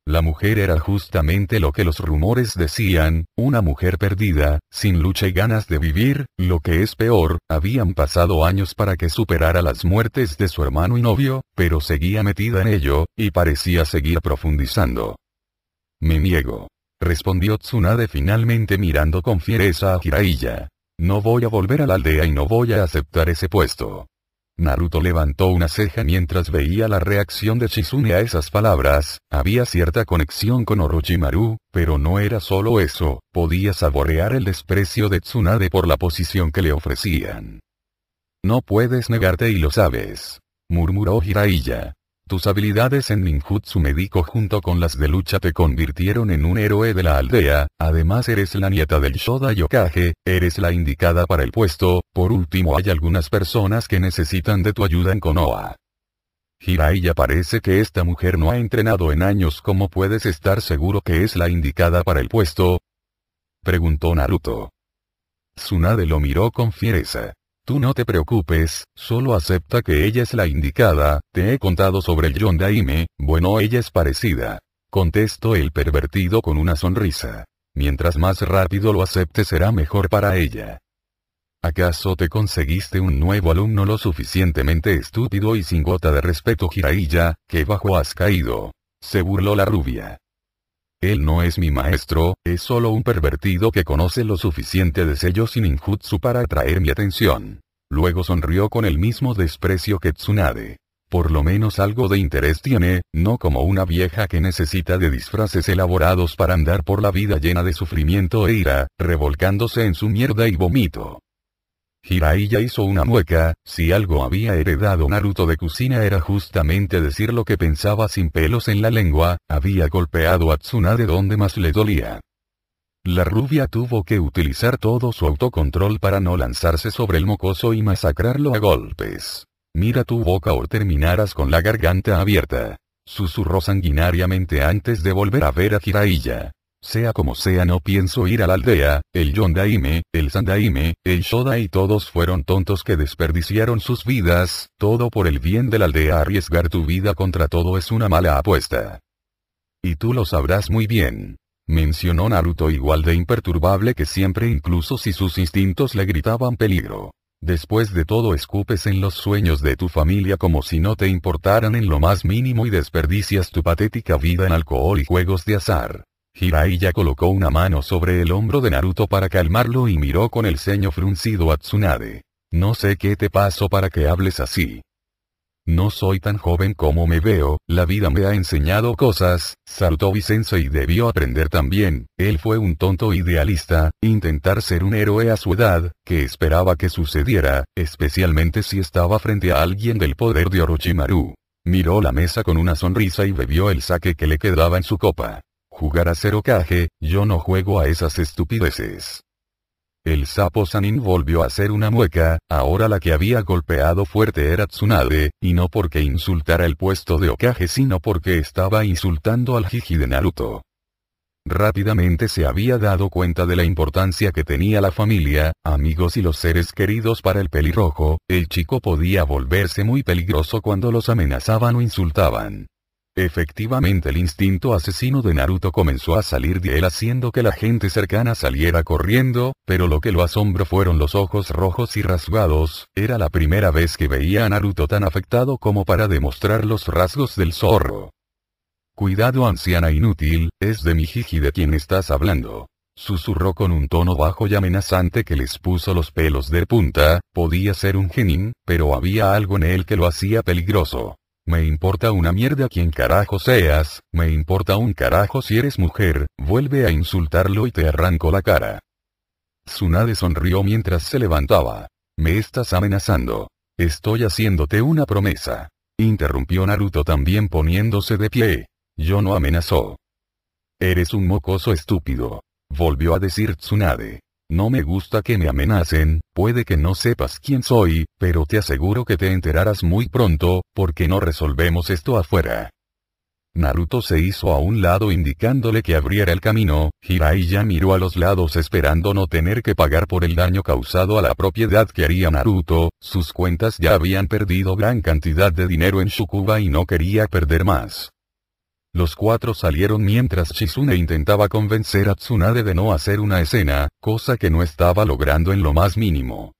La mujer era justamente lo que los rumores decían, una mujer perdida, sin lucha y ganas de vivir. Lo que es peor, habían pasado años para que superara las muertes de su hermano y novio, pero seguía metida en ello, y parecía seguir profundizando. Me niego, respondió Tsunade finalmente mirando con fiereza a Jiraiya. No voy a volver a la aldea y no voy a aceptar ese puesto. Naruto levantó una ceja mientras veía la reacción de Shizune a esas palabras. Había cierta conexión con Orochimaru, pero no era solo eso, podía saborear el desprecio de Tsunade por la posición que le ofrecían. No puedes negarte y lo sabes, murmuró Jiraiya. Tus habilidades en ninjutsu médico junto con las de lucha te convirtieron en un héroe de la aldea. Además eres la nieta del Shodai Hokage, eres la indicada para el puesto. Por último, hay algunas personas que necesitan de tu ayuda en Konoha. Jiraiya, parece que esta mujer no ha entrenado en años. ¿Cómo puedes estar seguro que es la indicada para el puesto?, preguntó Naruto. Tsunade lo miró con fiereza. Tú no te preocupes, solo acepta que ella es la indicada, te he contado sobre el Yondaime, bueno ella es parecida. Contestó el pervertido con una sonrisa. Mientras más rápido lo acepte será mejor para ella. ¿Acaso te conseguiste un nuevo alumno lo suficientemente estúpido y sin gota de respeto Jiraiya, que bajo has caído? Se burló la rubia. Él no es mi maestro, es solo un pervertido que conoce lo suficiente de sellos y ninjutsu para atraer mi atención. Luego sonrió con el mismo desprecio que Tsunade. Por lo menos algo de interés tiene, no como una vieja que necesita de disfraces elaborados para andar por la vida llena de sufrimiento e ira, revolcándose en su mierda y vómito. Jiraiya hizo una mueca, si algo había heredado Naruto de Kushina era justamente decir lo que pensaba sin pelos en la lengua, había golpeado a Tsunade donde más le dolía. La rubia tuvo que utilizar todo su autocontrol para no lanzarse sobre el mocoso y masacrarlo a golpes. Mira tu boca o terminarás con la garganta abierta. Susurró sanguinariamente antes de volver a ver a Jiraiya. Sea como sea no pienso ir a la aldea, el Yondaime, el Sandaime, el Shodai todos fueron tontos que desperdiciaron sus vidas, todo por el bien de la aldea arriesgar tu vida contra todo es una mala apuesta. Y tú lo sabrás muy bien. Mencionó Naruto igual de imperturbable que siempre incluso si sus instintos le gritaban peligro. Después de todo escupes en los sueños de tu familia como si no te importaran en lo más mínimo y desperdicias tu patética vida en alcohol y juegos de azar. Jiraiya colocó una mano sobre el hombro de Naruto para calmarlo y miró con el ceño fruncido a Tsunade. No sé qué te pasó para que hables así. No soy tan joven como me veo, la vida me ha enseñado cosas, Sarutobi Sensei debió aprender también, él fue un tonto idealista, intentar ser un héroe a su edad, que esperaba que sucediera, especialmente si estaba frente a alguien del poder de Orochimaru. Miró la mesa con una sonrisa y bebió el sake que le quedaba en su copa. Jugar a ser Hokage, yo no juego a esas estupideces. El sapo Sanin volvió a hacer una mueca, ahora la que había golpeado fuerte era Tsunade, y no porque insultara el puesto de Hokage sino porque estaba insultando al Jiji de Naruto. Rápidamente se había dado cuenta de la importancia que tenía la familia, amigos y los seres queridos para el pelirrojo, el chico podía volverse muy peligroso cuando los amenazaban o insultaban. Efectivamente el instinto asesino de Naruto comenzó a salir de él haciendo que la gente cercana saliera corriendo, pero lo que lo asombró fueron los ojos rojos y rasgados, era la primera vez que veía a Naruto tan afectado como para demostrar los rasgos del zorro. Cuidado anciana inútil, es de mi Jiji de quien estás hablando. Susurró con un tono bajo y amenazante que les puso los pelos de punta, podía ser un genin, pero había algo en él que lo hacía peligroso. Me importa una mierda quién carajo seas, me importa un carajo si eres mujer, vuelve a insultarlo y te arranco la cara. Tsunade sonrió mientras se levantaba. Me estás amenazando. Estoy haciéndote una promesa. Interrumpió Naruto también poniéndose de pie. Yo no amenazó. Eres un mocoso estúpido. Volvió a decir Tsunade. No me gusta que me amenacen, puede que no sepas quién soy, pero te aseguro que te enterarás muy pronto, porque no resolvemos esto afuera. Naruto se hizo a un lado indicándole que abriera el camino, Jiraiya miró a los lados esperando no tener que pagar por el daño causado a la propiedad que haría Naruto, sus cuentas ya habían perdido gran cantidad de dinero en Shukuba y no quería perder más. Los cuatro salieron mientras Shizune intentaba convencer a Tsunade de no hacer una escena, cosa que no estaba logrando en lo más mínimo.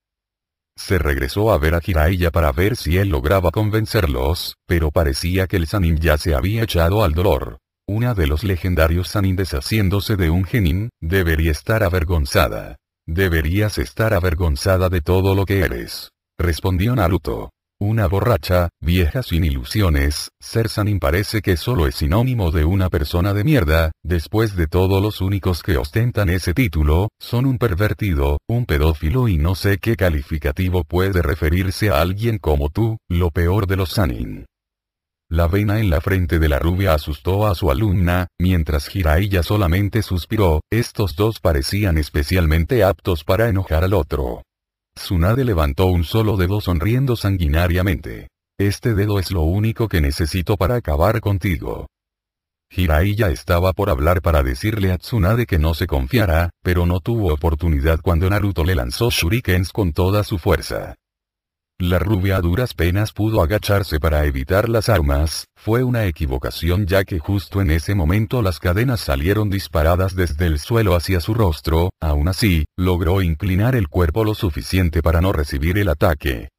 Se regresó a ver a Jiraiya para ver si él lograba convencerlos, pero parecía que el Sanin ya se había echado al dolor. Una de los legendarios Sanin deshaciéndose de un genin, debería estar avergonzada. Deberías estar avergonzada de todo lo que eres. Respondió Naruto. Una borracha, vieja sin ilusiones, ser Sanin parece que solo es sinónimo de una persona de mierda, después de todo los únicos que ostentan ese título, son un pervertido, un pedófilo y no sé qué calificativo puede referirse a alguien como tú, lo peor de los Sanin. La vena en la frente de la rubia asustó a su alumna, mientras Jiraiya solamente suspiró, estos dos parecían especialmente aptos para enojar al otro. Tsunade levantó un solo dedo sonriendo sanguinariamente. Este dedo es lo único que necesito para acabar contigo. Jiraiya estaba por hablar para decirle a Tsunade que no se confiara, pero no tuvo oportunidad cuando Naruto le lanzó shurikens con toda su fuerza. La rubia a duras penas pudo agacharse para evitar las armas, fue una equivocación ya que justo en ese momento las cadenas salieron disparadas desde el suelo hacia su rostro, aún así, logró inclinar el cuerpo lo suficiente para no recibir el ataque.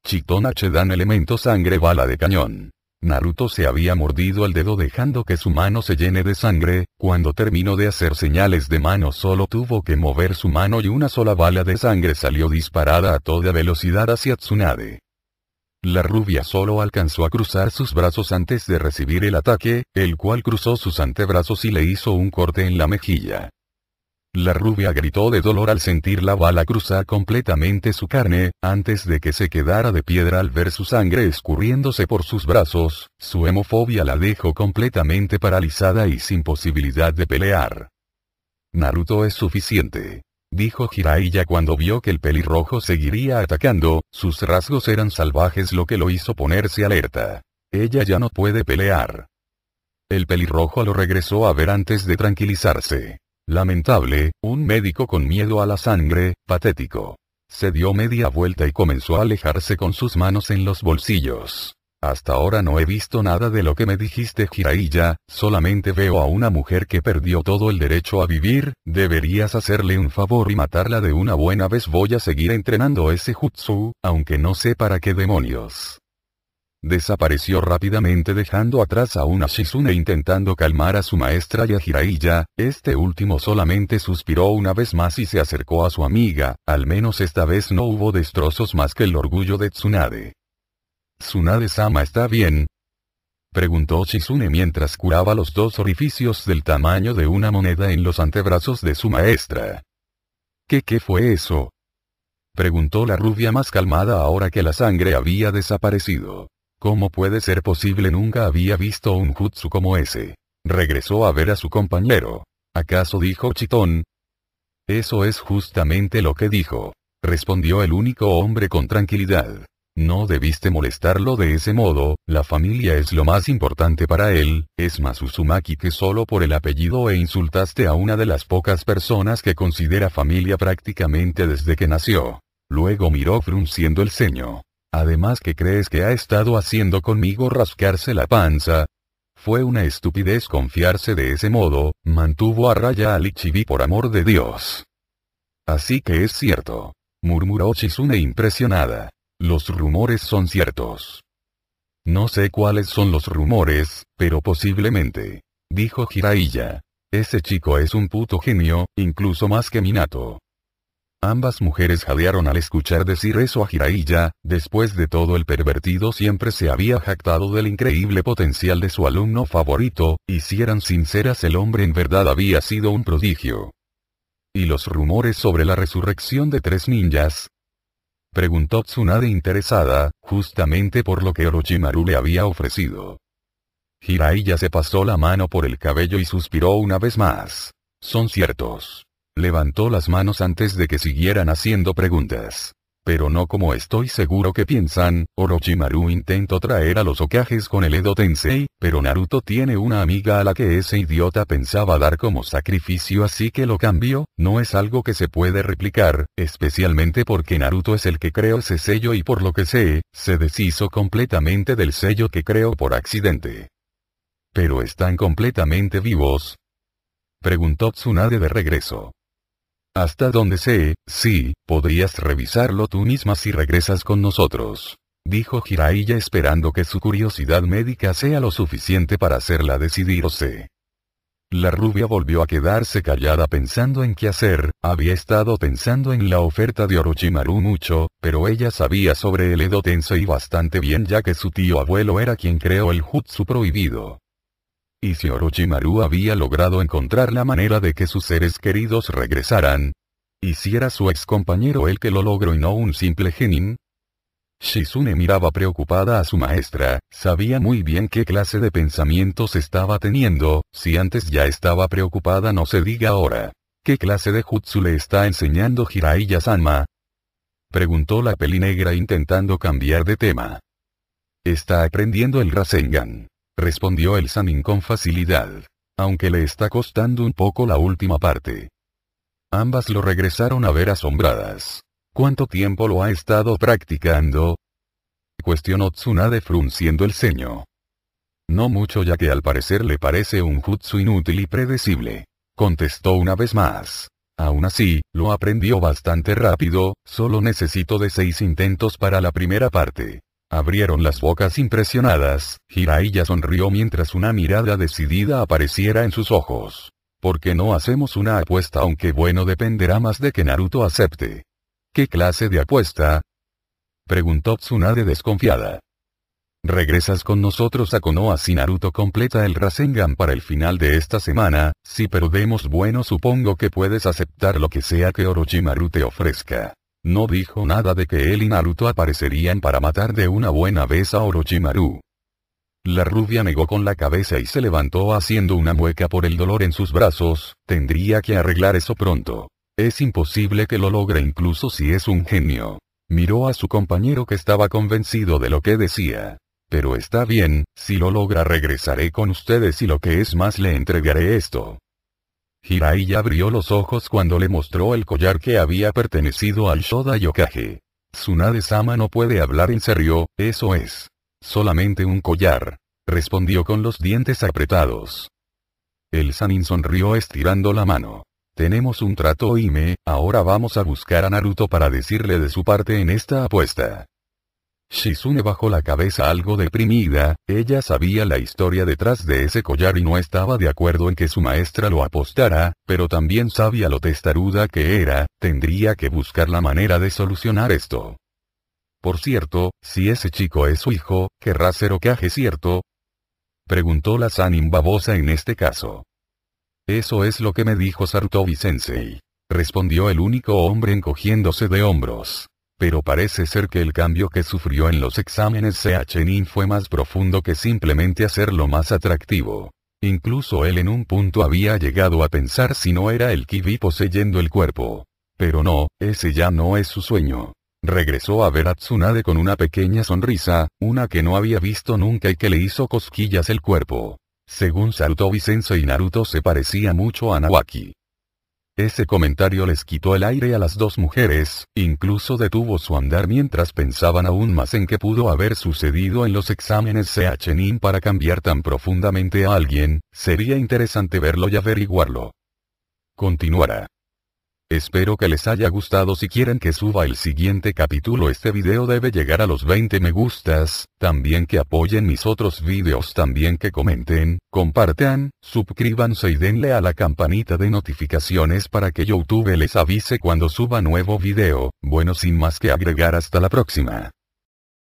Chitón H dan elemento sangre bala de cañón. Naruto se había mordido el dedo dejando que su mano se llene de sangre, cuando terminó de hacer señales de mano solo tuvo que mover su mano y una sola bala de sangre salió disparada a toda velocidad hacia Tsunade. La rubia solo alcanzó a cruzar sus brazos antes de recibir el ataque, el cual cruzó sus antebrazos y le hizo un corte en la mejilla. La rubia gritó de dolor al sentir la bala cruzar completamente su carne, antes de que se quedara de piedra al ver su sangre escurriéndose por sus brazos, su hemofobia la dejó completamente paralizada y sin posibilidad de pelear. Naruto es suficiente, dijo Jiraiya cuando vio que el pelirrojo seguiría atacando, sus rasgos eran salvajes lo que lo hizo ponerse alerta. Ella ya no puede pelear. El pelirrojo lo regresó a ver antes de tranquilizarse. Lamentable, un médico con miedo a la sangre, patético. Se dio media vuelta y comenzó a alejarse con sus manos en los bolsillos. Hasta ahora no he visto nada de lo que me dijiste Jiraiya, solamente veo a una mujer que perdió todo el derecho a vivir, deberías hacerle un favor y matarla de una buena vez. Voy a seguir entrenando ese jutsu, aunque no sé para qué demonios. Desapareció rápidamente dejando atrás a una Shizune intentando calmar a su maestra y a Jiraiya, este último solamente suspiró una vez más y se acercó a su amiga, al menos esta vez no hubo destrozos más que el orgullo de Tsunade. ¿Tsunade-sama está bien?, preguntó Shizune mientras curaba los dos orificios del tamaño de una moneda en los antebrazos de su maestra. ¿Qué fue eso?, preguntó la rubia más calmada ahora que la sangre había desaparecido. ¿Cómo puede ser posible? Nunca había visto un jutsu como ese. Regresó a ver a su compañero. ¿Acaso dijo Chitón? Eso es justamente lo que dijo, respondió el único hombre con tranquilidad. No debiste molestarlo de ese modo, la familia es lo más importante para él, es más Uzumaki que solo por el apellido e insultaste a una de las pocas personas que considera familia prácticamente desde que nació. Luego miró frunciendo el ceño. Además, ¿qué crees que ha estado haciendo conmigo? Rascarse la panza. Fue una estupidez confiarse de ese modo, mantuvo a raya al Ichibi por amor de Dios. Así que es cierto, murmuró Shizune impresionada. Los rumores son ciertos. No sé cuáles son los rumores, pero posiblemente, dijo Jiraiya. Ese chico es un puto genio, incluso más que Minato. Ambas mujeres jadearon al escuchar decir eso a Jiraiya, después de todo el pervertido siempre se había jactado del increíble potencial de su alumno favorito, y si eran sinceras el hombre en verdad había sido un prodigio. ¿Y los rumores sobre la resurrección de 3 ninjas?, preguntó Tsunade interesada, justamente por lo que Orochimaru le había ofrecido. Jiraiya se pasó la mano por el cabello y suspiró una vez más. Son ciertos. Levantó las manos antes de que siguieran haciendo preguntas. Pero no como estoy seguro que piensan. Orochimaru intentó traer a los Hokages con el Edo Tensei, pero Naruto tiene una amiga a la que ese idiota pensaba dar como sacrificio, así que lo cambió. No es algo que se puede replicar, especialmente porque Naruto es el que creó ese sello y por lo que sé, se deshizo completamente del sello que creó por accidente. ¿Pero están completamente vivos?, preguntó Tsunade de regreso. Hasta donde sé, sí, podrías revisarlo tú misma si regresas con nosotros, dijo Jiraiya esperando que su curiosidad médica sea lo suficiente para hacerla decidirse. La rubia volvió a quedarse callada pensando en qué hacer, había estado pensando en la oferta de Orochimaru mucho, pero ella sabía sobre el Edo Tensei bastante bien ya que su tío abuelo era quien creó el jutsu prohibido. ¿Y si Orochimaru había logrado encontrar la manera de que sus seres queridos regresaran? ¿Y si era su ex compañero el que lo logró y no un simple genin? Shizune miraba preocupada a su maestra, sabía muy bien qué clase de pensamientos estaba teniendo, si antes ya estaba preocupada no se diga ahora. ¿Qué clase de jutsu le está enseñando Jiraiya-sama?, preguntó la pelinegra intentando cambiar de tema. Está aprendiendo el Rasengan, respondió el Sanin con facilidad. Aunque le está costando un poco la última parte. Ambas lo regresaron a ver asombradas. ¿Cuánto tiempo lo ha estado practicando?, cuestionó Tsunade frunciendo el ceño. No mucho, ya que al parecer le parece un jutsu inútil y predecible, contestó una vez más. Aún así, lo aprendió bastante rápido, solo necesito de 6 intentos para la primera parte. Abrieron las bocas impresionadas, Jiraiya sonrió mientras una mirada decidida apareciera en sus ojos. ¿Por qué no hacemos una apuesta? Aunque bueno, dependerá más de que Naruto acepte. ¿Qué clase de apuesta?, preguntó Tsunade desconfiada. ¿Regresas con nosotros a Konoha si Naruto completa el Rasengan para el final de esta semana? Si perdemos, bueno, supongo que puedes aceptar lo que sea que Orochimaru te ofrezca. No dijo nada de que él y Naruto aparecerían para matar de una buena vez a Orochimaru. La rubia negó con la cabeza y se levantó haciendo una mueca por el dolor en sus brazos. Tendría que arreglar eso pronto. Es imposible que lo logre incluso si es un genio. Miró a su compañero que estaba convencido de lo que decía. Pero está bien, si lo logra regresaré con ustedes y lo que es más le entregaré esto. Jiraiya abrió los ojos cuando le mostró el collar que había pertenecido al Shoda Yokage. Tsunade-sama no puede hablar en serio, eso es. Solamente un collar, respondió con los dientes apretados. El Sanin sonrió estirando la mano. Tenemos un trato, Oime, ahora vamos a buscar a Naruto para decirle de su parte en esta apuesta. Shizune bajó la cabeza algo deprimida, ella sabía la historia detrás de ese collar y no estaba de acuerdo en que su maestra lo apostara, pero también sabía lo testaruda que era, tendría que buscar la manera de solucionar esto. Por cierto, si ese chico es su hijo, ¿querrá ser Hokage, cierto?, preguntó la Sanin babosa en este caso. Eso es lo que me dijo Sarutobi-sensei, respondió el único hombre encogiéndose de hombros. Pero parece ser que el cambio que sufrió en los exámenes Seachenin fue más profundo que simplemente hacerlo más atractivo. Incluso él en un punto había llegado a pensar si no era el Kibi poseyendo el cuerpo. Pero no, ese ya no es su sueño. Regresó a ver a Tsunade con una pequeña sonrisa, una que no había visto nunca y que le hizo cosquillas el cuerpo. Según Sarutobi-sensei, Naruto se parecía mucho a Nawaki. Ese comentario les quitó el aire a las dos mujeres, incluso detuvo su andar mientras pensaban aún más en qué pudo haber sucedido en los exámenes Seachenin para cambiar tan profundamente a alguien. Sería interesante verlo y averiguarlo. Continuará. Espero que les haya gustado. Si quieren que suba el siguiente capítulo, este video debe llegar a los 20 me gustas, también que apoyen mis otros videos, también que comenten, compartan, suscríbanse y denle a la campanita de notificaciones para que YouTube les avise cuando suba nuevo video. Bueno, sin más que agregar, hasta la próxima.